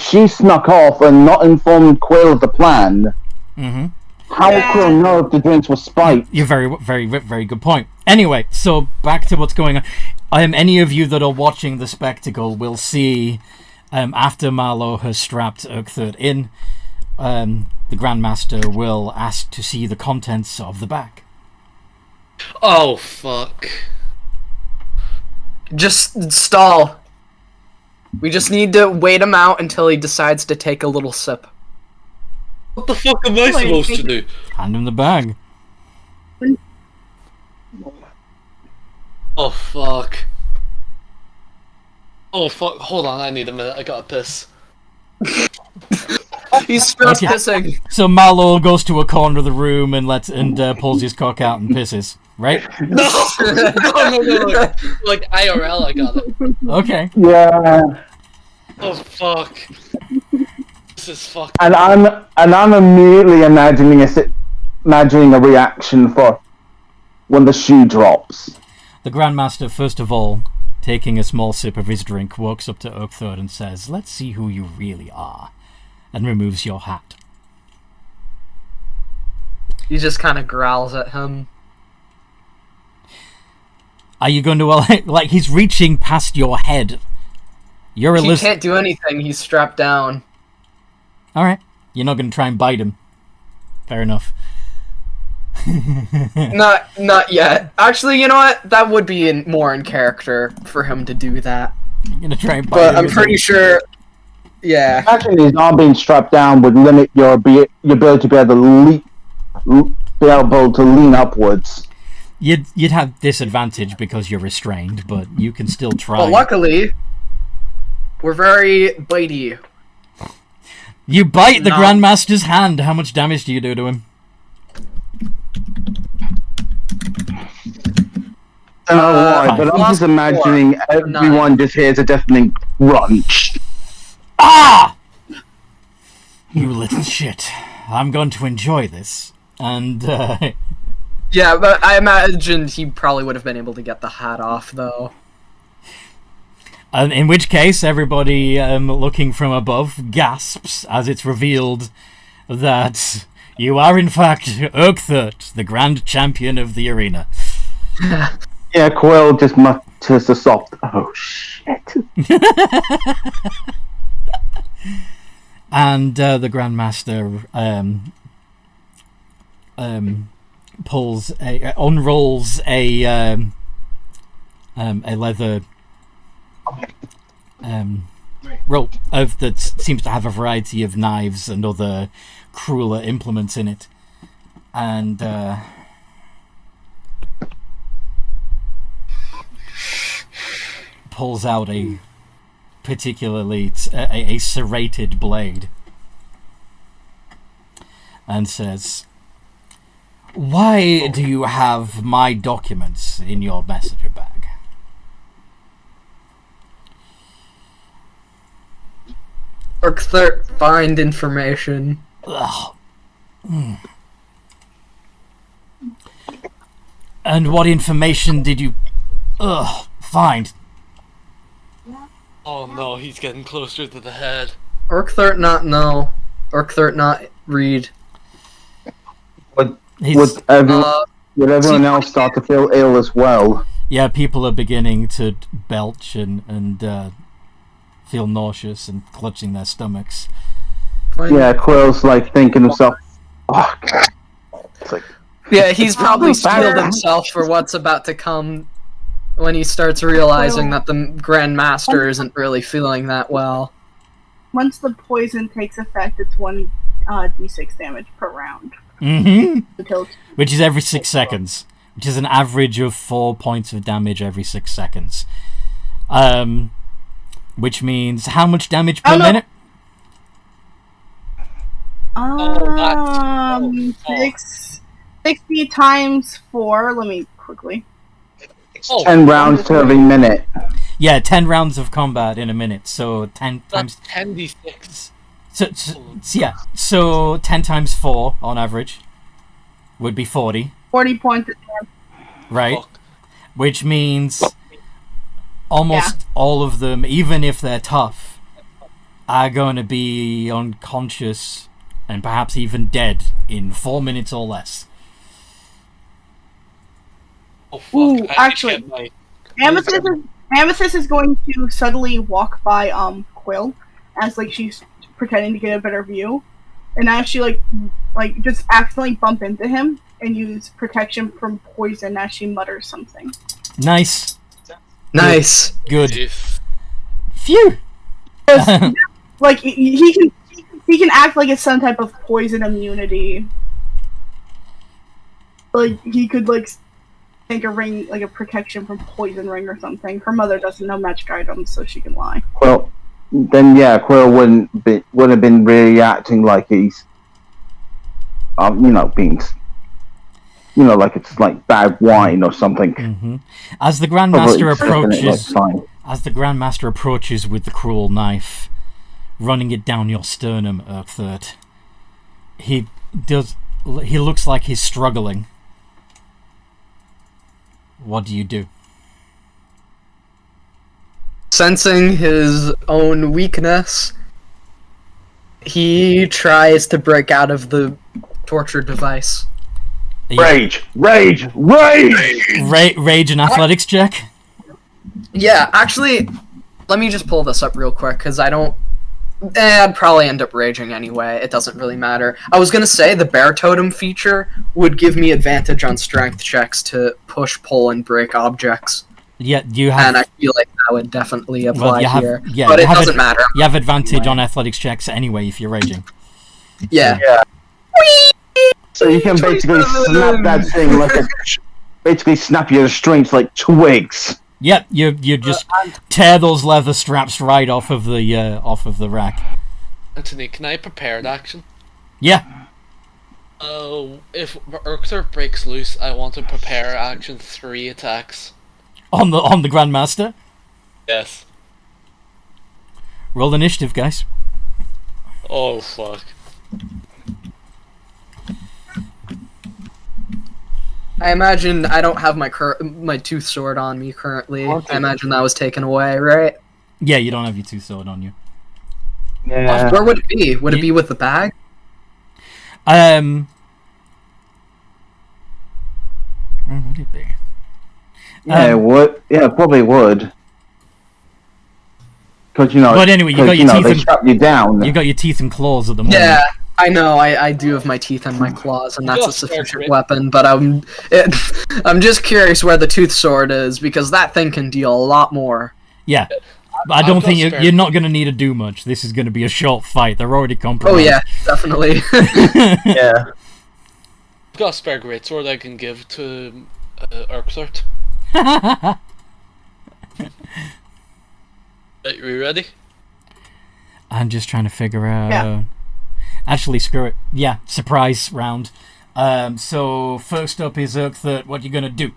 she snuck off and not informed Quill of the plan, how would Quill know if the drinks were spiked? You're very, very, very good point. Anyway, so back to what's going on. Any of you that are watching the spectacle will see, after Marlowe has strapped Urkthert in, the Grandmaster will ask to see the contents of the bag. Oh, fuck. Just stall. We just need to wait him out until he decides to take a little sip. What the fuck am I supposed to do? Hand him the bag. Oh, fuck. Oh, fuck. Hold on, I need a minute. I gotta piss. He's stress Okay. pissing. So Marlowe goes to a corner of the room and pulls his cock out and pisses, right? No! No. Like, IRL, I got it. Okay. Yeah. Oh, fuck. This is fuck. And I'm immediately imagining a reaction for when the shoe drops. The Grandmaster, first of all, taking a small sip of his drink, walks up to Urkthor and says, "Let's see who you really are," and removes your hat. He just kind of growls at him. Are you going to, like, he's reaching past your head. You're a He lizard. can't do anything. He's strapped down. Alright. You're not going to try and bite him. Fair enough. Not yet. Actually, you know what? That would be more in character for him to do that. You're going to try and bite But him. I'm pretty sure. Yeah. Actually, his arm being strapped down would limit your ability to be able to lean upwards. You'd have disadvantage because you're restrained, but you can still try. But luckily, we're very bitey. You bite the No. Grandmaster's hand. How much damage do you do to him? I don't know why, but I'm plus just imagining 4, everyone just hears a deafening crunch. Ah! You little shit. I'm going to enjoy this. And, Yeah, but I imagined he probably would have been able to get the hat off, though. in which case, everybody looking from above gasps as it's revealed that you are, in fact, Urkthert, the grand champion of the arena. Yeah, Quill just mutters a soft, "Oh shit." And the Grandmaster unrolls a leather rope that seems to have a variety of knives and other crueler implements in it, and pulls out a particularly a serrated blade and says, "Why do you have my documents in your messenger bag?" Urkther, find information. Ugh. Mm. And what information did you find? Oh no, he's getting closer to the head. Urkther not know. Urkther not read. Would He's- everyone else start to feel ill as well? Yeah, people are beginning to belch and feel nauseous and clutching their stomachs. Yeah, Quill's like thinking himself, oh, God. It's like, Yeah, he's probably Oh, steeled better. himself for what's about to come when he starts realizing that the Grandmaster isn't really feeling that well. Once the poison takes effect, it's 1 d6 damage per round. Mm-hmm. Until Which is every 6 seconds. Which is an average of 4 points of damage every 6 seconds. Which means how much damage per Oh, no. minute? Six, 60 times 4. Let me quickly. 10 rounds to every minute. Yeah, 10 rounds of combat in a minute. So 10 That's times 10d6. So 10 times 4 on average would be 40, 40 points of damage. right? Fuck. Which means almost all of them, even if they're tough, are going to be unconscious and perhaps even dead in 4 minutes or less. Oh fuck. Ooh, I need to actually- get my- Amethyst is going to suddenly walk by Quill as like she's pretending to get a better view, and as she like just accidentally bump into him and use protection from poison as she mutters something. Nice. Nice. Good. If Phew! Like he can act like it's some type of poison immunity. Like he could like think a ring, like a protection from poison ring or something. Her mother doesn't know magic items, so she can lie. Well, then yeah, Quill wouldn't have been reacting like he's, being, like it's like bad wine or something. Hmm. As the Grandmaster approaches, Fine. as the Grandmaster approaches with the cruel knife, running it down your sternum, Urkther, he looks like he's struggling. What do you do? Sensing his own weakness, he tries to break out of the torture device. Rage! Rage! Rage! Rage and athletics check? Yeah, actually, let me just pull this up real quick, because I'd probably end up raging anyway. It doesn't really matter. I was gonna say the bear totem feature would give me advantage on strength checks to push, pull, and break objects, Yeah, you have. and I feel like that would definitely apply Well, you have- here. yeah, but you it have doesn't matter. You have advantage on athletics checks anyway if you're raging. Yeah. So you can basically snap that thing basically snap your strings like twigs. Yep, you just tear those leather straps right off of the rack. Anthony, can I prepare an action? Yeah, If Urkther breaks loose, I want to prepare action 3 attacks. on the Grandmaster. Yes. Roll initiative, guys. Oh fuck. I imagine I don't have my tooth sword on me currently. I imagine that was taken away, right? Yeah, you don't have your two sword on you. Yeah. Where would it be? Would it be with the bag? Where would it be? Yeah, it would. Yeah, it probably would. Because But anyway, you got your teeth they and strap you down. you got your teeth and claws at the moment. Yeah, I know. I do have my teeth and my claws, and that's a sufficient weapon. But I'm just curious where the tooth sword is, because that thing can deal a lot more. Yeah. But I don't I've think got spare- you're not going to need to do much. This is going to be a short fight. They're already compromised. Oh yeah, definitely. Yeah. I've got a spare greatsword I can give to Urkther. Are you ready? I'm just trying to figure out. Yeah. Actually, screw it. Yeah, surprise round. So first up is Urkther. What you gonna do?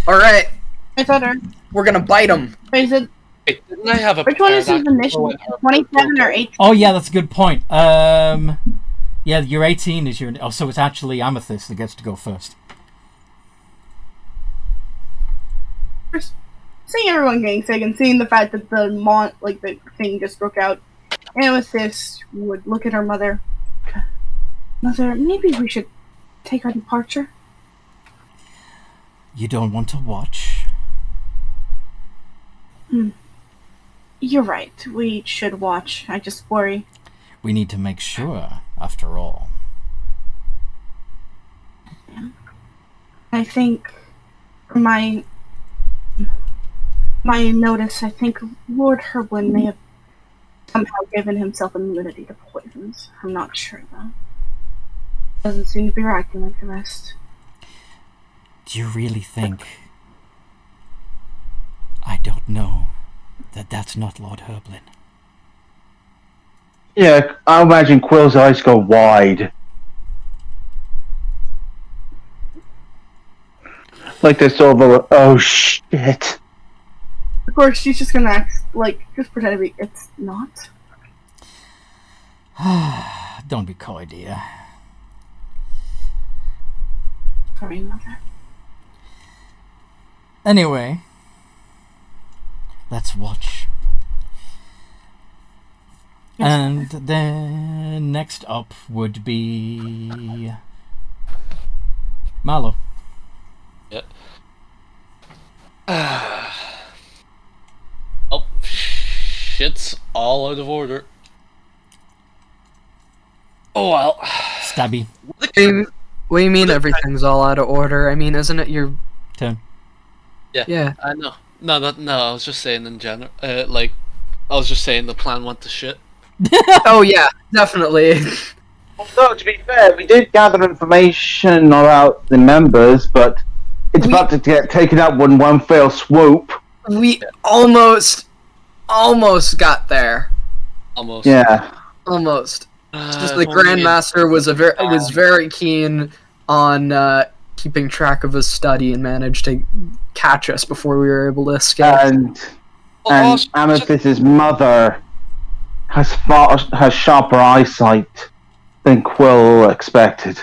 All right, It's better. we're gonna bite him. Is it Wait, didn't I have a Which one is his pterodactyl initial? in her 27 or purple 18? Oh yeah, that's a good point. Yeah, your 18 is your. Oh, so it's actually Amethyst that gets to go first. Seeing everyone getting sick and seeing the fact that the thing just broke out, Amethyst would look at her mother. Mother, maybe we should take our departure. You don't want to watch? You're right. We should watch. I just worry. We need to make sure, after all. I think my notice, I think Lord Herblin may have somehow given himself immunity to poisons. I'm not sure though. Doesn't seem to be acting like the rest. Do you really think I don't know that that's not Lord Herblin? Yeah, I imagine Quill's eyes go wide. Like they're sort of a, oh shit. Of course, she's just gonna act just pretend to be. It's not. Don't be coy, dear. Sorry, mother. Anyway, let's watch. Yes, And then next up would be Marlo. Oh, shit's all out of order. Oh well. Stabby. What do you mean everything's all out of order? I mean, isn't it your Turn. Yeah. I know. No, I was just saying in general. I was just saying the plan went to shit. Oh yeah, definitely. Although, to be fair, we did gather information about the members, but it's about to get taken out in one fell swoop. We almost got there. Almost. Yeah. Almost. It's just the if only Grandmaster was very keen on keeping track of his study and managed to catch us before we were able to escape. And Oh, Amethyst's mother has sharper eyesight than Quill expected.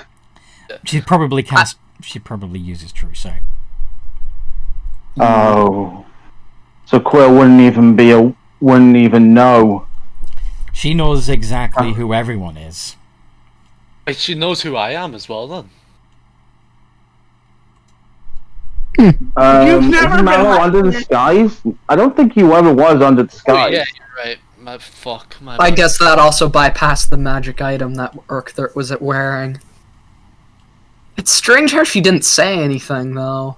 She probably cast. She probably uses True Sight. Oh, so Quill wouldn't even know. She knows exactly who everyone is. Wait, she knows who I am as well then. You've never Isn't been Mallow like under the this. skies? I don't think you ever was under the Oh skies. yeah, you're right. My I bad. guess that also bypassed the magic item that Urkther was wearing. It's strange how she didn't say anything, though.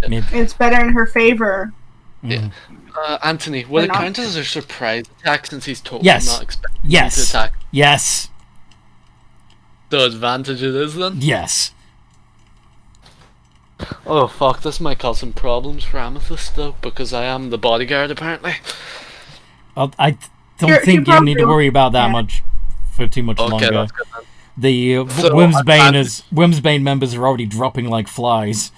Maybe. It's better in her favor. Yeah. Anthony, will Or it not. count as a surprise attack since he's totally Yes. not expecting me to Yes. attack? Yes. The advantage it is then? Yes. Oh fuck, this might cause some problems for Amethyst though, because I am the bodyguard apparently. Well, I don't She think you need to probably- worry about that yeah. much for too much Okay, longer. that's good then. The So, Whimsbane members are already dropping like flies.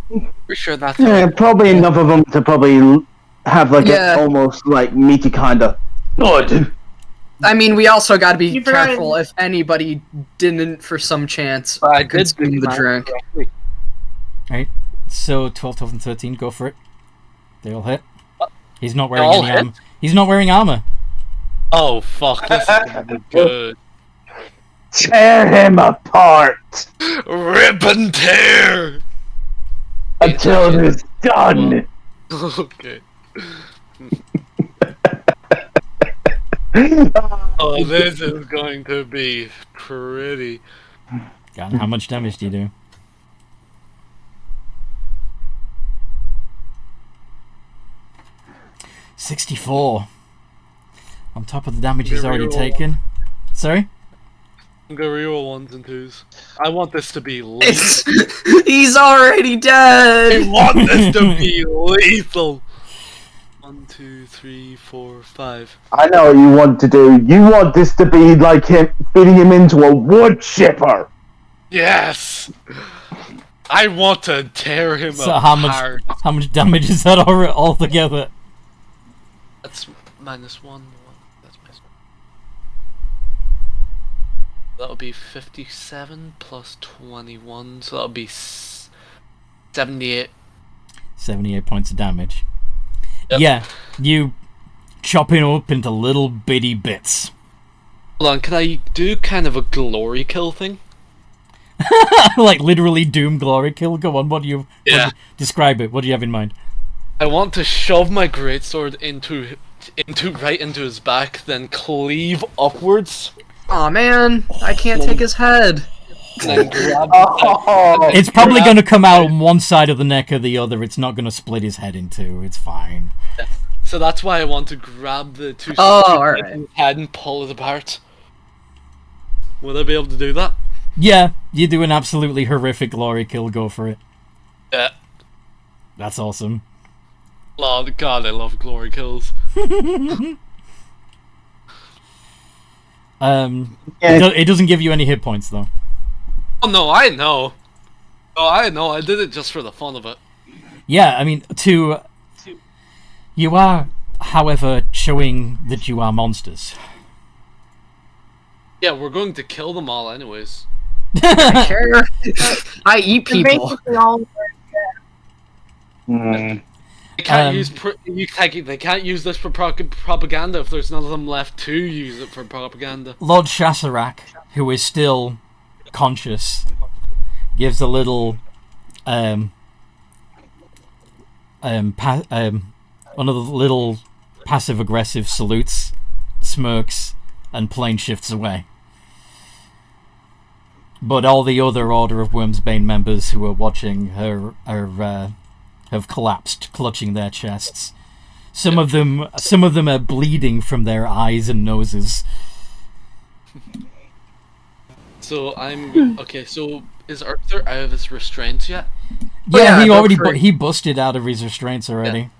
Pretty sure that's Yeah, probably enough of them to probably have like Yeah. an almost like meaty kind of good. I mean, we also got to be You forgot- careful if anybody didn't, for some chance, I did consume do the that drink. correctly. Right? So 12, 12, and 13, go for it. They all hit. He's not wearing all any hit? armor. He's not wearing armor. Oh fuck, this is gonna be good. Tear him apart Rip and tear! until it is done. Okay. Oh, this is going to be pretty. God, how much damage do you do? $64. On top of the damage he's already Reroll. taken. Sorry? I'm gonna reroll ones and twos. I want this to be It's, lethal. he's already I dead! want this to be lethal! 1, 2, 3, 4, 5. I know what you want to do. You want this to be like him feeding him into a wood chipper. Yes! I want to tear him So apart. how much damage is that altogether? That's -1. That's my. That'll be 57 plus 21, so that'll be 78. 78 points of damage. Yep. Yeah, you chop him up into little bitty bits. Hold on, can I do kind of a glory kill thing? Like literally Doom Glory Kill. Go on, describe it. What do you have in mind? I want to shove my greatsword right into his back, then cleave upwards. Aw, man, I can't take his head. And then grab It's probably going to come out on one side of the neck or the other. It's not going to split his head in two. It's fine. So that's why I want to grab the two alright. in his head and pull it apart. Would I be able to do that? Yeah, you do an absolutely horrific glory kill. Go for it. Yeah. That's awesome. Oh god, I love glory kills. It doesn't give you any hit points though. Oh no, I know. Oh, I know. I did it just for the fun of it. Yeah, I mean, you are, however, showing that you are monsters. Yeah, we're going to kill them all anyways. I care. I eat They're people. basically all Hmm. They can't they can't use this for propaganda if there's none of them left to use it for propaganda. Lord Shasarak, who is still conscious, gives a little one of the little passive-aggressive salutes, smirks, and plane shifts away. But all the other Order of Wormsbane members who are watching her have collapsed, clutching their chests. Some of them are bleeding from their eyes and noses. So I'm okay. So is Arthur out of his restraints yet? Yeah, he go already for it. he busted out of his restraints already.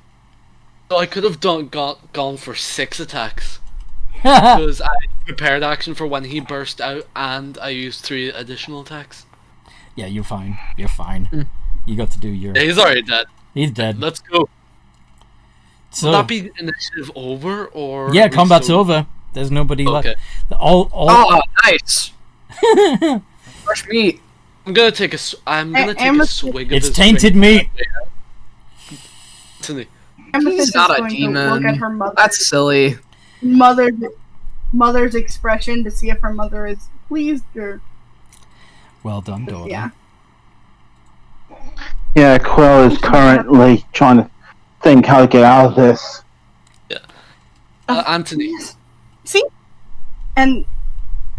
So I could have gone for 6 attacks because I prepared action for when he burst out, and I used 3 additional attacks. Yeah, you're fine. You're fine. You got to do your. Yeah, he's already dead. He's dead. Let's go. So Will that be initiative over or? yeah, are we combat's still- over. There's nobody Okay. left. All. Oh, nice. Fresh meat. I'm gonna take a swig of It's his tainted drink. meat. Anthony. Amethyst He's is not a going to look demon. at her That's silly. mother's expression to see if her mother is pleased or Well done, daughter. yeah. Yeah, Quill is currently trying to think how to get out of this. Anthony. See, and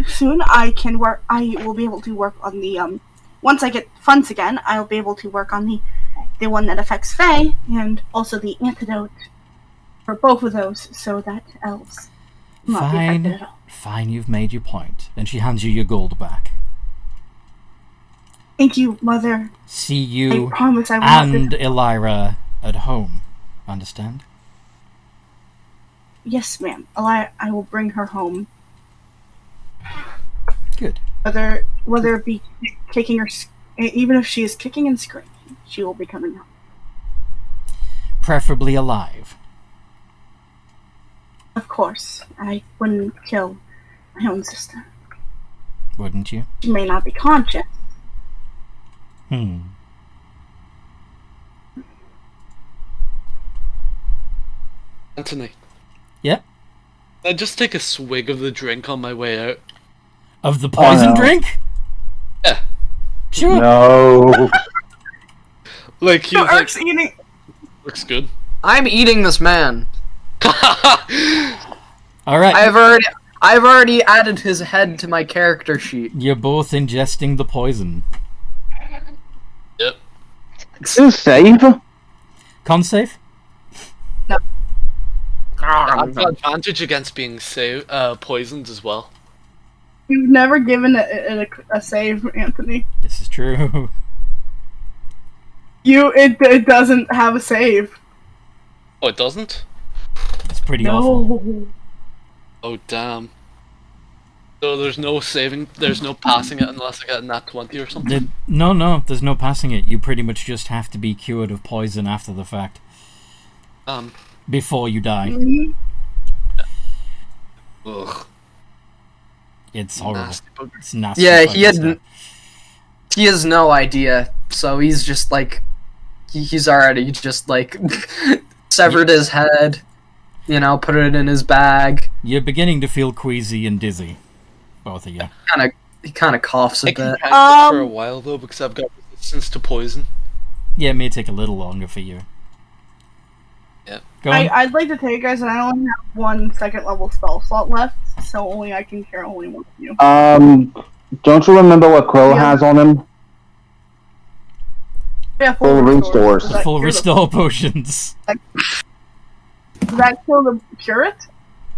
soon I will be able to work on the once I get funds again, I'll be able to work on the one that affects Fae and also the antidote for both of those, so that elves will not be affected at all. Fine, you've made your point. And she hands you your gold back. Thank you, Mother. See I you promise I will and not. Elira at home. Understand? Yes, ma'am. I will bring her home. Good. Whether it be kicking or even if she is kicking and screaming, she will be coming home. Preferably alive. Of course, I wouldn't kill my own sister. Wouldn't you? She may not be conscious. Anthony. Yep. I just take a swig of the drink on my way out. Of the poison no. drink? Yeah. Sure. No. Like he's So like, Eric's eating. looks good. I'm eating this man. Alright. I've already added his head to my character sheet. You're both ingesting the poison. Yep. Still save? Con save? I've got advantage against being poisoned as well. You've never given a save, Anthony. This is true. It doesn't have a save. Oh, it doesn't? It's pretty awful. No. Oh, damn. So there's no saving, there's no passing it unless I get a nat 20 or something. No, there's no passing it. You pretty much just have to be cured of poison after the fact. Before you die. Mhm. Ugh. It's horrible. Nasty bugger. It's nasty. Yeah, fucking he has no idea, so he's just like, he's already just like severed his head, put it in his bag. You're beginning to feel queasy and dizzy, both of you. He kind of coughs a I can bit. handle it for a while though because I've got resistance to poison. Yeah, it may take a little longer for you. Yeah. Go on. I'd like to tell you guys that I only have 1 second level spell slot left, so only I can cure only one of you. Don't you remember what Quill Yeah. has on him? Yeah, Full restores. Does that Full cure restore potions. Does that kill the cure it?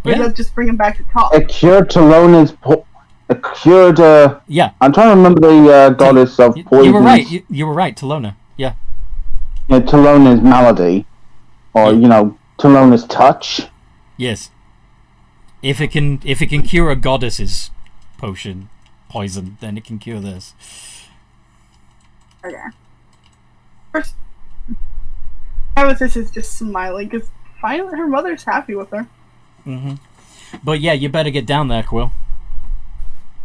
Or Yeah. does that just bring him back to top? It cured Talona's. It cured. Yeah. I'm trying to remember the goddess of poison. You were right. You were right, Talona. Yeah. Talona's malady, or Talona's touch. Yes. If it can cure a goddess's poison, then it can cure this. Okay. First, Amethyst is just smiling because finally her mother's happy with her. Mm-hmm. But yeah, you better get down there, Quill.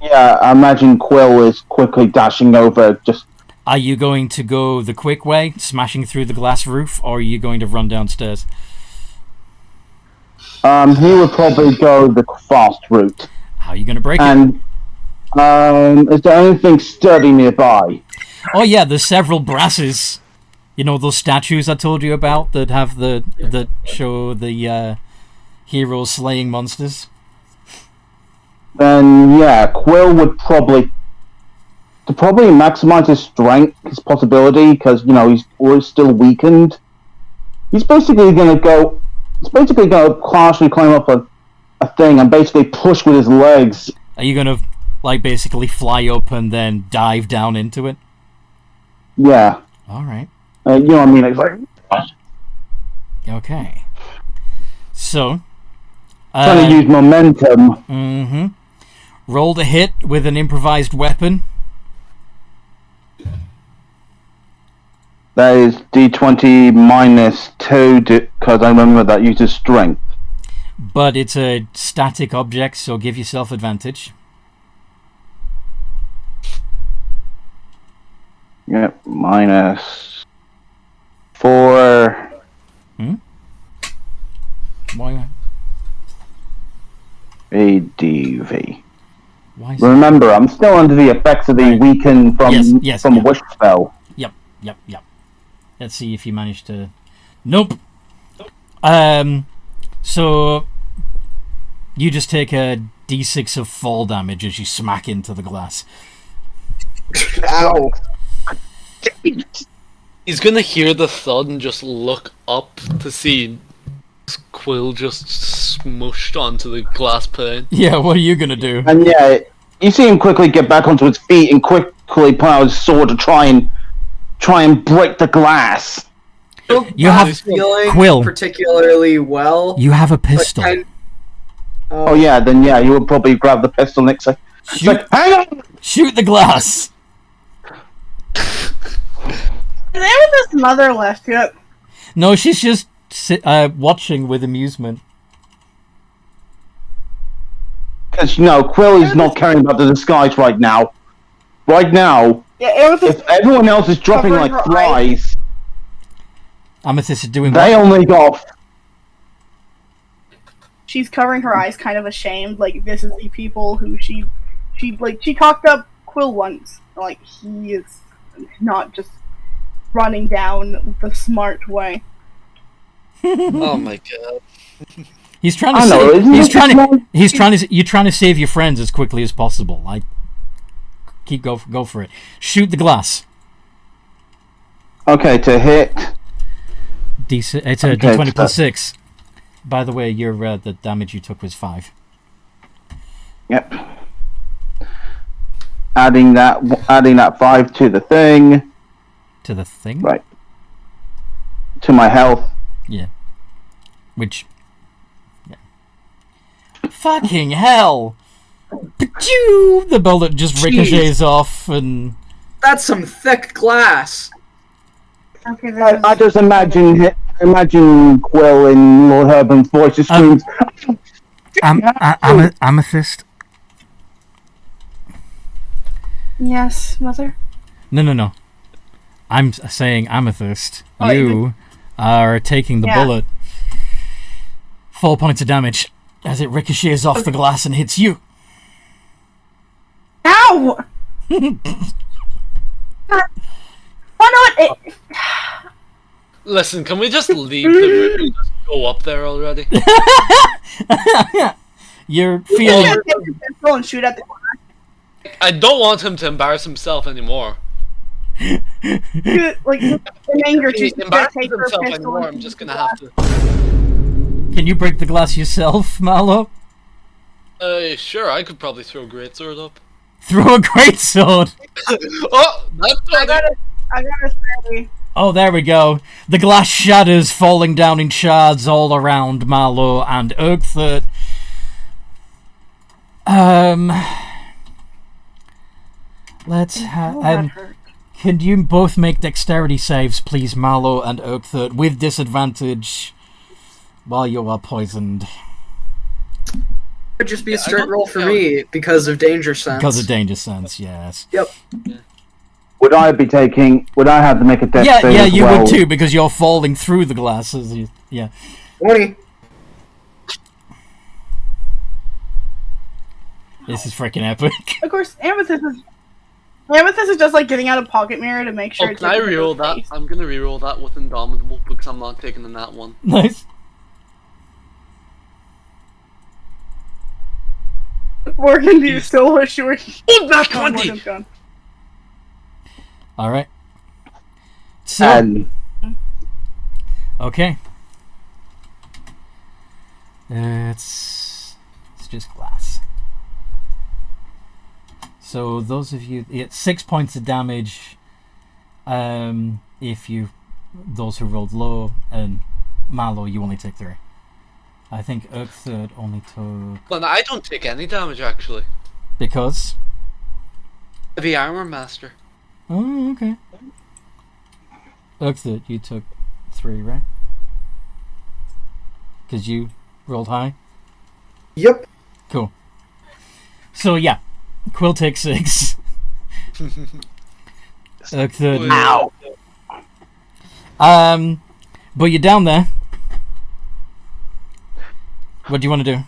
Yeah, I imagine Quill is quickly dashing over. Just Are you going to go the quick way, smashing through the glass roof, or are you going to run downstairs? he would probably go the fast route. How are you going to break it? And is there anything sturdy nearby? Oh yeah, there's several brasses. You know those statues I told you about that have that show the heroes slaying monsters? Then yeah, Quill would probably maximize his strength, his possibility, because he's still weakened. He's basically gonna partially climb up a thing and basically push with his legs. Are you gonna basically fly up and then dive down into it? Yeah. All right. You know what I mean? It's like Okay. So. trying to use momentum. Mm-hmm. Roll to hit with an improvised weapon. That is D20 minus 2 because I remember that uses strength. But it's a static object, so give yourself advantage. Yep, minus 4. Why? ADV. Why is Remember, I'm still under the effects of the weaken from Yes, from yeah. wish spell. Yep. Let's see if you manage to. Nope. So you just take a D6 of fall damage as you smack into the glass. Ow! He's gonna hear the thud and just look up to see Quill just smushed onto the glass pane. Yeah, what are you gonna do? And yeah, you see him quickly get back onto his feet and quickly pull out his sword to try and break the glass. You have feeling Quill. particularly well. You have a pistol. Oh yeah, then yeah, you would probably grab the pistol next. It's like, hang on! Shoot the glass. Has Amethyst's mother left yet? No, she's just watching with amusement. Because Quill is not caring about the disguise right now. Right now, Yeah, Amethyst. if everyone else is dropping Covering like her flies, Amethyst is doing they what? only got. She's covering her eyes, kind of ashamed. Like, this is the people who she talked up Quill once. Like, he is not just running down the smart way. Oh my god. He's trying to I know, save. isn't He's it trying smart? to. He's trying to. You're trying to save your friends as quickly as possible. Like, go for it. Shoot the glass. Okay, to hit. It's a Okay, D20 plus 6. By the way, your the damage you took was 5. Yep. Adding that 5 to the thing. To the thing. Right. To my health. Yeah. Which. Yeah. Fucking hell! The bullet just ricochets off, and That's some thick glass. Okay, I just imagine Quill in Lord Herban's voice just screams. Amethyst. Yes, mother. No. I'm saying Amethyst. Oh, You are taking the bullet. 4 points of damage as it ricochets off the glass and hits you. Ow! Oh no! Listen, can we just leave the room and just go up there already? You're You feeling. can't take your pistol and shoot at the glass. I don't want him to embarrass himself anymore. Like in anger, If he she's gonna embarrasses take her himself pistol. anymore, and I'm shoot just the gonna have glass. to. Can you break the glass yourself, Marlo? Sure, I could probably throw a greatsword up. Throw a great sword. Oh, that's I gotta say, Oh, there we go. The glass shatters, falling down in shards all around Marlo and Oakthurt. Let's have. Can you both make dexterity saves, please, Marlo and Oakthurt, with disadvantage while you are poisoned? It would just be a straight roll for me because of danger sense. Because of danger sense, yes. Yep. Would I have to make a dex save Yeah, as you well? would too, because you're falling through the glasses. Yeah. 20. This is freaking epic. of course, Amethyst is just like getting out a pocket mirror to make sure. Oh, it's can I like, reroll that? I'm gonna reroll that with Indomitable because I'm not taking the nat one. Nice. Morgan, do you still wish you were? Oh, nat Oh, 20! Morgan's gone. Alright. So, And okay. It's just glass. So those of you, it's 6 points of damage. If those who rolled low, and Marlo, you only take 3. I think Oakthird only took Well, no, I don't take any damage actually. because. Heavy armor master. Oh, okay. Oakthird, you took 3, right? Because you rolled high. Yep. Cool. So yeah, Quill takes 6. Oakthird. ow! But you're down there. What do you want to do?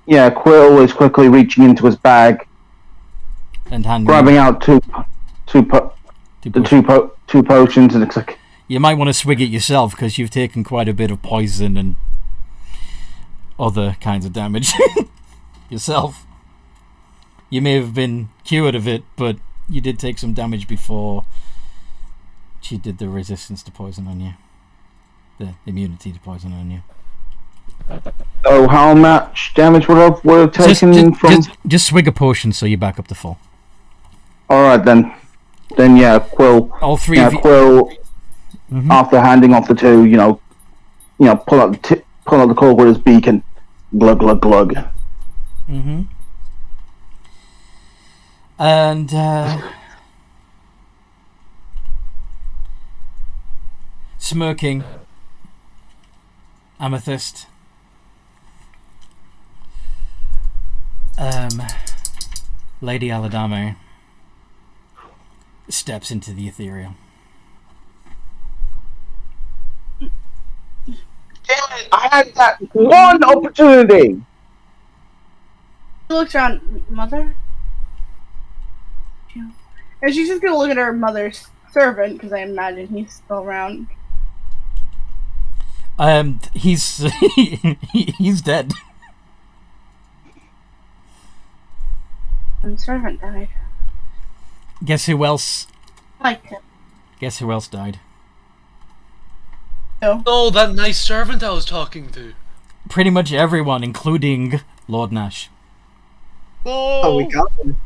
Yeah, Quill is quickly reaching into his bag, And hand grabbing out two potions, and it's like, You might want to swig it yourself because you've taken quite a bit of poison and other kinds of damage yourself. You may have been cured of it, but you did take some damage before she did the resistance to poison on you. The immunity to poison on you. oh, how much damage would I have taken from? Just swig a potion so you're back up to full. All right then. Then yeah, Quill. All three Yeah, of you. Quill. Mhm. After handing off the two, pull out the cork with his beak and glug glug glug. Mm-hmm. And smirking, Amethyst. Lady Aladame steps into the ethereal. Damn it! I had that one opportunity. She looks around, mother? And she's just gonna look at her mother's servant, because I imagine he's still around. He's he's dead. And the servant died. Guess who else? I liked him. Guess who else died? So, Oh, that nice servant I was talking to. Pretty much everyone, including Lord Nash. Oh, we got them.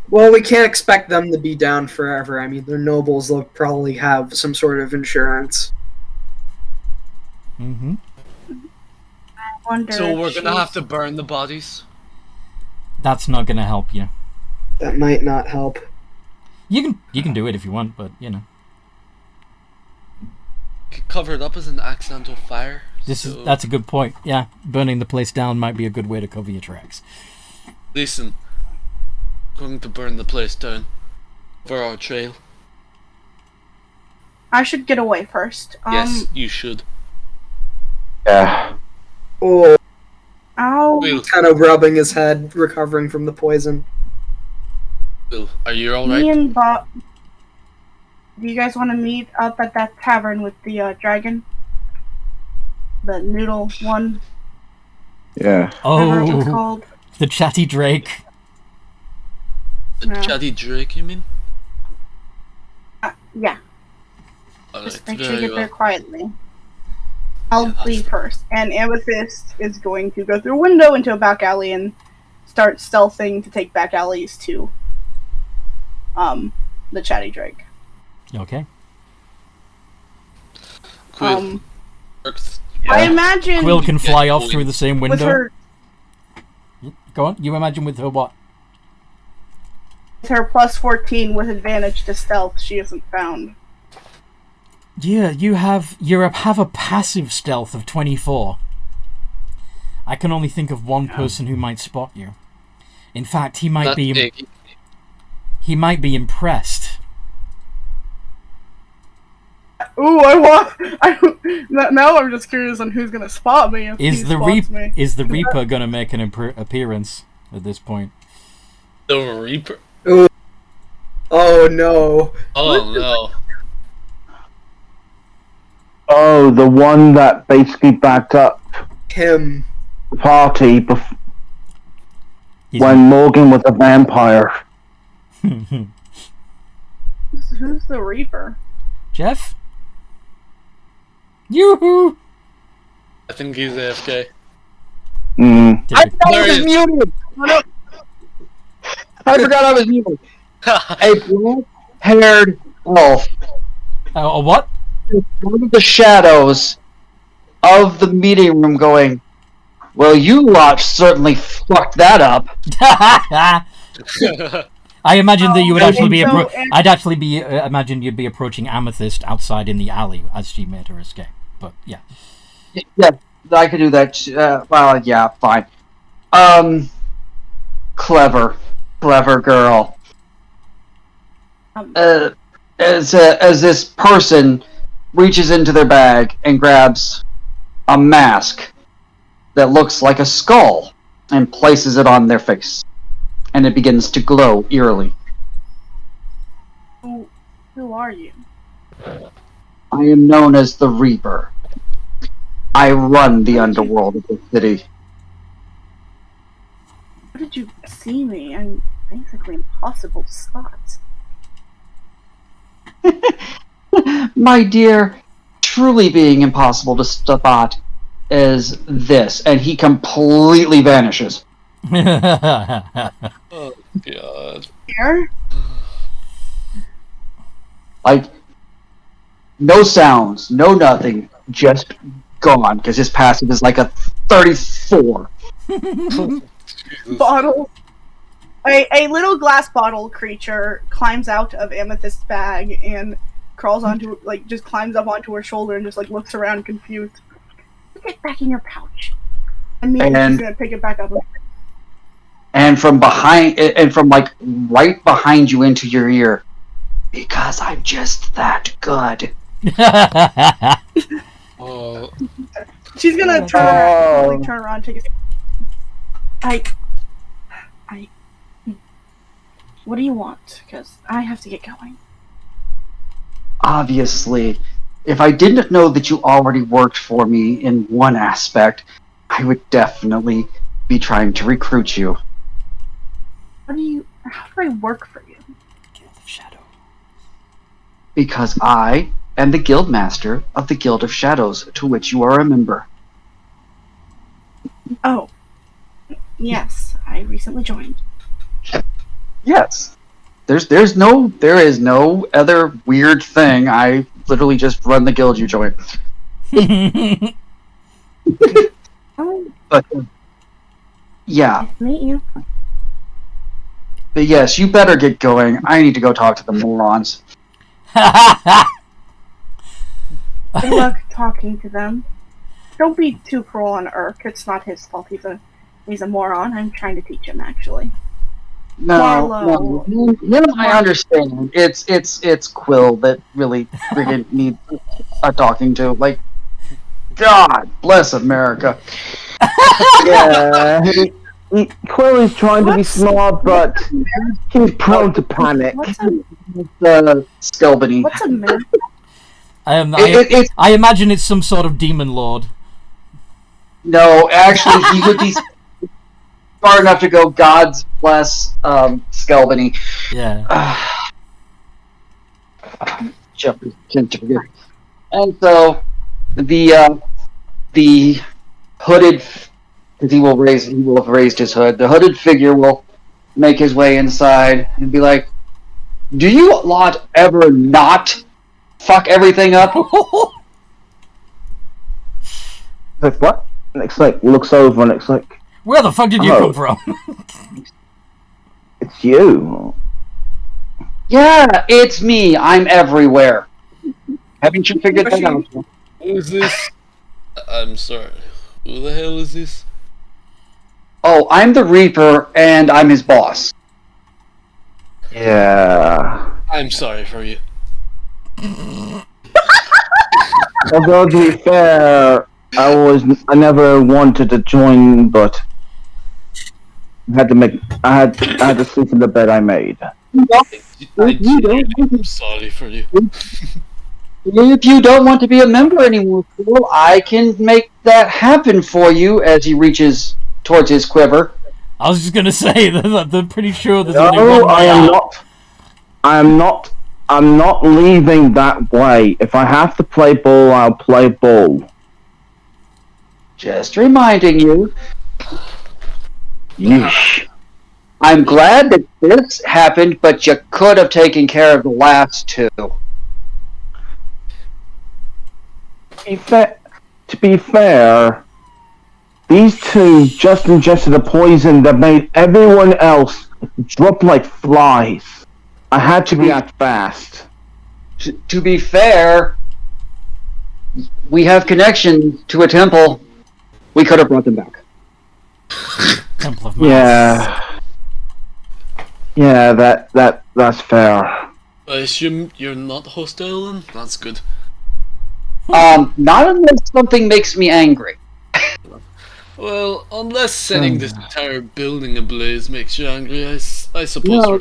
Well, we can't expect them to be down forever. I mean, their nobles will probably have some sort of insurance. Mm-hmm. I wonder So if we're gonna she's- have to burn the bodies. That's not going to help you. That might not help. You can do it if you want, but you know. Cover it up as an accidental fire. That's a good point. Yeah, burning the place down might be a good way to cover your tracks. Listen, going to burn the place down for our trail. I should get away first. Yes, you should. Yeah. Oh, Ow. Will, kind of rubbing his head, recovering from the poison. are you Me alright? and Bob. Do you guys want to meet up at that tavern with the dragon? The noodle one, Yeah. whatever it was Oh, called. the chatty Drake. The No. chatty Drake, you mean? Yeah, Alright, just make sure you very get there well. quietly. I'll Yeah, that's leave first, and Amethyst is going to go through a window into a back alley and start stealthing to take back alleys to the chatty Drake. Okay. Quill, I imagine Quill can fly Yeah, off through the same with window. her Go on. You imagine with her what? plus 14 with advantage to stealth, she isn't found. Yeah, you have a passive stealth of 24. I can only think of one person who might spot you. In fact, he might be impressed. Ooh, now I'm just curious on who's gonna spot me if he Is the spots me. Reaper gonna make an appearance at this point? the Reaper. Oh no. Oh no. Oh, the one that basically backed up Him. the party He's- when Morgan was a vampire. Who's the Reaper? Jeff? Yoo-hoo! I think he's AFK. Mm. Did I we- forgot There I he was is. muted. I forgot I was muted. A black-haired elf a what? from the shadows of the meeting room going, well, you lot certainly fucked that up. I imagine that you would actually be. so- I'd actually be. Imagine you'd be approaching Amethyst outside in the alley as she made her escape. But yeah. Yeah, I could do that. Well, yeah, fine. Clever girl. As this person reaches into their bag and grabs a mask that looks like a skull and places it on their face, and it begins to glow eerily. Who are you? I am known as the Reaper. I run the underworld of the city. How did you see me? I'm basically impossible to spot. My dear, truly being impossible to spot is this, and he completely vanishes. Oh god. Here? Like, no sounds, no nothing, just gone, because his passive is like a 34. Bottle. A little glass bottle creature climbs out of Amethyst's bag and crawls onto, just climbs up onto her shoulder and just, looks around confused. Put it back in your pouch. And maybe And- she's gonna pick it back up. And from behind, and from like right behind you into your ear, because I'm just that good. Oh, She's gonna turn around, take a. What do you want? Because I have to get going. Obviously, if I didn't know that you already worked for me in one aspect, I would definitely be trying to recruit you. How do I work for you? Guild of Shadow. Because I am the Guildmaster of the Guild of Shadows, to which you are a member. Oh. Yes, I recently joined. Yes. There is no other weird thing. I literally just run the guild you join. Oh, But yeah, nice to meet you. But yes, you better get going. I need to go talk to the morons. Good luck talking to them. Don't be too cruel on Urk. It's not his fault. He's a moron. I'm trying to teach him, actually. No, I understand. It's Quill that really freaking needs a talking to. Like, God bless America. Yeah, Quill is trying to be smart, but he's prone to panic. What's Skelbany. a myth? I imagine it's some sort of demon lord. No, actually, he would be far enough to go. God's bless Skelbany. Yeah. Jeffrey, can't forget. And so the hooded, because he will have raised his hood. The hooded figure will make his way inside and be like, "Do you lot ever not fuck everything up?" Like, what? And it's like, looks over and it's like, Where the fuck did you come from? it's you. Yeah, it's me. I'm everywhere. Haven't you figured that out? Who is this? I'm sorry. Who the hell is this? Oh, I'm the Reaper, and I'm his boss. Yeah. I'm sorry for you. Although to be fair, I never wanted to join, but I had to sleep in the bed I made. I'm sorry for you. If you don't want to be a member anymore, Phil, I can make that happen for you. As he reaches towards his quiver. I was just gonna say that they're pretty sure there's No, only one I way am out. not. I'm not leaving that way. If I have to play ball, I'll play ball. Just reminding you. Yeesh. I'm glad that this happened, but you could have taken care of the last two. To be fair, these two just ingested a poison that made everyone else drop like flies. I had to react fast. To be fair, we have connection to a temple. We could have brought them back. Temple of Mars. Yeah, that's fair. I assume you're not hostile then? That's good. Not unless something makes me angry. Well, unless setting this entire building ablaze makes you angry, I suppose No, we're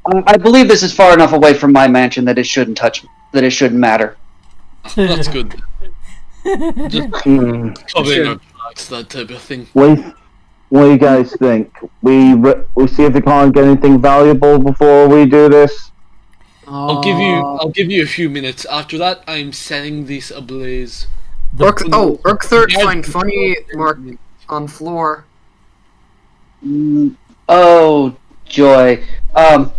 fine. I believe this is far enough away from my mansion that it shouldn't shouldn't matter. That's good. Just covering our tracks, that type of thing. What do you guys think? We see if we can't get anything valuable before we do this. I'll give you a few minutes. After that, I'm setting this ablaze. Urkther find funny mark on floor. Oh joy. I'm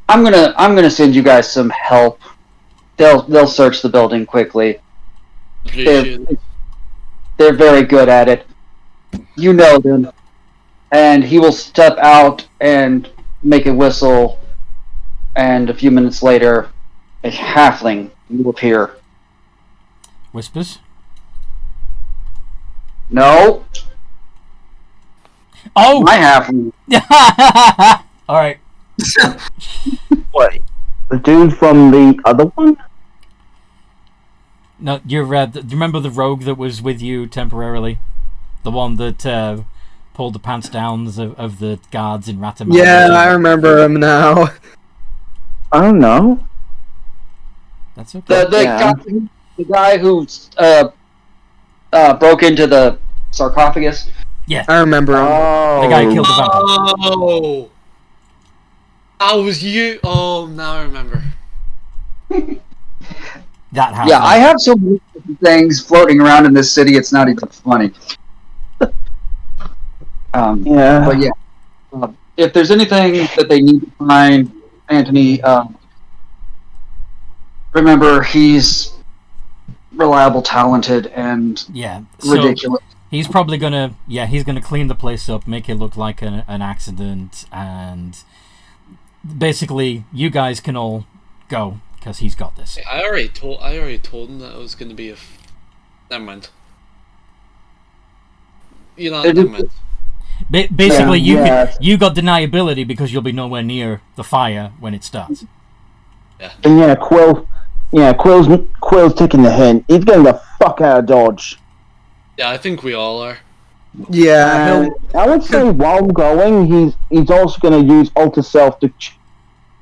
gonna send you guys some help. They'll search the building quickly. Appreciate it. They're very good at it. You know them. And he will step out and make a whistle, and a few minutes later, a halfling will appear. Whispers. No, Oh! my halfling. Alright. Wait, the dude from the other one? No, you're do you remember the rogue that was with you temporarily? The one that pulled the pants downs of the guards in Rataman? Yeah, I remember him now. I don't know. That's okay. The guy who broke into the sarcophagus. Yeah, I remember him. Oh, the guy who killed the vampire. Oh! That was you! Oh, now I remember. That happened. Yeah, I have so many things floating around in this city, it's not even funny. Yeah. But yeah, if there's anything that they need to find, Anthony, remember he's reliable, talented, and Yeah. So ridiculous. He's probably gonna, he's gonna clean the place up, make it look like an accident, and basically you guys can all go because he's got this. I already told him that I was going to be a. Never mind. You know, never mind. Basically, you got deniability because you'll be nowhere near the fire when it starts. Yeah. And Quill's taking the hint. He's getting the fuck out of Dodge. Yeah, I think we all are. Yeah, And I would say while going, he's also going to use Alter Self to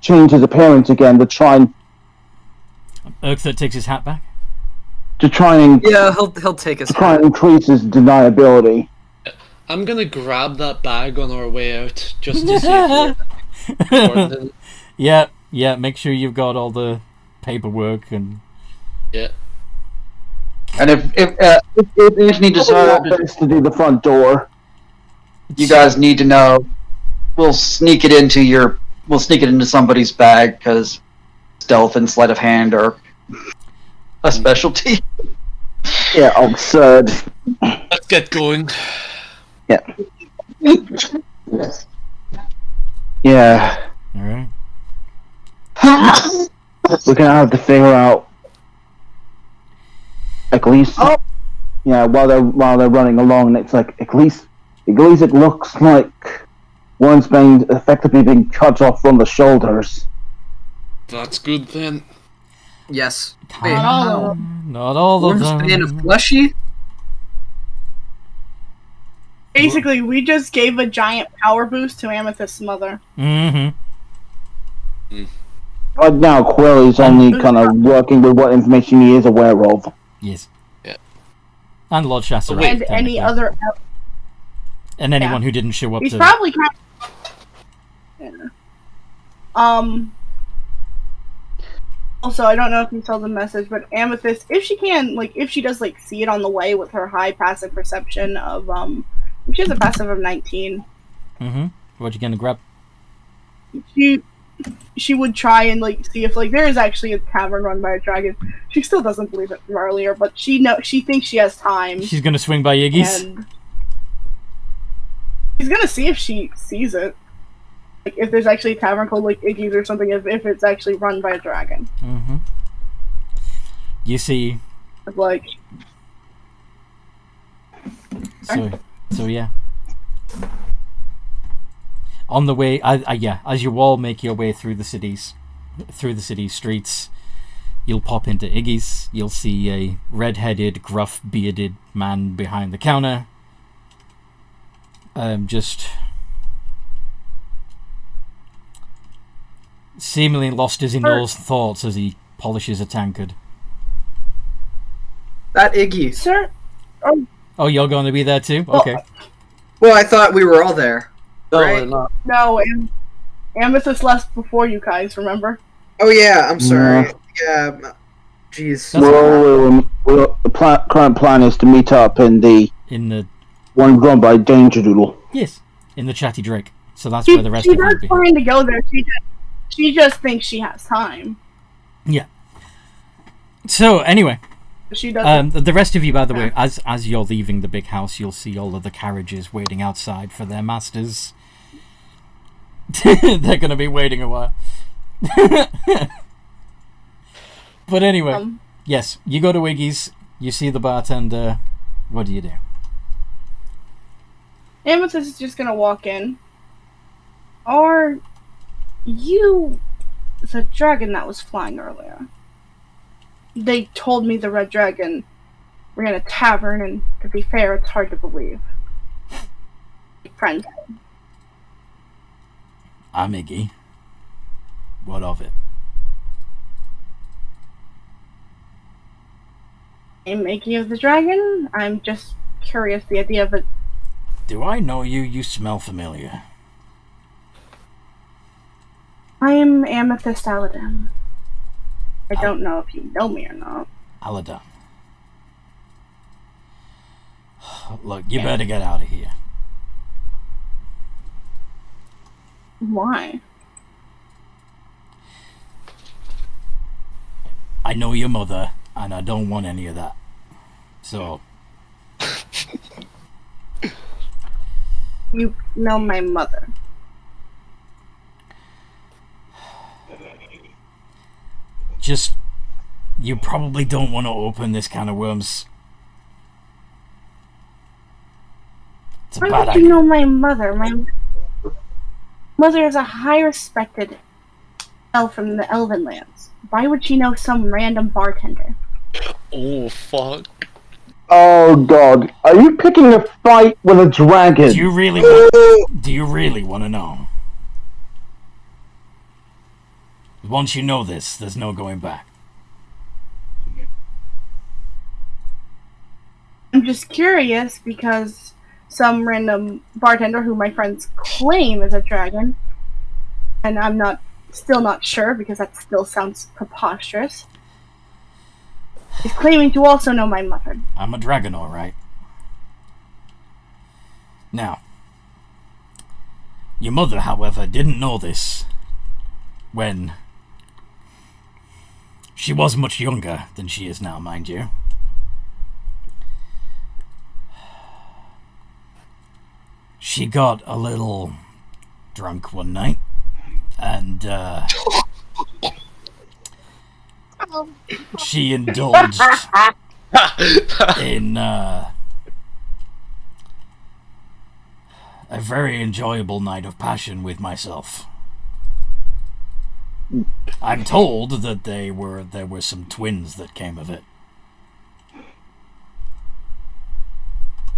change his appearance again to try and Urkthat takes his hat back. he'll take his to try and increase his deniability. I'm gonna grab that bag on our way out just to see if we're recording it. Yeah. Make sure you've got all the paperwork and. Yeah. And if Anthony decides To do the front door. you guys need to know, we'll sneak it into somebody's bag because stealth and sleight of hand are a specialty. Yeah, absurd. Let's get going. Yeah. Yeah. All right. We're gonna have to figure out at least while they're running along, it's like at least it looks like one's been effectively being cut off from the shoulders. That's good then. Yes. Not all of them. Not all of them. Being a fleshy. Basically, we just gave a giant power boost to Amethyst's mother. Mm-hmm. Right now, Quill is only kind of working with what information he is aware of. Yes. Yeah. And Lord Shasta. And any other. And anyone who didn't show up. He's probably kind of. Yeah. Also, I don't know if you saw the message, but Amethyst, if she can, if she does, see it on the way with her high passive perception of, she has a passive of 19. Mm-hmm. What you gonna grab? She would try and, see if, there is actually a tavern run by a dragon. She still doesn't believe it from earlier, but she thinks she has time. She's gonna swing by Iggy's? And she's gonna see if she sees it. If there's actually a tavern called Iggy's or something, if it's actually run by a dragon. Mm-hmm. You see. So yeah. On the way, as you all make your way through the city streets, you'll pop into Iggy's. You'll see a red-headed, gruff-bearded man behind the counter. Just seemingly lost his indoors thoughts as he polishes a tankard. That Iggy. Sir? Oh, you're going to be there too? Okay. Well, I thought we were all there. No, Right? they're not. No, Amethyst left before you guys, remember? Oh yeah, I'm sorry. Yeah, jeez. The current plan is to meet up in the one run by Danger Doodle. Yes, in the Chatty Drake. So that's where the rest of them will be. She's trying to go there. She just thinks she has time. Yeah. So anyway, She doesn't. the rest of you, by the way, as you're leaving the big house, you'll see all of the carriages waiting outside for their masters. They're gonna be waiting a while. But anyway, yes, you go to Iggy's, you see the bartender. What do you do? Amethyst is just gonna walk in. Are you the dragon that was flying earlier? They told me the red dragon were in a tavern, and to be fair, it's hard to believe. Friends. I'm Iggy. What of it? I'm Iggy of the Dragon. I'm just curious the idea of it. Do I know you? You smell familiar. I am Amethyst Aladdin. I don't know if you know me or not. Aladdin. Look, you better get out of here. Why? I know your mother, and I don't want any of that. So, you know my mother? Just, you probably don't want to open this can of worms. It's a Why bad would you idea. know my mother? My mother is a high respected elf from the Elven lands. Why would she know some random bartender? Oh, fuck. Oh god, are you picking a fight with a dragon? Do you really want to know? Once you know this, there's no going back. I'm just curious because some random bartender who my friends claim is a dragon, and I'm still not sure because that still sounds preposterous, is claiming to also know my mother. I'm a dragon, alright. Now, your mother, however, didn't know this when she was much younger than she is now, mind you. She got a little drunk one night, and she indulged in a very enjoyable night of passion with myself. I'm told that there were some twins that came of it.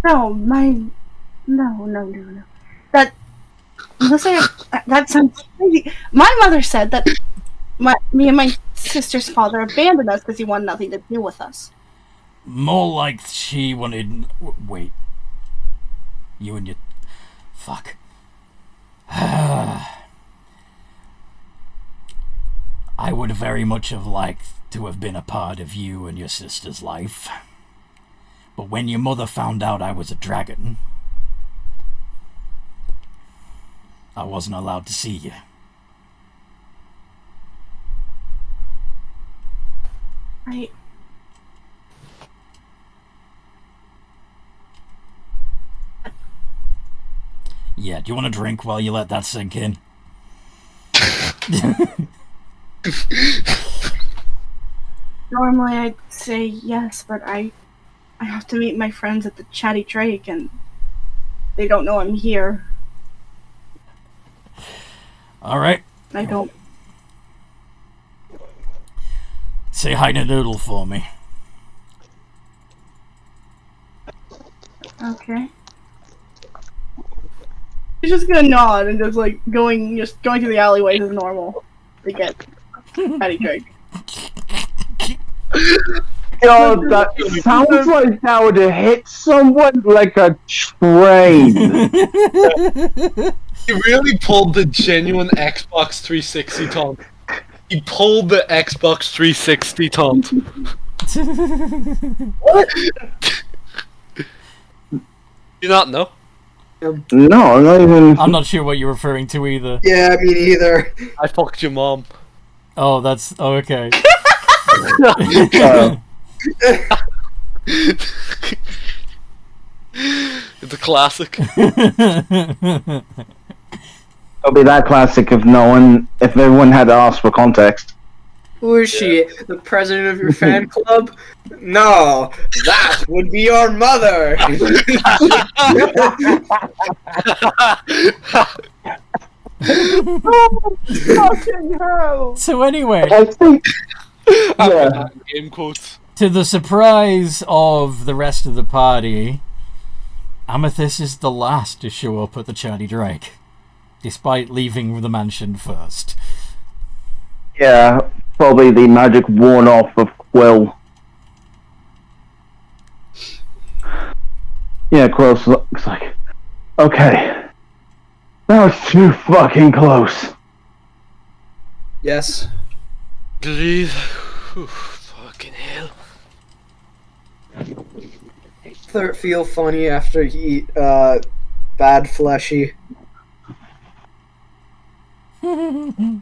No. That sounds crazy. My mother said that me and my sister's father abandoned us because he wanted nothing to do with us. More like she wanted... Wait. You and your... Fuck. I would very much have liked to have been a part of you and your sister's life. But when your mother found out I was a dragon, I wasn't allowed to see you. Yeah, do you want a drink while you let that sink in? Normally I'd say yes, but I have to meet my friends at the Chatty Drake, and they don't know I'm here. Alright. I don't. Say hi to Noodle for me. Okay. He's just gonna nod and just going to the alleyways as normal to get Patty Drake. God, that sounds like that would have hit someone like a train. He really pulled the genuine Xbox 360 taunt. He pulled the Xbox 360 taunt. What? You not know? No, I'm not even... I'm not sure what you're referring to either. Yeah, me neither. I fucked your mom. Oh, that's... Oh, okay. It's a classic. It'll be that classic if everyone had asked for context. Who is she? The president of your fan club? No, that would be your mother. So anyway, I think... Yeah. Game quotes. to the surprise of the rest of the party, Amethyst is the last to show up at the Chatty Drake, despite leaving the mansion first. Yeah, probably the magic worn off of Quill. Yeah, close looks like... Okay. That was too fucking close. Yes. Breathe. Whew, fucking hell. Feel funny after you eat bad fleshy. Yeah,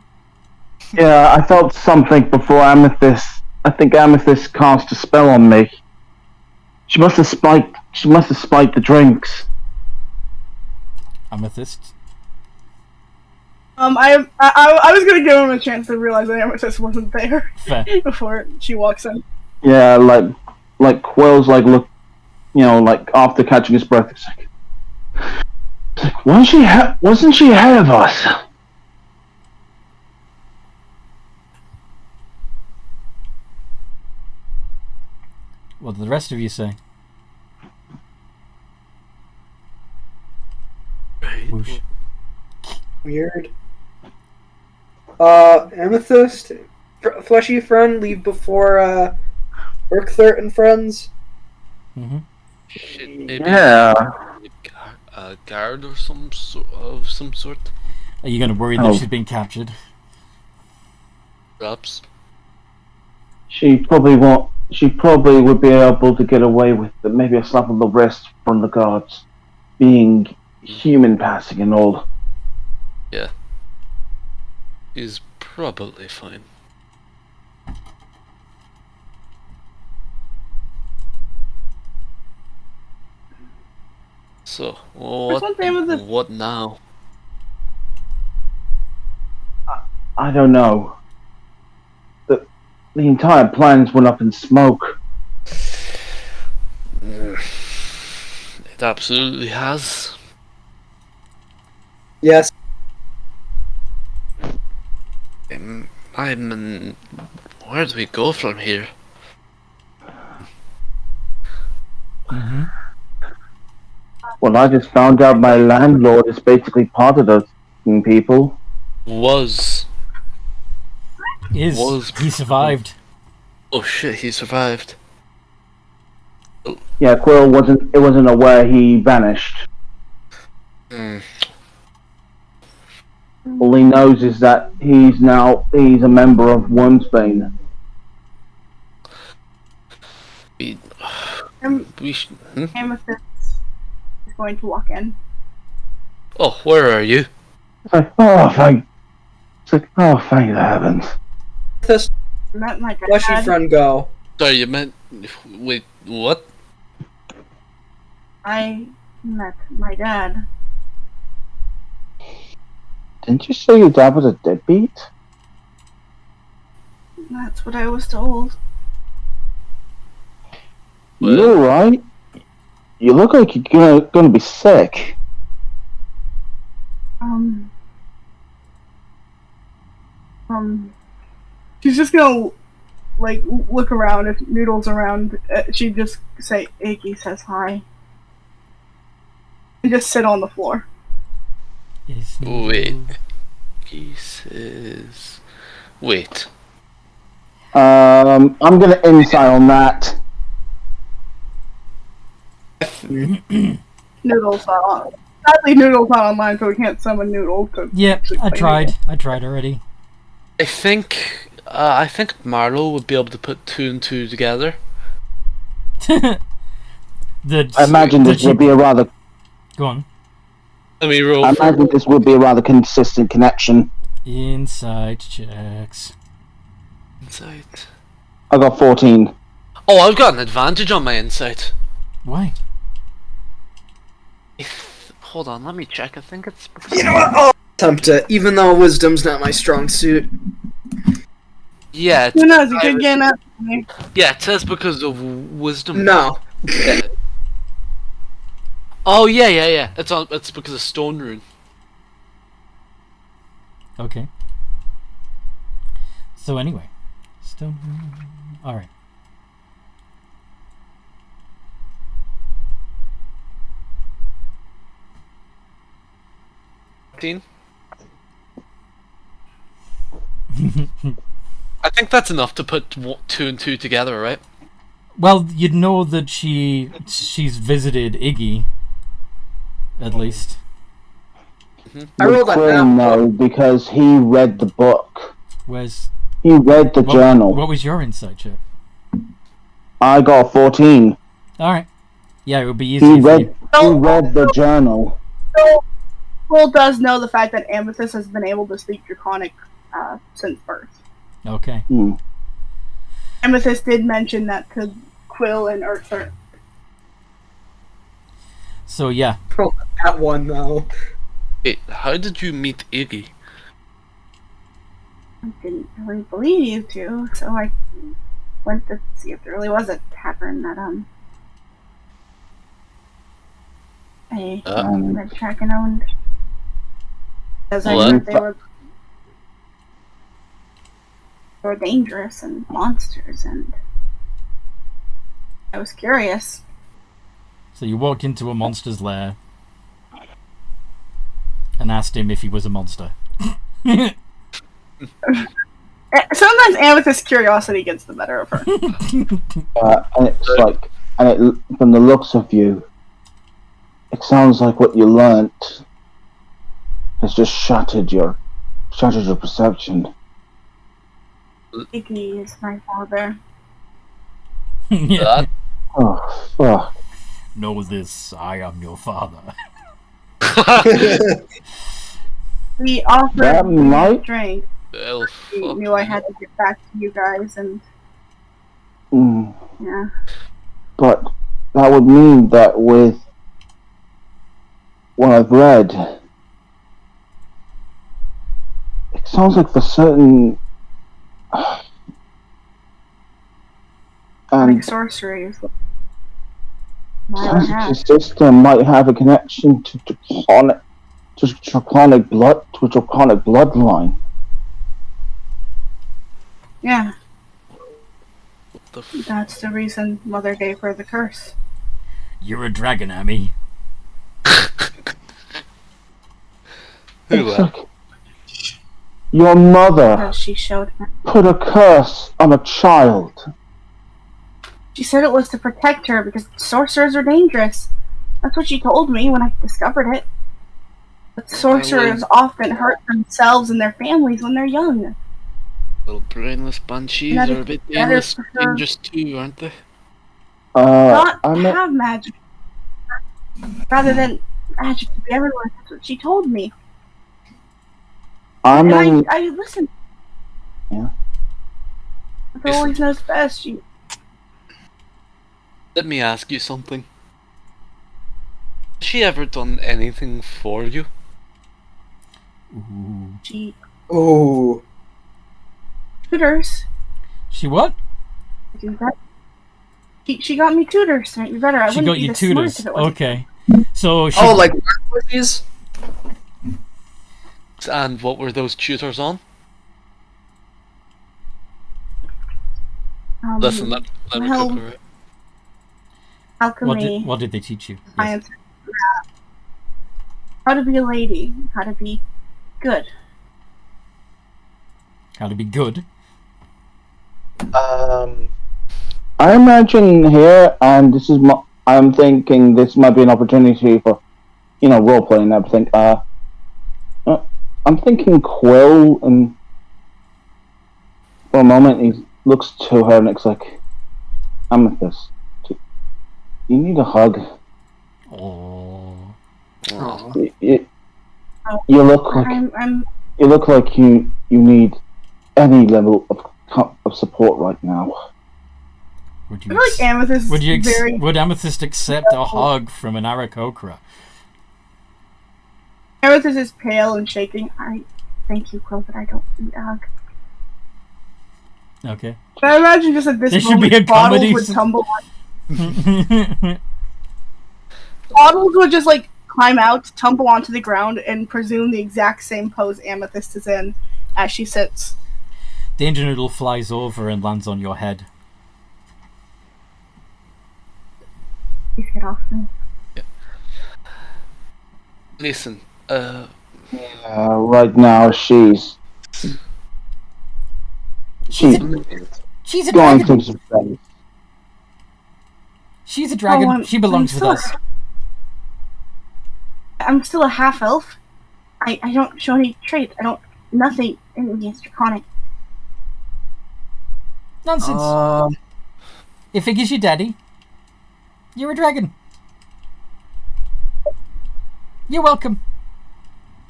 I felt something before Amethyst. I think Amethyst cast a spell on me. She must have spiked the drinks. Amethyst. I was gonna give him a chance to realize that Amethyst wasn't there Fair. before she walks in. Yeah, like Quill's like look, like after catching his breath, it's like wasn't she ahead of us? What did the rest of you say? Whoosh. Weird. Amethyst, fleshy friend, leave before Urkther and friends. Mm-hmm. Shit, maybe Yeah. a guard or some sort. Are you gonna worry that she's been captured? Perhaps. She probably won't. She probably would be able to get away with maybe a slap on the wrist from the guards, being human passing and all. Yeah. He's probably fine. So, what now? I don't know. The entire plans went up in smoke. It absolutely has. Yes. Where do we go from here? Mm-hmm. Well, I just found out my landlord is basically part of those people. He survived. Oh shit, he survived. Yeah, Quill wasn't aware he vanished. All he knows is that he's a member of Wormsbane. Amethyst is going to walk in. Oh, where are you? It's like, thank the heavens. Amethyst, Met my dad. fleshy friend, go. Sorry, you meant... Wait, what? I met my dad. Didn't you say your dad was a deadbeat? That's what I was told. Well- You're right. You look like you're gonna be sick. She's just gonna look around. If Noodle's around, she'd just say, "Iggy says hi," and just sit on the floor. Wait. He says... Wait. I'm gonna insight on that. Noodle's not on. Sadly, Noodle's not online, so we can't summon Noodle. Yeah, I tried. Noodle. I tried already. I think Marlo would be able to put 2 and 2 together. I imagine this would be a rather. Go on. Let me roll. I imagine this would be a rather consistent connection. Insight checks. Insight. I got 14. Oh, I've got an advantage on my insight. Why? Hold on, let me check. I think it's because... You know what? I'll attempt it, even though wisdom's not my strong suit. Yeah, Who knows? You could get up. yeah, it says because of wisdom. No. Oh yeah. It's because of stone rune. Okay. So anyway, stone. All right. I think that's enough to put 2 and 2 together, right? Well, you'd know that she's visited Iggy, at least. I rolled that Quill down. no, because he read the book. He read the What journal. was your insight check? I got 14. All right. Yeah, it would be easy. He for you. read the journal. Will does know the fact that Amethyst has been able to speak Draconic since birth. Okay. Amethyst did mention that to Quill and Urther. So yeah. Roll that one, though. Wait, how did you meet Iggy? I didn't really believe you to, so I went to see if there really was a tavern that Red Dragon owned. Because I heard they were dangerous and monsters, and I was curious. So you walked into a monster's lair and asked him if he was a monster. Sometimes Amethyst's curiosity gets the better of her. And it's like, from the looks of you, it sounds like what you learnt has just shattered your perception. Iggy is my father. Yeah. Oh, fuck. Know this, I am your father. We offered That me a might- drink. Well, He fuck knew I you. had to get back to you guys, and yeah. But that would mean that with what I've read, it sounds like for certain and Like sorcery is what I sounds like have. your sister might have a connection to draconic bloodline. Yeah, What the that's the reason Mother gave her the curse. You're a dragon, Amy. Who? It's like your mother Because she showed me. put a curse on a child. She said it was to protect her because sorcerers are dangerous. That's what she told me when I discovered it. But sorcerers often hurt themselves and their families when they're young. Little brainless banshees That are is a bit better dangerous, for her. dangerous too, aren't they? Not I'm not, have magic. Rather than magic to be everywhere. That's what she told me. I'm And on, I listened. Yeah. Mother always knows best. She Let me ask you something. Has she ever done anything for you? Ooh. She Oh. tutors. She what? She got me tutors. You better. I She wouldn't got be you this smart tutors. if it wasn't. Okay. So she. Oh, like word pushies? And what were those tutors on? Listen, let me well, cook her. alchemy, What did they teach you? Yes. science, how to be a lady, how to be good. How to be good. I imagine here, and this is I'm thinking this might be an opportunity for, role playing and everything. I'm thinking Quill, and for a moment he looks to her and it's like, Amethyst, you need a hug. Oh. Aw. You look like I'm you look like you need any level of support right now. Would I you? feel like Amethyst Would you? is very. Would Amethyst accept a hug from an Aarakocra? Amethyst is pale and shaking. I thank you, Quill, but I don't need a hug. Okay. But I imagine just at this There should moment, be a bottles comedy would s- tumble. Bottles would just like climb out, tumble onto the ground, and presume the exact same pose Amethyst is in as she sits. Danger Noodle flies over and lands on your head. Please get off me. Listen, Right now she's She's a going dragon. through some things. She's a dragon. I'm- She belongs I'm with still- us. I'm still a half elf. I don't show any traits. I don't. Nothing in me is draconic. Nonsense. If it is your daddy, you're a dragon. You're welcome.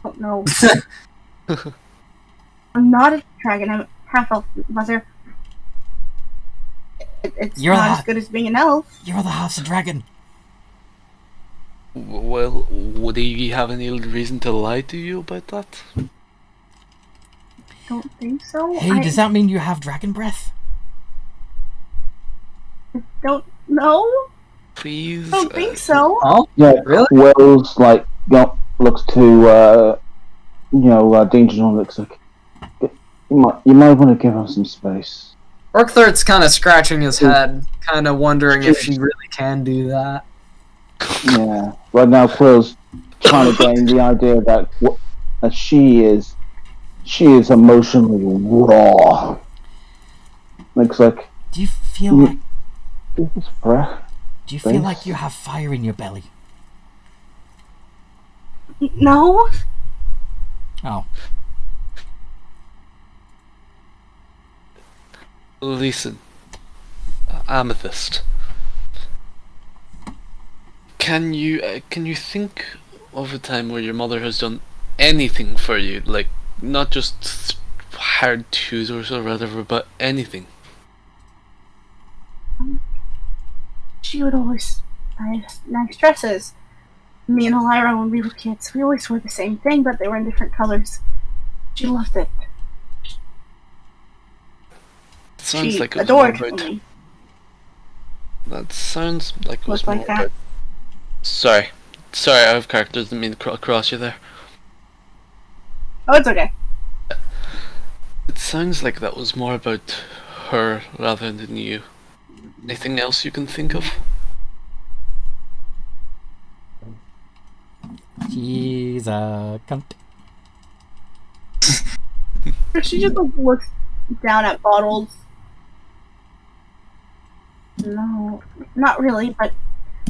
I don't know. I'm not a dragon. I'm a half elf. Mother. It's You're not a- as good as being an elf. Your other half's a dragon. Well, would he have any reason to lie to you about that? Don't think so. Hey, does that mean you have dragon breath? Don't know. Please. Don't think so. Oh, Yeah, really? Will's like looks to Danger Zone looks like you might want to give him some space. Orkthart's kind of scratching his head, kind of wondering if she really can do that. Yeah, right now Quill's trying to gain the idea that she is emotionally raw. Looks like. Do you feel like? This breath. Do you feel like you have fire in your belly? No. Oh. Listen, Amethyst. Can you think of a time where your mother has done anything for you, like not just hard tutors or whatever, but anything? She would always buy nice dresses. Me and Elira, when we were kids, we always wore the same thing, but they were in different colors. She loved it. Sounds She like it was adored more about. me. That sounds like it was Was like more that. about. Sorry, I have characters. Didn't mean to cross you there. Oh, it's okay. It sounds like that was more about her rather than you. Anything else you can think of? She's a cunt. She just looks down at bottles. No, not really, but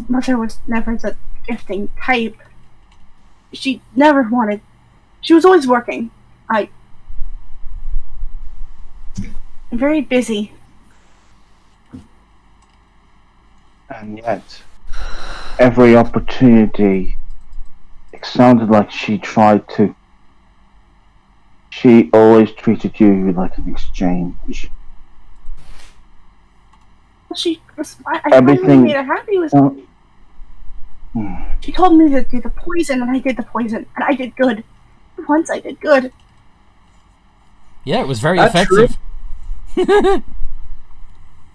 Mother was never the gifting type. She never wanted. She was always working. I'm very busy. And yet, every opportunity, it sounded like she tried to. She always treated you like an exchange. She was. I Everything- finally made her happy. Was Hmm. she told me to do the poison, and I did the poison, and I did good. Once I did good. Yeah, it was very That's effective.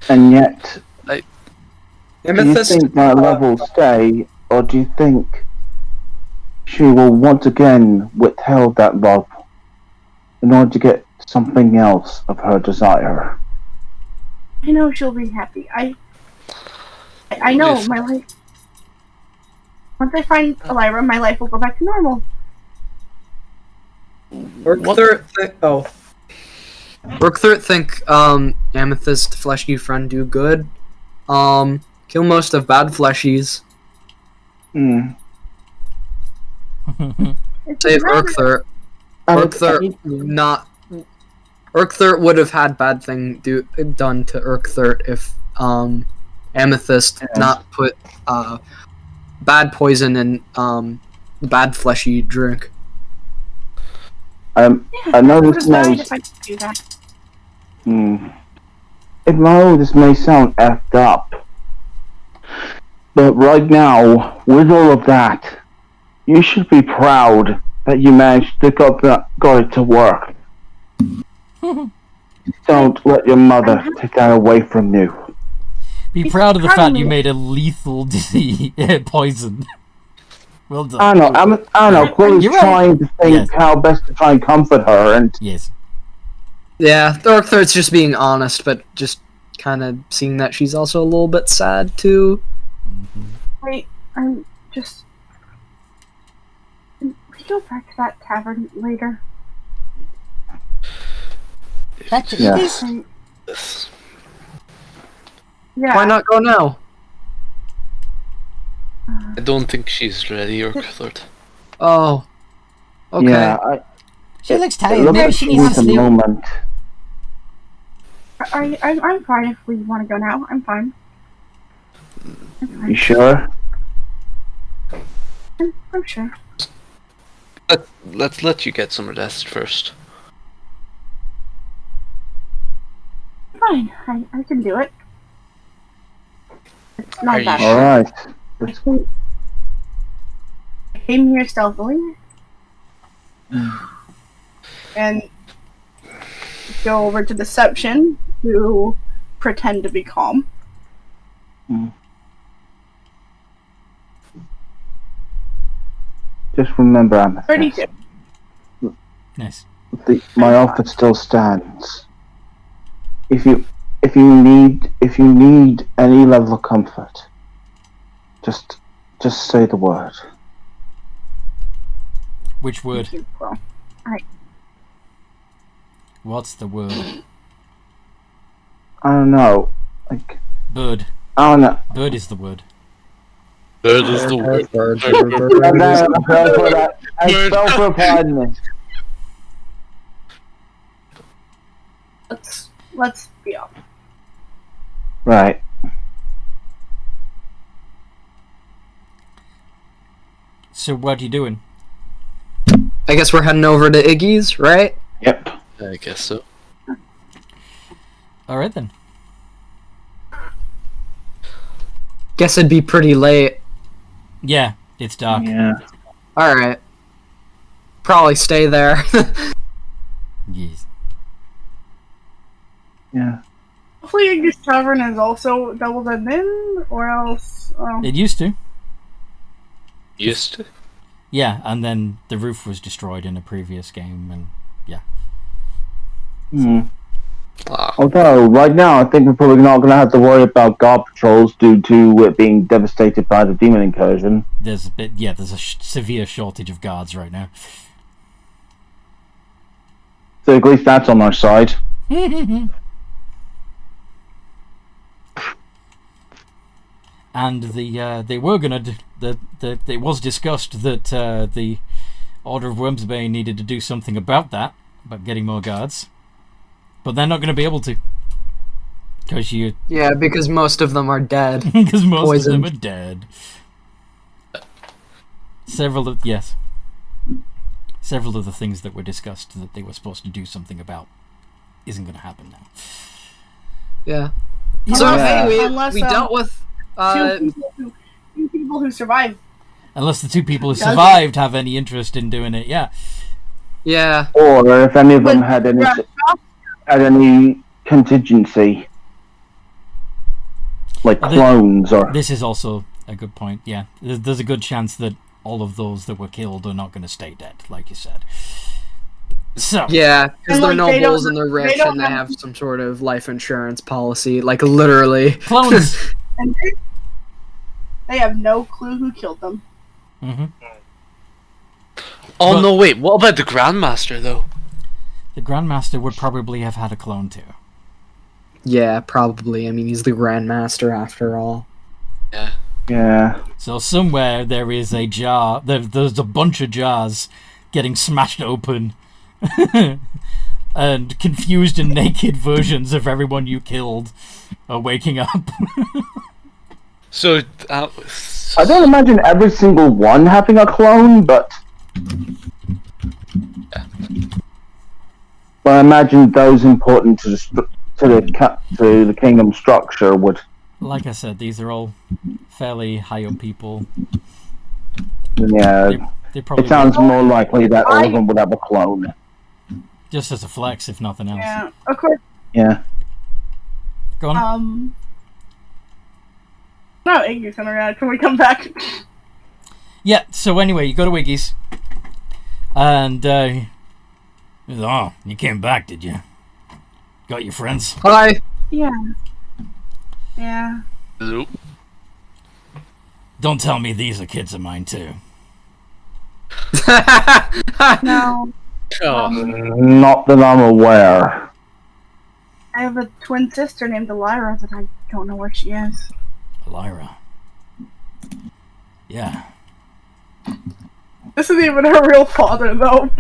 And yet, do you Amethyst, think that love will stay, or do you think she will once again withhold that love in order to get something else of her desire? I know she'll be happy. I know Yes. my life. Once I find Elira, my life will go back to normal. Orkthart think Amethyst fleshy friend do good. Kill most of bad fleshies. Hmm. It's Save rather- Orkthart. Orkthart would have had bad thing done to Orkthart if Amethyst not put bad poison in bad fleshy drink. Yeah, I know I would this have died may. if I could do that. This may sound effed up, but right now, with all of that, you should be proud that you managed to got it to work. Don't let your mother take that away from you. Be He's proud of the fact probably- you made a lethal disease poison. Well done. I don't know. Chloe's You're right. trying to think Yes. how best to try and comfort her, and Yes. Yeah, Orkthart's just being honest, but just kind of seeing that she's also a little bit sad too. I'm just. Can we go back to that tavern later? That's Yes. Yes. Yeah. Why not go now? I don't think she's ready, Orkthart. Oh, okay. yeah, She looks it tired. looks Maybe like she she needs needs to a sleep. moment. I'm fine if we want to go now. I'm fine. You sure? I'm sure. Let's let you get some rest first. Fine. I can do it. It's Are not you that sure? All right. I think came here stealthily and go over to Deception to pretend to be calm. Just remember, Amethyst, 32. Nice. my offer still stands. If you need any level of comfort, just say the word. Which word? Well, What's the word? I don't know. Like, Bird. I don't know. Bird is the word. Bird is the word. I spell for pardon. let's be honest. Right. So what are you doing? I guess we're heading over to Iggy's, right? Yep. I guess so. Alright then. Guess it'd be pretty late. Yeah, it's dark. Yeah. Alright. Probably stay there. Yes. Yeah. Hopefully Iggy's Tavern is also double admin, or else... It used to. Used to. Yeah, and then the roof was destroyed in a previous game, and yeah. Although, right now, I think we're probably not going to have to worry about guard patrols due to it being devastated by the demon incursion. There's a severe shortage of guards right now. So at least that's on our side. And they were gonna it was discussed that the Order of Wormsbane needed to do something about getting more guards, but they're not going to be able to because most of them are dead. because most Poisoned. of them are dead. Several of the things that were discussed that they were supposed to do something about isn't going to happen now. Yeah. Unless- So hey, unless, we dealt with two people who survived. Unless the two people who Does it? survived have any interest in doing it, yeah. yeah. Or if any of them But- had any contingency. Like Are they- clones or... This is also a good point, yeah. There's a good chance that all of those that were killed are not going to stay dead, like you said. So, Yeah, because And, they're like, they nobles don't- and they're they rich don't and they have- have some sort of life insurance policy, like literally. clones. And they have no clue who killed them. hmm Oh But- no, wait. What about the Grandmaster though? The Grandmaster would probably have had a clone too. Yeah, probably. I mean, he's the Grandmaster after all. Yeah. Yeah. So somewhere there is a jar. There's a bunch of jars getting smashed open, and confused and naked versions of everyone you killed are waking up. So, I don't imagine every single one having a clone, but... But I imagine those important to the kingdom structure would... Like I said, these are all fairly high up people. Yeah, They probably it sounds more likely that all of them would have a clone. just as a flex, if nothing else. Yeah, of course. Yeah. Go on. No, Iggy's coming around. Can we come back? Yeah, so anyway, you go to Wiggy's. And, oh, you came back, did you? Got your friends? Hi. Yeah. Yeah. nope. Don't tell me these are kids of mine, too. No. Oh, Not that I'm aware. I have a twin sister named Elira, but I don't know where she is. Lyra. Yeah. This isn't even her real father, though.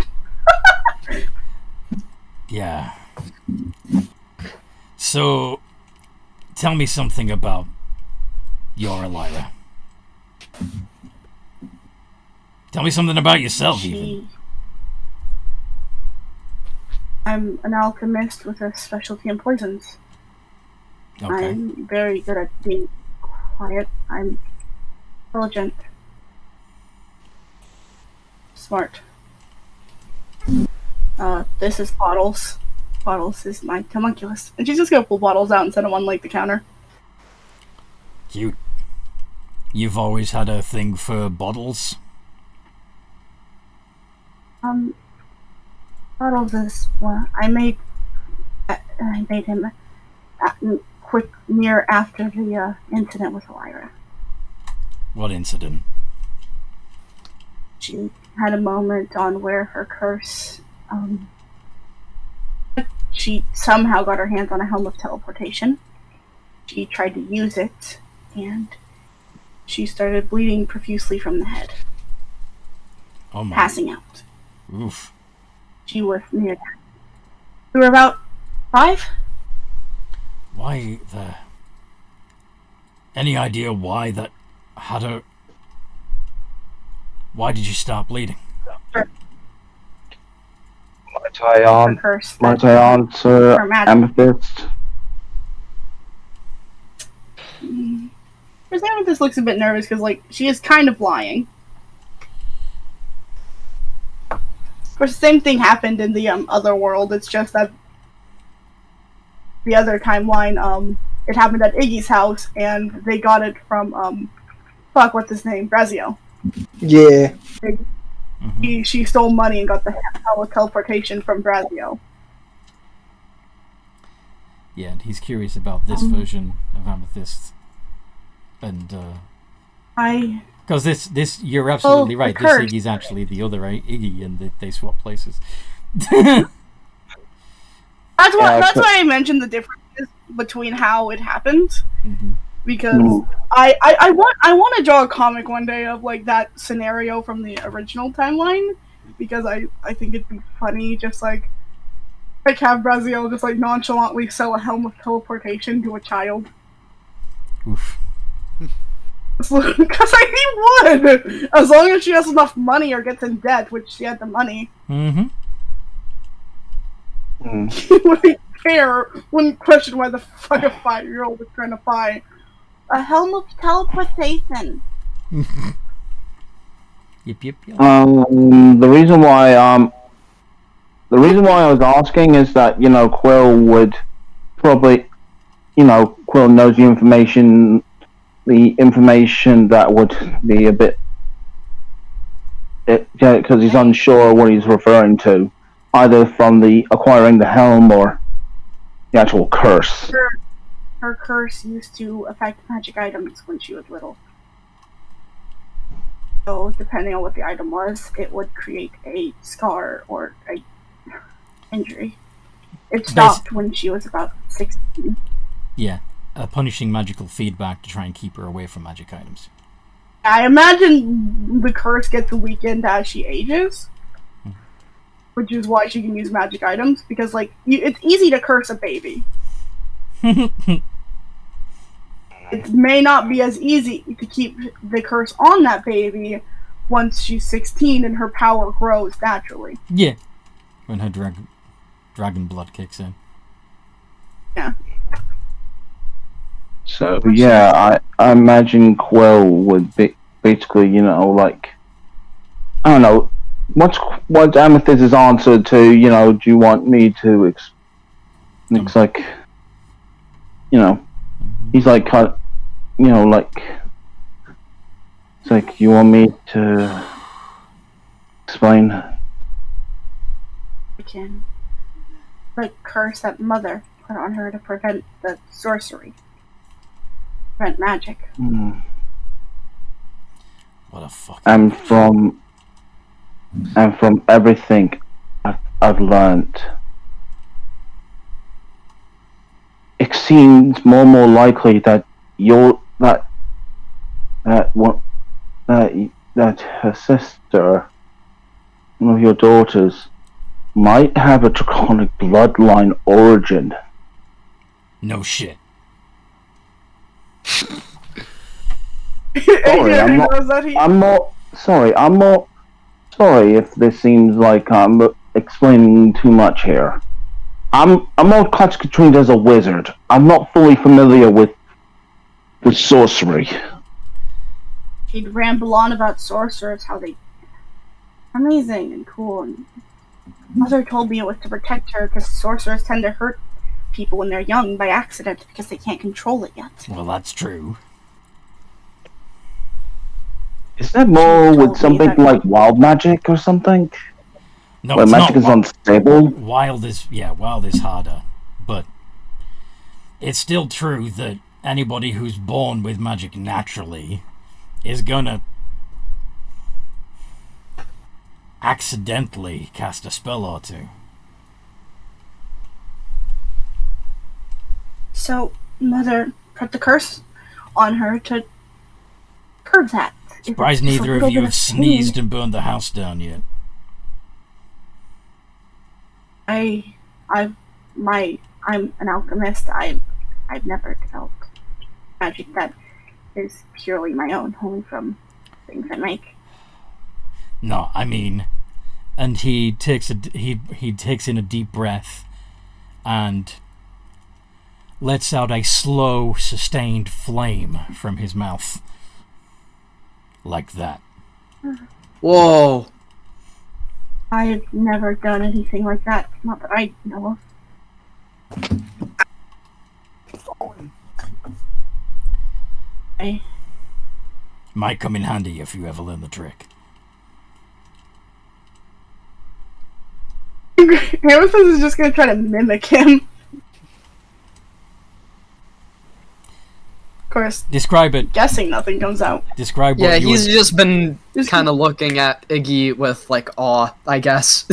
Yeah. So, tell me something about your Lyra. Tell me something about yourself, even. I'm an alchemist with a specialty in poisons. Okay. I'm very good at being quiet. I'm intelligent. smart. This is Bottles. Bottles is my homunculus. And she's just gonna pull Bottles out and set him on, like, the counter. Cute. You've always had a thing for bottles? Bottles is, well, I made him quick near after the incident with Lyra. What incident? She had a moment on where her curse, she somehow got her hands on a helm of teleportation. She tried to use it, and she started bleeding profusely from the head. Oh my. Passing out. Oof. She was near that. We were about 5? Why the... Any idea why that had her... Why did you start bleeding? Might I answer Her magic. Amethyst? Miss Amethyst looks a bit nervous because, like, she is kind of lying. Of course, the same thing happened in the other world. It's just that the other timeline, it happened at Iggy's house, and they got it from what's his name, Brazio. Yeah. She stole money and got the hell of teleportation from Brazio. Yeah, and he's curious about this version of Amethyst. And, because this, you're absolutely right. This curse. Iggy's actually the other Iggy, and they swap places. That's why I mentioned the differences between how it happened. Mm-hmm. Because I want to draw a comic one day of, like, that scenario from the original timeline, because I think it'd be funny, just like have Brazil just, like, nonchalantly sell a helm of teleportation to a child. Oof. Because he would, as long as she has enough money or gets in debt, which she had the money. Mm-hmm. He wouldn't care, wouldn't question why the fuck a 5-year-old was trying to buy a helm of teleportation. Yep. The reason why I was asking is that, Quill would probably, Quill knows the information that would be a bit, because he's unsure what he's referring to, either from the acquiring the helm or the actual curse. Her curse used to affect magic items when she was little. So, depending on what the item was, it would create a scar or a injury. It stopped when she was about 16. Yeah, punishing magical feedback to try and keep her away from magic items. I imagine the curse gets weakened as she ages, which is why she can use magic items, because, like, it's easy to curse a baby. It may not be as easy to keep the curse on that baby once she's 16 and her power grows naturally. Yeah, when her dragon blood kicks in. Yeah. So yeah, I imagine Quill would be basically, like, I don't know, what's Amethyst's answer to, do you want me to it's like, he's like, like, it's like, you want me to explain? I can. The curse that Mother put on her to prevent the sorcery. Prevent magic. What a fuck. And from everything I've learned, it seems more and more likely that that her sister, one of your daughters, might have a draconic bloodline origin. No shit. Sorry, I'm not sorry if this seems like I'm explaining too much here. I'm not classically trained as a wizard. I'm not fully familiar with sorcery. He'd ramble on about sorcerers, how amazing and cool. And Mother told me it was to protect her because sorcerers tend to hurt people when they're young by accident because they can't control it yet. Well, that's true. Is that more told with me something that- like wild magic or something? No, Where it's magic not. is unstable? Wild is harder, but it's still true that anybody who's born with magic naturally is gonna accidentally cast a spell or two. So Mother put the curse on her to curb that. Surprised If it's a neither little of you bit have sneezed and burned the house down yet. I'm an alchemist. I've never developed magic that is purely my own, only from things I make. No, I mean, and he takes he takes in a deep breath and lets out a slow, sustained flame from his mouth. Like that. Whoa. I've never done anything like that. Not that I know of. Might come in handy if you ever learn the trick. Amethyst is just gonna try to mimic him. Of course, Describe it. guessing nothing comes out. Describe Yeah, what you he's would... just been Just- kind of looking at Iggy with, like, awe, I guess.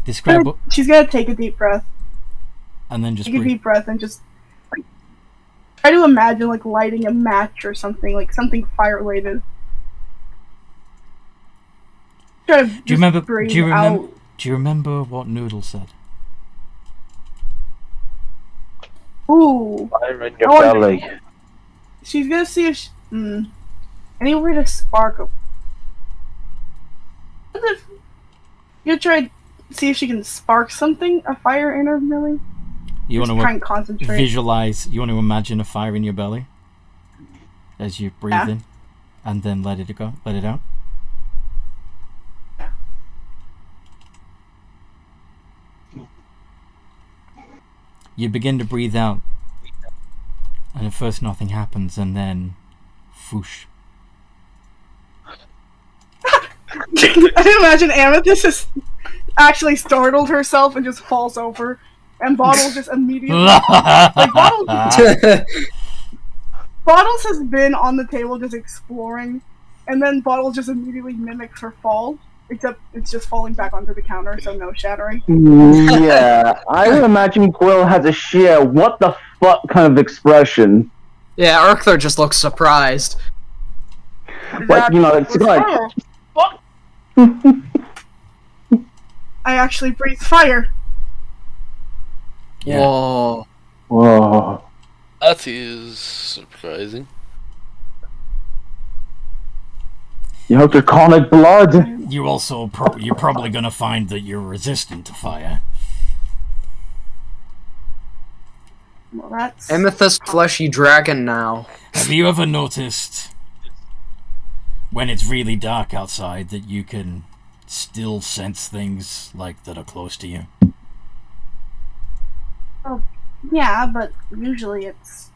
Describe what... She's gonna take a deep breath. And then just Take a breathe. deep breath and just like, try to imagine like lighting a match or something, like something fire related. Try to Do you remember... breathe Do you remember... out. Do you remember what Noodle said? Ooh, Fire in your I wonder- belly. she's gonna see if anywhere to spark. What if you try to see if she can spark something, a fire in her belly? You Just want try to and concentrate. visualize... You want to imagine a fire in your belly? As you breathe Yeah. in? And then let it go? Let it out? You begin to breathe out, and at first nothing happens, and then, whoosh. I imagine Amethyst has actually startled herself and just falls over, and Bottles just immediately. Bottles has been on the table just exploring, and then Bottles just immediately mimics her fall, except it's just falling back onto the counter, so no shattering. Yeah, I would imagine Quill has a sheer what the fuck kind of expression. Yeah, Arthur just looks surprised. Like, you know, it's like, I actually breathe fire. Yeah. Whoa. whoa. That is surprising. You have draconic blood. You also you're probably going to find that you're resistant to fire. Well, that's Amethyst fleshy dragon now. Have you ever noticed when it's really dark outside that you can still sense things like that are close to you? yeah, but usually it's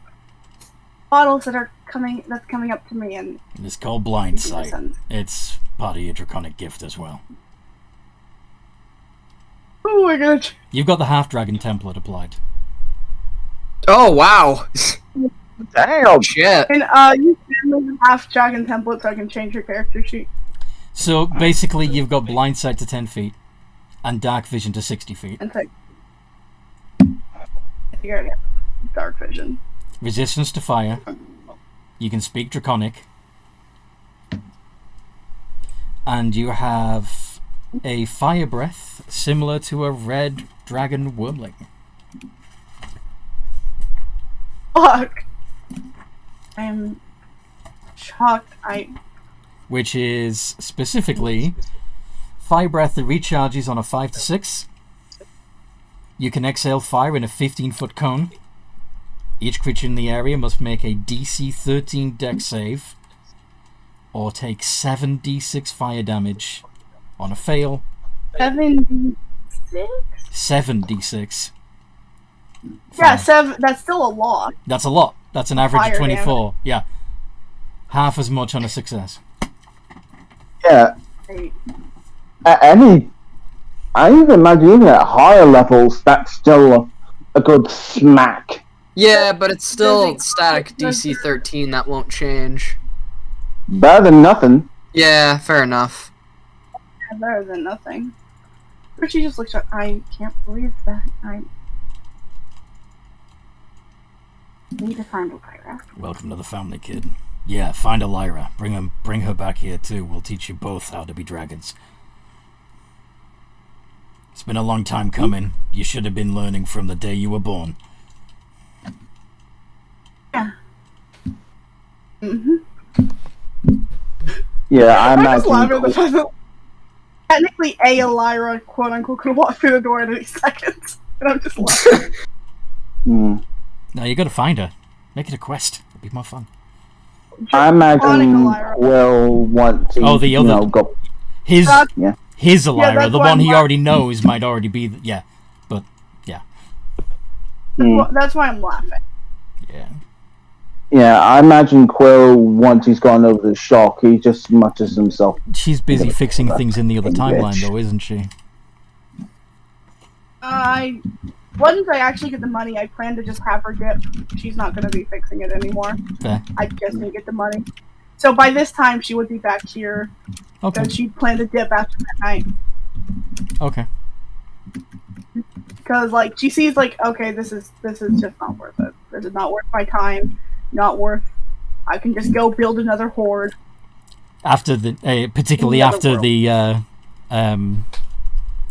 Bottles that's coming up to me and It's called blind sight. sense. It's part of your draconic gift as well. Oh my god. You've got the half-dragon template applied. Oh, wow. Damn. Shit. And you can make a half dragon template so I can change your character sheet. So basically you've got blind sight to 10 feet and dark vision to 60 feet. And like, you already have dark vision. Resistance to fire. You can speak draconic. And you have a fire breath similar to a red dragon wormling. Fuck. I'm shocked. Which is specifically fire breath that recharges on a 5 to 6. You can exhale fire in a 15-foot cone. Each creature in the area must make a DC 13 dex save or take 7d6 fire damage On a fail, 76? 7d6. Yeah, 7. That's still a lot. That's a lot. That's an average Fire of 24. Yeah. Half as much on a success. Yeah. Right. I even imagine even at higher levels, that's still a good smack. Yeah, but it's still Does it- static DC 13. That won't change. Better than nothing. Yeah, fair enough. Better than nothing. But she just looks at. I can't believe that. I need to find Lyra. Welcome to the family, kid. Yeah, find a Lyra. Bring her back here too. We'll teach you both how to be dragons. It's been a long time coming. You should have been learning from the day you were born. Yeah. Mhm. Yeah, I I just love it. imagine. The fact that technically, Lyra, quote unquote, could walk through the door in any second, and I'm just laughing. Hmm. Now you gotta find her. Make it a quest. It'll be more fun. I imagine Lyra. Will want to. Oh, the other- go. His Yeah. his Lyra, that's the why one I'm he la- already knows, might already be. Yeah, but yeah, Hmm. That's why I'm laughing. yeah. Yeah, I imagine Quill, once he's gone over the shock, he just mutters to himself. She's busy Gonna fixing kill that things in the other fucking timeline, bitch. though, isn't she? Once I actually get the money, I plan to just have her dip. She's not going to be fixing it anymore. Fair. I just need to get the money. So by this time, she would be back here. Okay. Because she planned to dip after that night. Okay. Because like she sees like, okay, this is just not worth it. This is not worth my time. Not worth. I can just go build another horde. After the, particularly Another after world. the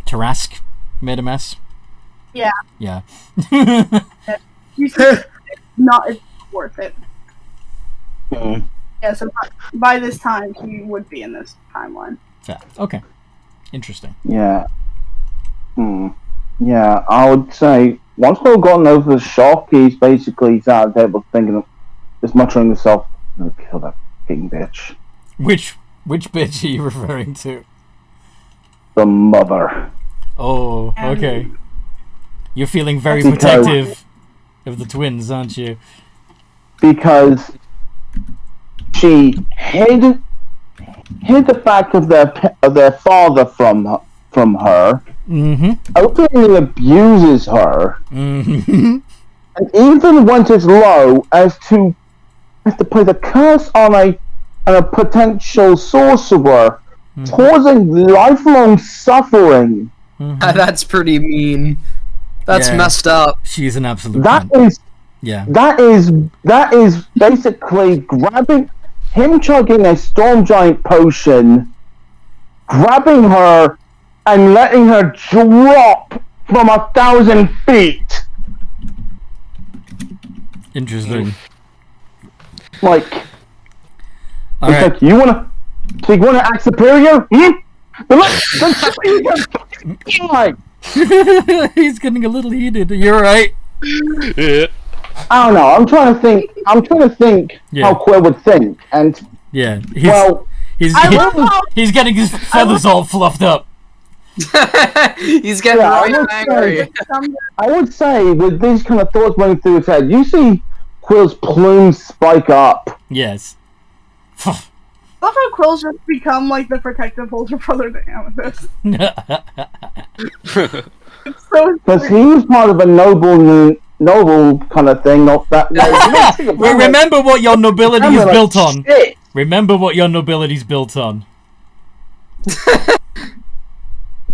Tarask made a mess. Yeah. Yeah. You see, it's not worth it. Hmm. Yeah. So by this time, she would be in this timeline. Fair. Okay. Interesting. Yeah. Hmm. Yeah, I would say once Will gotten over the shock, he's basically out of the table thinking, just muttering to himself, "I'm gonna kill that fucking bitch." Which bitch are you referring to? The mother. Oh, And- okay. You're feeling very Because- protective of the twins, aren't you? Because she hid the fact of their father from her, Mm-hmm. openly abuses her, Mm-hmm. and even went as low as to put a curse on a potential sorcerer, causing lifelong suffering. That's pretty mean. That's Yeah. messed up. She's an absolute That cunt. is Yeah. that is basically grabbing him, chugging a storm giant potion, grabbing her and letting her drop from 1,000 feet. Interesting. Like, All it's right. like you wanna act superior? Hmm? Then let's die. He's getting a little heated. You're right. Yeah. I don't know. I'm trying to think Yeah. how Quill would think, and Yeah. well, He's I love how he's getting his feathers all fluffed up. He's getting Yeah, I right would angry. I would say with these kind of thoughts running through his head, you see Quill's plumes spike up. Yes. I love how Quill's just become like the protective older brother to Amethyst. It's so Because he was part of a noble kind of thing, not that. Well, remember what your nobility is Remember, built like, on. shit. Remember what your nobility's built on.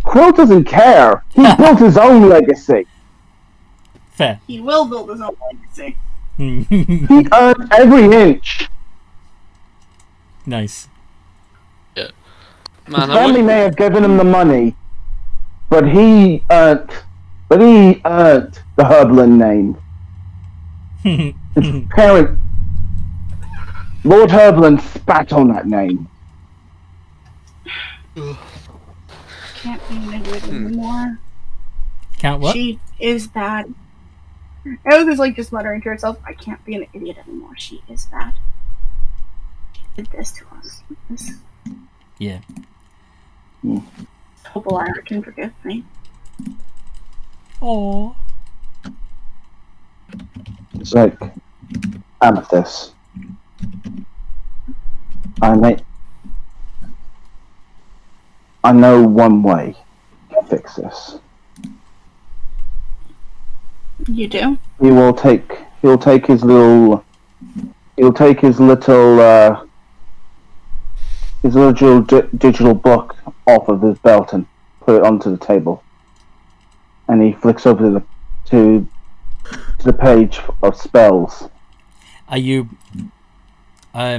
Quill doesn't care. He built his own legacy. Fair. he will build his own legacy. He earned every inch. Nice. Man, His I family would, may have given him the money, but he earned the Herblin name. His parent, Lord Herblin, spat on that name. Can't be an idiot anymore. Can't what? She is bad. Amethyst like just muttering to herself, I can't be an idiot anymore. She is bad. She did this to us. This- Yeah. Hope Alara can forgive me. Oh. It's like Amethyst. I know one way to fix this. You do? He'll take his little digital book off of his belt and put it onto the table. And he flicks over to the page of spells. Are you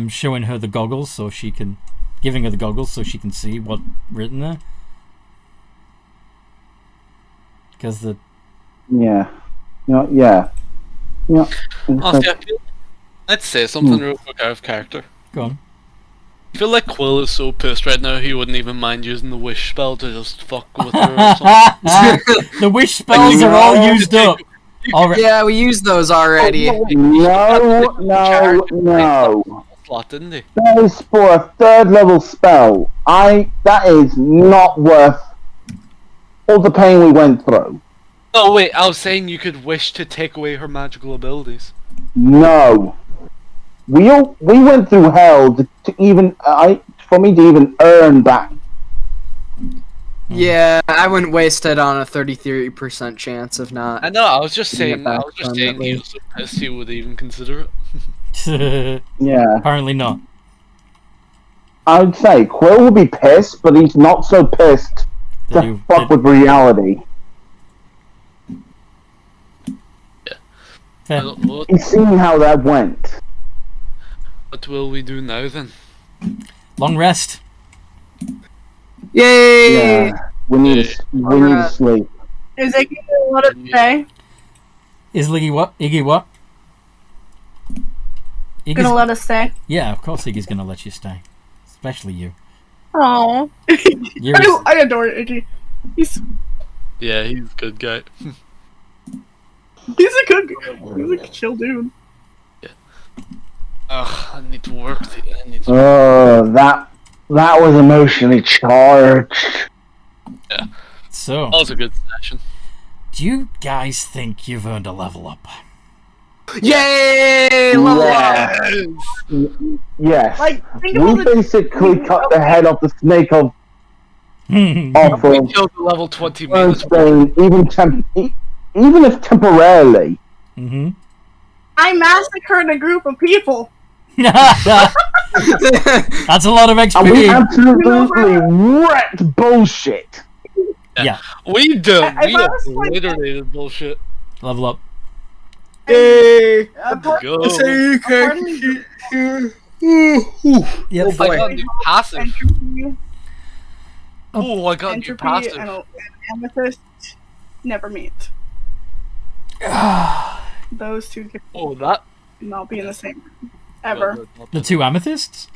showing her the goggles so she can... Giving her the goggles so she can see what's written there? Because the... Yeah. Yeah. Let's say something real quick out of character. Go on. I feel like Quill is so pissed right now he wouldn't even mind using the wish spell to just fuck with her or something. The wish spells are all used up. Alright. Yeah, we used those already. No. Slot, didn't he? That is for a 3rd level spell. That is not worth all the pain we went through. Oh wait, I was saying you could wish to take away her magical abilities. No. We went through hell for me to even earn that. Yeah, I wouldn't waste it on a 33% chance of not. I know, I was just Getting saying it back he was so pissed he would even consider it. Yeah. Apparently not. I would say Quill will be pissed, but he's not so pissed to fuck with reality. Fair. He's seen how that went. What will we do now then? Long rest. Yay! Yeah. We need to sleep. Is it gonna let us stay? Is Iggy what? Iggy what? Gonna let us stay? Yeah, of course Iggy's gonna let you stay. Especially you. Oh, I adore Iggy. He's Yeah, he's a good guy. a good, he's a chill dude. Ugh, I need to work. Oh, that was emotionally charged. Yeah, So, that was a good session. do you guys think you've earned a level up? Yay! Level up! Yes. Like, think about We the basically cut the head off the snake off We of killed the level 20 minutes. Bernstein, even if temporarily. Mm-hmm. I massacred a group of people. That's a lot of And we XP. absolutely wrecked bullshit. Yeah. We did. I We honestly- obliterated bullshit. Level up. Yay! Go. According Yep. Oh, I boy. got new passive. entropy, Oh, I got new entropy passive. and amethyst never meet. Those two could Oh, that. not be in the same room. Ever. The two amethysts?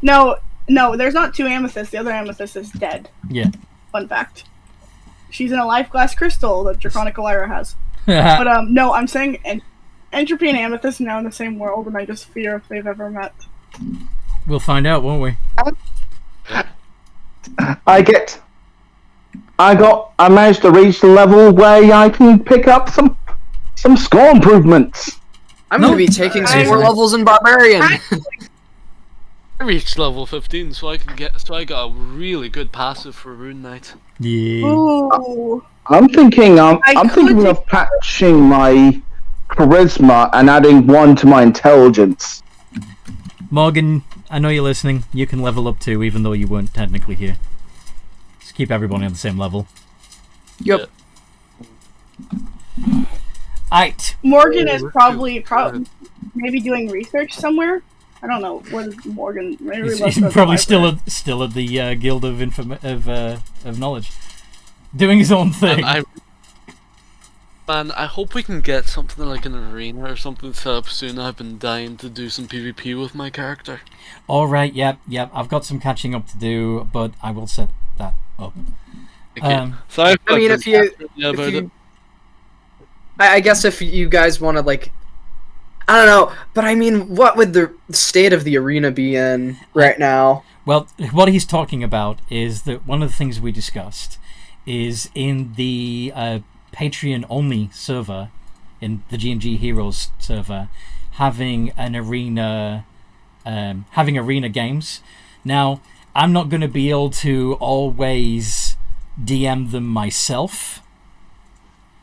No, there's not two amethysts. The other amethyst is dead. Yeah. Fun fact. She's in a life glass crystal that Draconic Lyra has. But no, I'm saying entropy and amethyst are now in the same world, and I just fear if they've ever met. We'll find out, won't we? I managed to reach the level where I can pick up some score improvements. I'm gonna be taking some more levels in Barbarian. I reached level 15, so I got a really good passive for Rune Knight. Yeah. Ooh. I'm thinking could thinking take- of patching my charisma and adding 1 to my intelligence. Morgan, I know you're listening. You can level up too, even though you weren't technically here. Just keep everybody on the same level. Yep. Aight. Morgan is probably maybe doing research somewhere. I don't know. What is Morgan? Maybe He's, left he's at the probably library. still at the Guild of of Knowledge, doing his own thing. Man, I hope we can get something like an arena or something set up soon. I've been dying to do some PvP with my character. All right, yep. I've got some catching up to do, but I will set that up. Okay. Sorry I mean, if you, about it. I guess if you guys want to like I don't know, but I mean, what would the state of the arena be in right now? Well, what he's talking about is that one of the things we discussed is in the Patreon-only server, in the G&G Heroes server, having arena games. Now, I'm not going to be able to always DM them myself,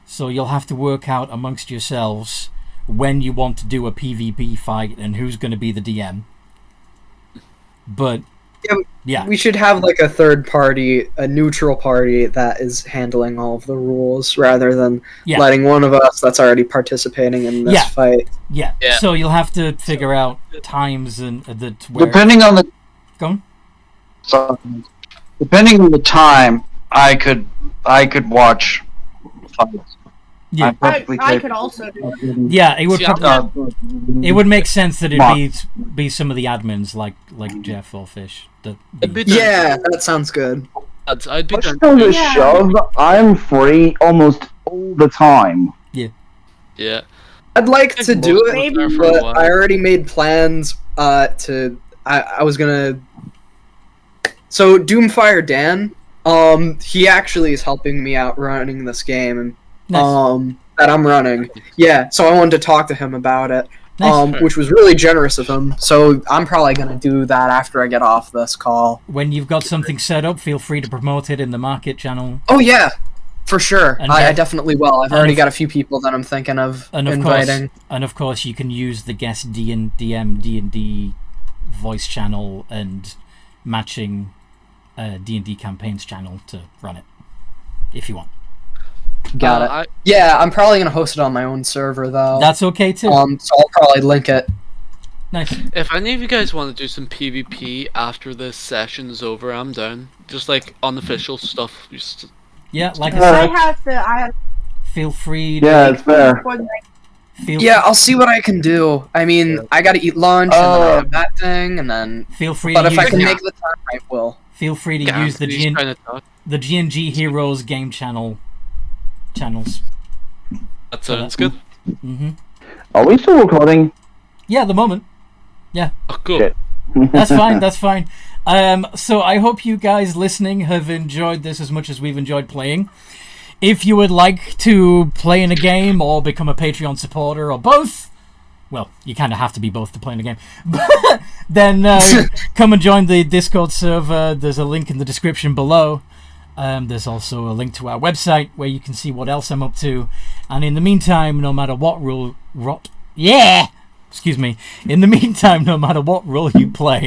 so you'll have to work out amongst yourselves when you want to do a PvP fight and who's going to be the DM. But yeah, We should have like a third party, a neutral party that is handling all of the rules rather than letting one of us that's already participating in this fight. Yeah. So you'll have to figure out times and Depending on the depending on the time, I could watch fights. Yeah, I could also do it. Yeah, it would it would make sense that it'd be some of the admins like Jeff or Fish. That sounds good. I'd be Push to the shove, I'm free almost all the time. Yeah. I'd like to do it, Maybe, but I already made plans I was gonna... So, Doomfire Dan, he actually is helping me out running this game, and that I'm running. Yeah, so I wanted to talk to him about it, which was really generous of him. So I'm probably going to do that after I get off this call. When you've got something set up, feel free to promote it in the market channel. Oh, yeah, for sure. I definitely will. I've already got a few people that I'm thinking of inviting. And of course, you can use the guest D&D voice channel and matching D&D campaigns channel to run it, if you want. Got it. Yeah, I'm probably gonna host it on my own server though. That's okay too. So I'll probably link it. Nice. If any of you guys want to do some PvP after this session's over, I'm down. Just like unofficial stuff. Yeah, like I have to. Feel free to. Yeah, it's fair. I'll see what I can do. I mean, I gotta eat lunch and then I have that thing, and then. Feel free. But if I can make the time, I will. Feel free to use the G&G Heroes game channels. That sounds good. Mm-hmm. Are we still recording? Yeah, at the moment. Yeah. Oh, cool. Shit. That's fine. So I hope you guys listening have enjoyed this as much as we've enjoyed playing. If you would like to play in a game or become a Patreon supporter or both, well, you kind of have to be both to play in a game, then come and join the Discord server. There's a link in the description below. There's also a link to our website where you can see what else I'm up to. And in the meantime, no matter what role you play,